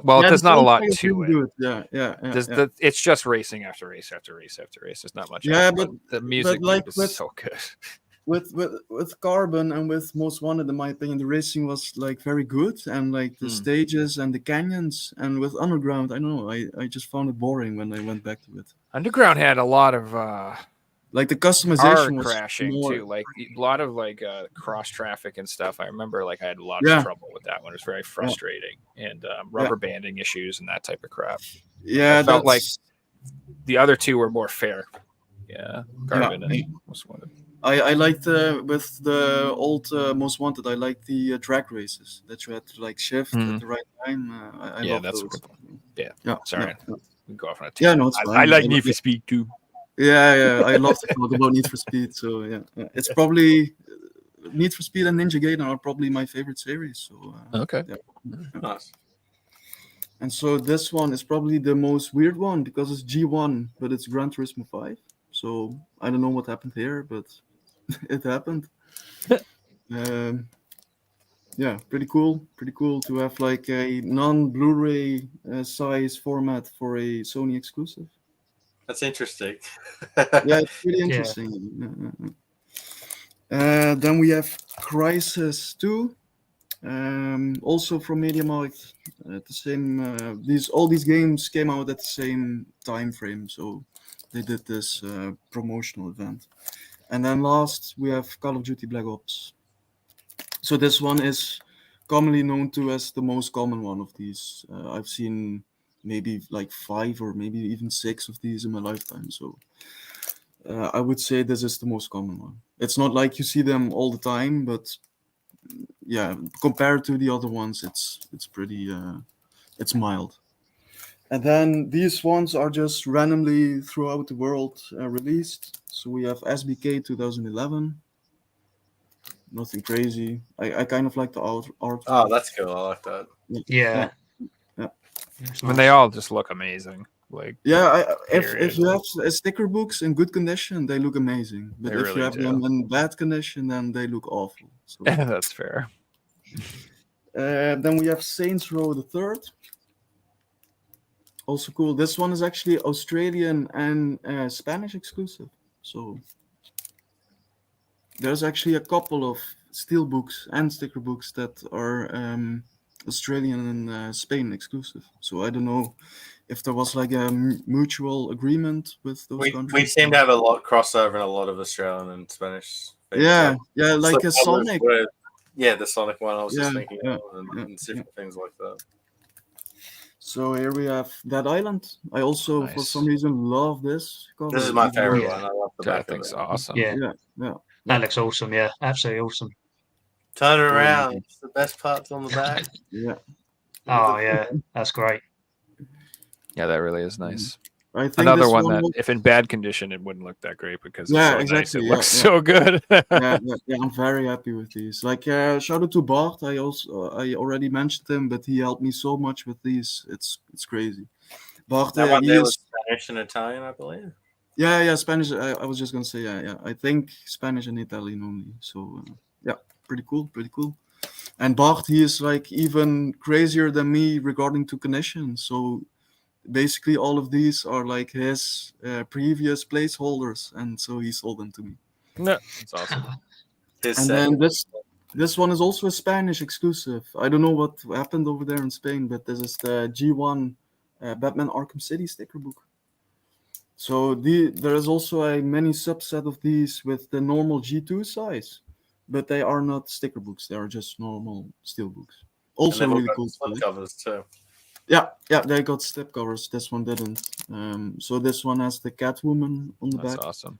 Well, Yeah, there's the not a lot soundtrack is to really it. good. Yeah. It's just racing after race after race after race. There's not much. Yeah, else, but the music like is with so good. with Carbon and with Most Wanted, in my opinion, the racing was like very good, and like the stages and the canyons. And with Underground, I don't know. I just found it boring when I went back to it. Underground had a lot of like the car customization was crashing more, too, like a lot of like cross traffic and stuff. I remember like I had a lot Yeah. of trouble with that one. It was very frustrating, and rubber banding issues and that type of crap. Yeah, I felt like that's the other 2 were more fair. Yeah, Carbon and Most Wanted. I liked with the old Most Wanted. I liked the drag races that you had to like shift at the right time. I Yeah, love that's a those. good one. Yeah. Yeah, Sorry, yeah. we can go off on a Yeah, tangent. no, it's I fine. like Need for Speed too. Yeah. I love to talk about Need for Speed. So yeah. It's probably Need for Speed and Ninja Gaiden are probably my favorite series. So Okay. yeah. Nice. And so this one is probably the most weird one because it's G1, but it's Gran Turismo 5. So I don't know what happened here, but it happened. Yeah, pretty cool. Pretty cool to have like a non-Blu-ray size format for a Sony exclusive. That's interesting. Yeah, it's pretty interesting. Then we have Crisis 2, also from MediaMarkt. The same. All these games came out at the same time frame, so they did this promotional event. And then last we have Call of Duty Black Ops. So this one is commonly known to as the most common one of these. I've seen maybe like 5 or maybe even 6 of these in my lifetime. So I would say this is the most common one. It's not like you see them all the time, but yeah, compared to the other ones, it's pretty it's mild. And then these ones are just randomly throughout the world released. So we have SBK 2011. Nothing crazy. I kind of like the art. Oh, that's cool. I like that. Yeah. I mean, they all just look amazing. Like, Yeah, if period. you have sticker books in good condition, they look amazing. But They if really you have do. them in bad condition, then they look awful. So That's fair. then we have Saints Row the Third. Also cool. This one is actually Australian and Spanish exclusive. So there's actually a couple of steel books and sticker books that are Australian and Spain exclusive. So I don't know if there was like a mutual agreement with those We countries. seem to have a lot crossover in a lot of Australian and Spanish things. Yeah, yeah, like a Slip covers Sonic. with- yeah, the Sonic one I was just Yeah, thinking yeah, of, and yeah, different things like that. So here we have Dead Island. I also, for Nice. some reason, love this cover. This is my even favorite though- Yeah. one. I love the That back of thing's it. awesome. Yeah, Yeah, yeah. that looks awesome. Yeah, absolutely awesome. Turn it around. It's the best parts on the back. Yeah. Oh yeah, that's great. Yeah, that really is nice. I think Another this one that, was- if in bad condition, it wouldn't look that great because it's Yeah, so exactly, nice. It yeah, looks yeah. so good. yeah, I'm very happy with these. Like, shout out to Bart. I already mentioned him, but he helped me so much with these. It's crazy. Bart, That one he there is. was Spanish and Italian, I believe. Yeah, Spanish. I was just gonna say, yeah. I think Spanish and Italian only. So, yeah, pretty cool. And Bart, he is like even crazier than me regarding to condition. So basically, all of these are like his previous placeholders, and so he sold them to me. No, it's awesome. His And second. then this one is also a Spanish exclusive. I don't know what happened over there in Spain, but this is the G1 Batman Arkham City sticker book. So there is also a mini subset of these with the normal G2 size, but they are not sticker books. They are just normal steel books. And Also they've all really got cool. slip covers too. Yeah, they got slip covers. This one didn't. So this one has the Catwoman on the That's back. awesome.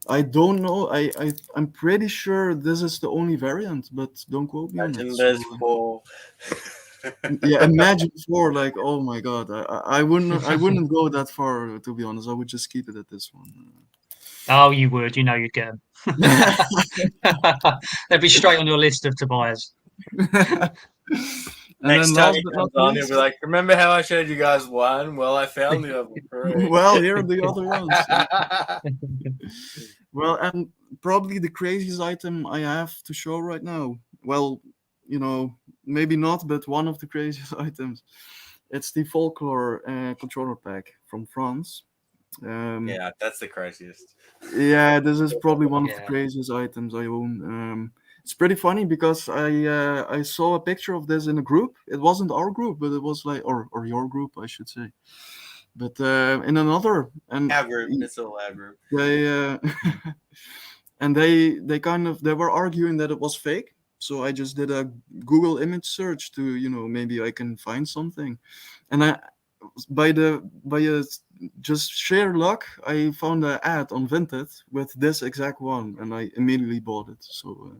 I don't know. I'm pretty sure this is the only variant, but don't quote me on Imagine it. there's So, 4. yeah, imagine 4. Like, oh my god, I wouldn't go that far, to be honest. I would just keep it at this one. Oh, you would. You know you'd get them. They'd be straight on your list of to buyers. And Next then time last he but comes not on, he'll least, be like, "Remember how I showed you guys one? Well, I found the other 3." well, here are the other ones. Well, and probably the craziest item I have to show right now. Well, maybe not, but one of the craziest items. It's the Folklore controller pack from France. Yeah, that's the craziest. Yeah, this is probably one of the Yeah. craziest items I own. It's pretty funny because I saw a picture of this in a group. It wasn't our group, but it was like or your group, I should say. But in another, and Our group. It's all our group. they and they were arguing that it was fake. So I just did a Google image search to maybe I can find something, and by a just sheer luck I found an ad on Vinted with this exact one, and I immediately bought it. So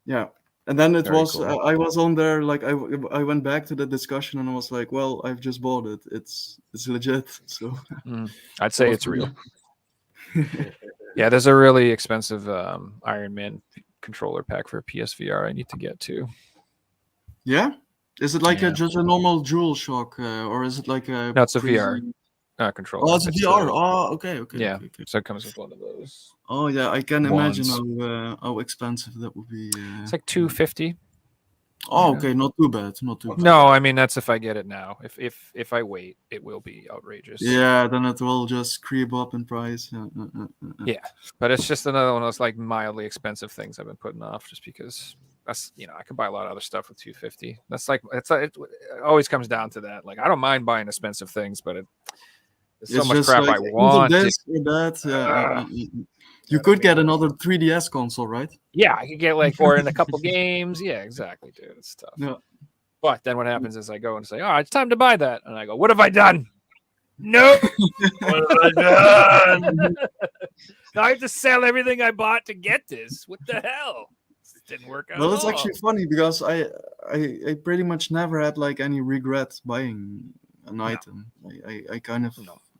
yeah. And then it Very was cool. I was on there, like I went back to the discussion and I was like, well, I've just bought it. It's legit. So I'd say it's real. Yeah, there's a really expensive Iron Man controller pack for PSVR I need to get to. yeah. Is it like Yeah. just a normal DualShock, or is it like a? No, it's a crazy- VR controller. Oh, it's a VR. Oh, okay. Yeah. Okay. So it comes with one of those. Oh, yeah. I can imagine Wands. how expensive that would be. It's like $250. Oh, yeah. okay. Not too bad. Not too bad. No, I mean that's if I get it now. If I wait, it will be outrageous. Yeah, then it will just creep up in price. Yeah, but it's just another one of those like mildly expensive things I've been putting off just because that's I could buy a lot of other stuff with $250. That's like it always comes down to that. Like I don't mind buying expensive things, but there's so It's much just crap like, I either want. this or that. You could get another 3DS console, right? Yeah, I could get or in a couple games. Yeah, exactly, dude. It's tough. Yeah. But then what happens is I go and say, "Oh, it's time to buy that," and I go, "What have I done? No, what have I done? Now I have to sell everything I bought to get this. What the hell? This didn't work out." Well, at it's all. actually funny because I pretty much never had like any regret buying an item. I kind of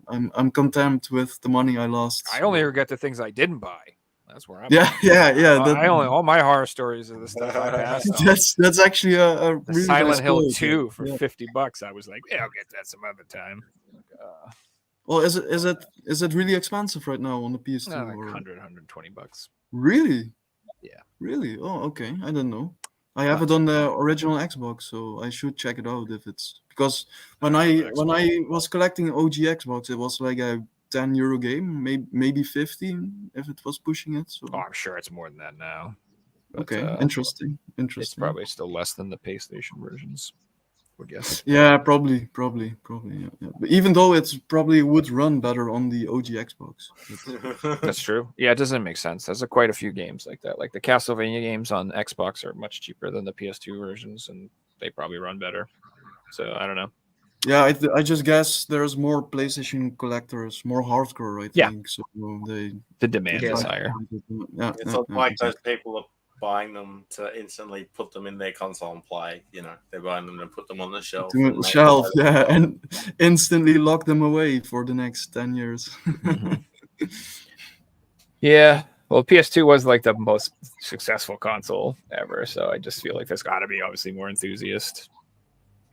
I'm content with the money I lost. I only regret the things I didn't buy. That's where I'm. Yeah. I only all my horror stories are the stuff I passed on. That's actually a The really Silent nice Hill quote, 2 for yeah. $50. I was like, yeah, I'll get that some other time. Well, is it really expensive right now on the PS2? Like or... 120 bucks. Really? Yeah. Really? Oh, okay. I didn't know. I have it on the original Xbox, so I should check it out if it's because when I was collecting OG Xbox, it was like a €10 game, maybe 15 if it was pushing it. So Oh, I'm sure it's more than that now. But, okay, interesting. It's probably still less than the PlayStation versions, I would guess. Yeah, probably. Yeah. But even though it's probably would run better on the OG Xbox. That's true. Yeah, it doesn't make sense. There's quite a few games like that. Like the Castlevania games on Xbox are much cheaper than the PS2 versions, and they probably run better. So I don't know. Yeah, I just guess there's more PlayStation collectors, more hardcore, I think. So the demand Yeah. is higher. Yeah, It's not like those people are buying them to instantly put them in their console and play. They're buying them to put them on the shelf. and instantly lock them away for the next 10 years. Mm-hmm. Yeah. Well, PS2 was like the most successful console ever, so I just feel like there's got to be obviously more enthusiasts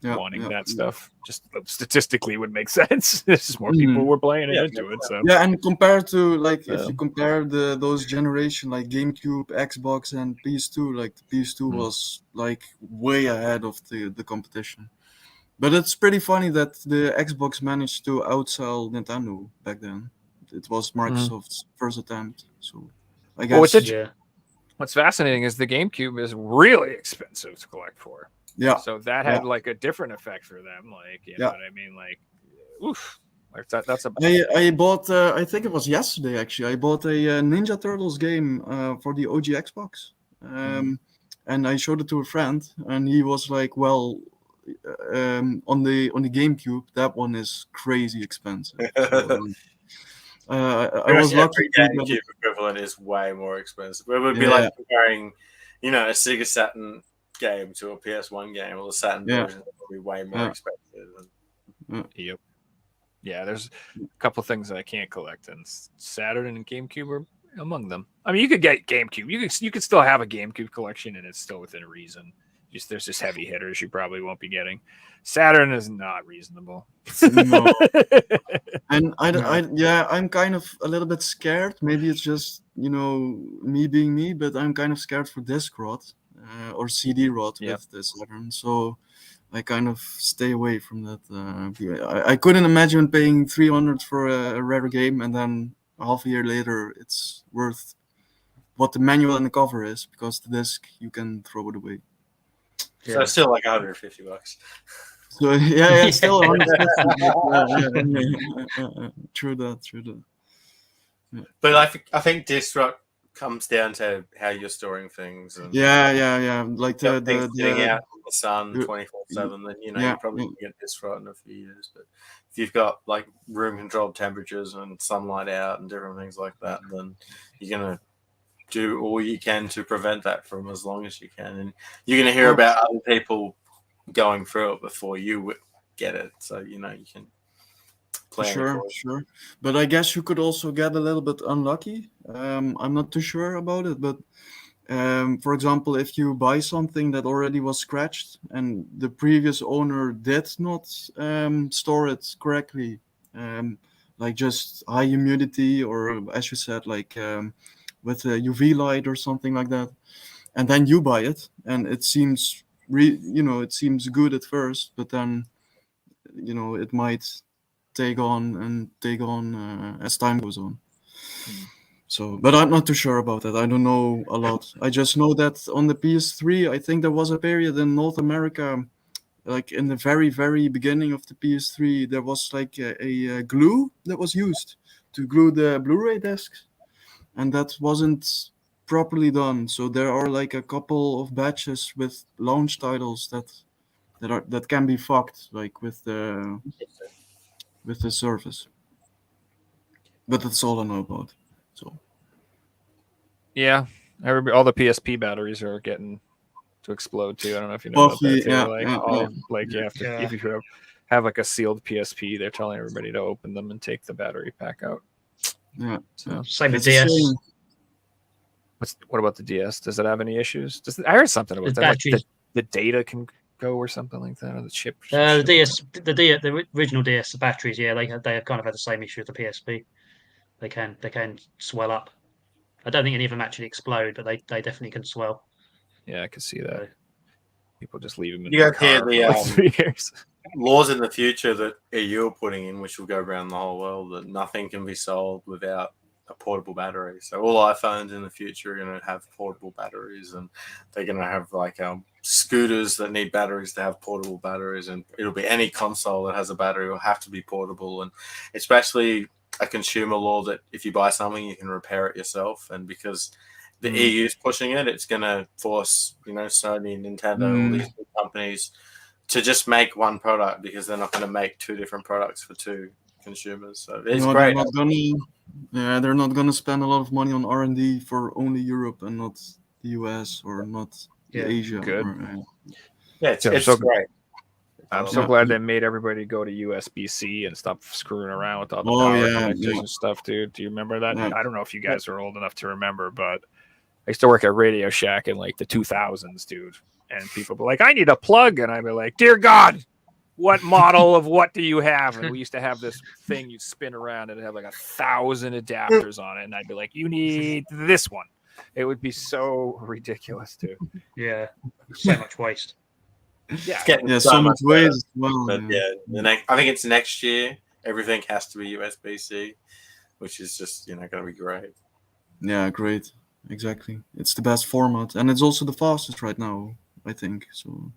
wanting that stuff. Just statistically would make sense. There's just more people were playing into it. So yeah, and compared to if you compare those generation like GameCube, Xbox, and PS2, like the PS2 was like way ahead of the competition. But it's pretty funny that the Xbox managed to outsell Nintendo back then. It was Microsoft's first attempt, so I guess. What's fascinating is the GameCube is really expensive to collect for. Yeah. So that had like a different effect for them. Like, you know what I mean? Like, oof. Like that's a. I bought. I think it was yesterday actually. I bought a Ninja Turtles game for the OG Xbox, and I showed it to a friend, and he was like, "Well, on the GameCube, that one is crazy expensive." So, I was lucky. GameCube equivalent is way more expensive. It would be like comparing, a Sega Saturn game to a PS1 game, or the Saturn version would be way more expensive. Yep. Yeah, there's a couple things that I can't collect, and Saturn and GameCube are among them. I mean, you could get GameCube. You could still have a GameCube collection, and it's still within reason. There's just heavy hitters you probably won't be getting. Saturn is not reasonable. No. And I'm kind of a little bit scared. Maybe it's just me being me, but I'm kind of scared for disc rot or CD rot with the Saturn. So I kind of stay away from that. I couldn't imagine paying $300 for a rare game, and then half a year later it's worth what the manual and the cover is, because the disc you can throw it away. So it's still like $150. So yeah, still 150. True that. Yeah. But I think disc rot comes down to how you're storing things. And yeah. Like the getting out in the sun 24/7, then you probably can get disc rot in a few years. But if you've got like room controlled temperatures and sunlight out and different things like that, then you're gonna do all you can to prevent that from as long as you can, and you're going to hear about other people going through it before you get it, so you can plan. Sure. But I guess you could also get a little bit unlucky. I'm not too sure about it, but for example, if you buy something that already was scratched and the previous owner did not store it correctly, like just high humidity, or as you said, like with a UV light or something like that, and then you buy it, and it seems it seems good at first, but then it might take on as time goes on. So, but I'm not too sure about that. I don't know a lot. I just know that on the PS3, I think there was a period in North America, like in the very, very beginning of the PS3, there was like a glue that was used to glue the Blu-ray discs, and that wasn't properly done. So there are like a couple of batches with launch titles that can be fucked, like with the surface. But that's all I know about. So yeah, all the PSP batteries are getting to explode too. I don't know if you know about that too. If you have like a sealed PSP, they're telling everybody to open them and take the battery pack out. Yeah. So same with DS. What about the DS? Does it have any issues? I heard something about that. Like the data can go or something like that, or the chip. The original DS, the batteries, they have kind of had the same issue with the PSP. They can swell up. I don't think any of them actually explode, but they definitely can swell. Yeah, I can see that. People just leave them in the car for like 3 years. laws in the future that EU are putting in, which will go around the whole world, that nothing can be sold without a portable battery. So all iPhones in the future are going to have portable batteries, and they're going to have like scooters that need batteries to have portable batteries, and it'll be any console that has a battery will have to be portable. And especially a consumer law that if you buy something, you can repair it yourself. And because the EU is pushing it, it's going to force, Sony, Nintendo, all these big companies to just make one product, because they're not going to make two different products for two consumers. So it's great. They're not gonna spend a lot of money on R&D for only Europe and not the US or not Asia. Good. It's so great. I'm so glad they made everybody go to USB-C and stop screwing around with all the power connectors and stuff, dude. Do you remember that? I don't know if you guys are old enough to remember, but I used to work at Radio Shack in like the 2000s, dude. And people be like, I need a plug. And I'd be like, dear God, what model of what do you have? And we used to have this thing you'd spin around and it'd have like 1,000 adapters on it. And I'd be like, you need this one. It would be so ridiculous, too. Yeah. So much waste. Yeah, so much waste as well. But I think it's next year. Everything has to be USB-C, which is just, going to be great. Yeah, great. Exactly. It's the best format. And it's also the fastest right now, I think. So...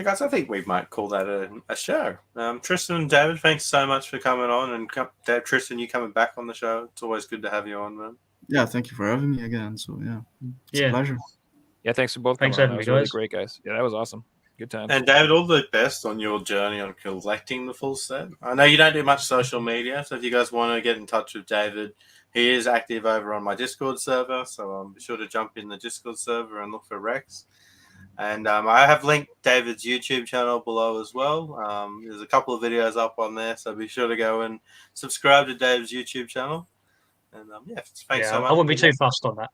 Guys, I think we might call that a show. Tristan and David, thanks so much for coming on. And Tristan, you coming back on the show. It's always good to have you on, man. Yeah, thank you for having me again. So, it's a pleasure. Yeah, thanks for both coming on. That was really great, guys. Yeah, that was awesome. Good time. And David, all the best on your journey on collecting the full set. I know you don't do much social media, so if you guys want to get in touch with David, he is active over on my Discord server, so be sure to jump in the Discord server and look for Rex. And I have linked David's YouTube channel below as well. There's a couple of videos up on there, so be sure to go and subscribe to David's YouTube channel. And thanks so much. I wouldn't be too fussed on that.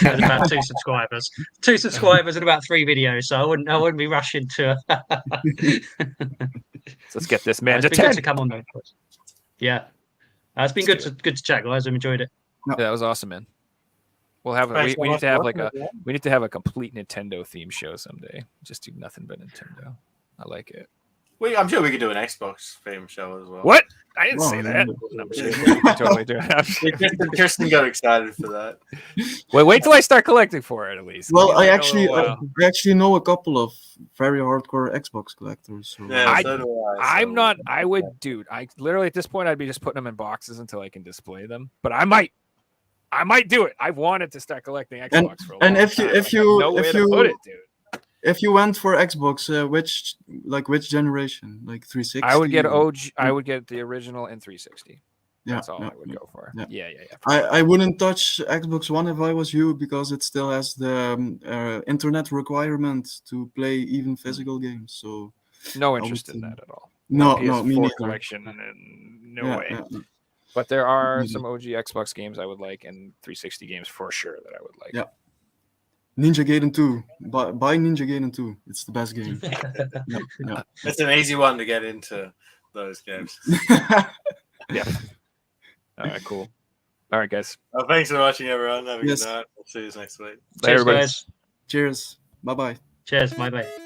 There's about 2 subscribers. 2 subscribers and about 3 videos, so I wouldn't be rushing to. So let's get this man to 10. Good to come on though. Yeah, it's been good to chat, guys. I've enjoyed it. Yeah, that was awesome, man. We'll have we need to have we need to have a complete Nintendo theme show someday. Just do nothing but Nintendo. I like it. I'm sure we could do an Xbox theme show as well. What? I didn't say that. No, I'm sure we can totally do it. Tristan got excited for that. Wait till I start collecting for it at least. Well, I actually know a couple of very hardcore Xbox collectors. So. Yeah, so do I. I'm not. I would, dude. I literally at this point I'd be just putting them in boxes until I can display them. But I might do it. I've wanted to start collecting Xbox for a long time. If you put it, dude. If you went for Xbox, which generation? Like 360? I would get OG. I would get the original and 360. That's all I would go for. Yeah. I wouldn't touch Xbox One if I was you, because it still has the internet requirement to play even physical games. So no interest in that at all. No, me neither. Collection and no way. Yeah. But there are some OG Xbox games I would like, and 360 games for sure that I would like. Yeah. Ninja Gaiden 2. Buy Ninja Gaiden 2. It's the best game. It's an easy one to get into those games. Yeah. All right, cool. All right, guys. Well, thanks for watching, everyone. Have a good night. We'll see you next week. Cheers, guys. Cheers. Bye-bye. Cheers. Bye-bye.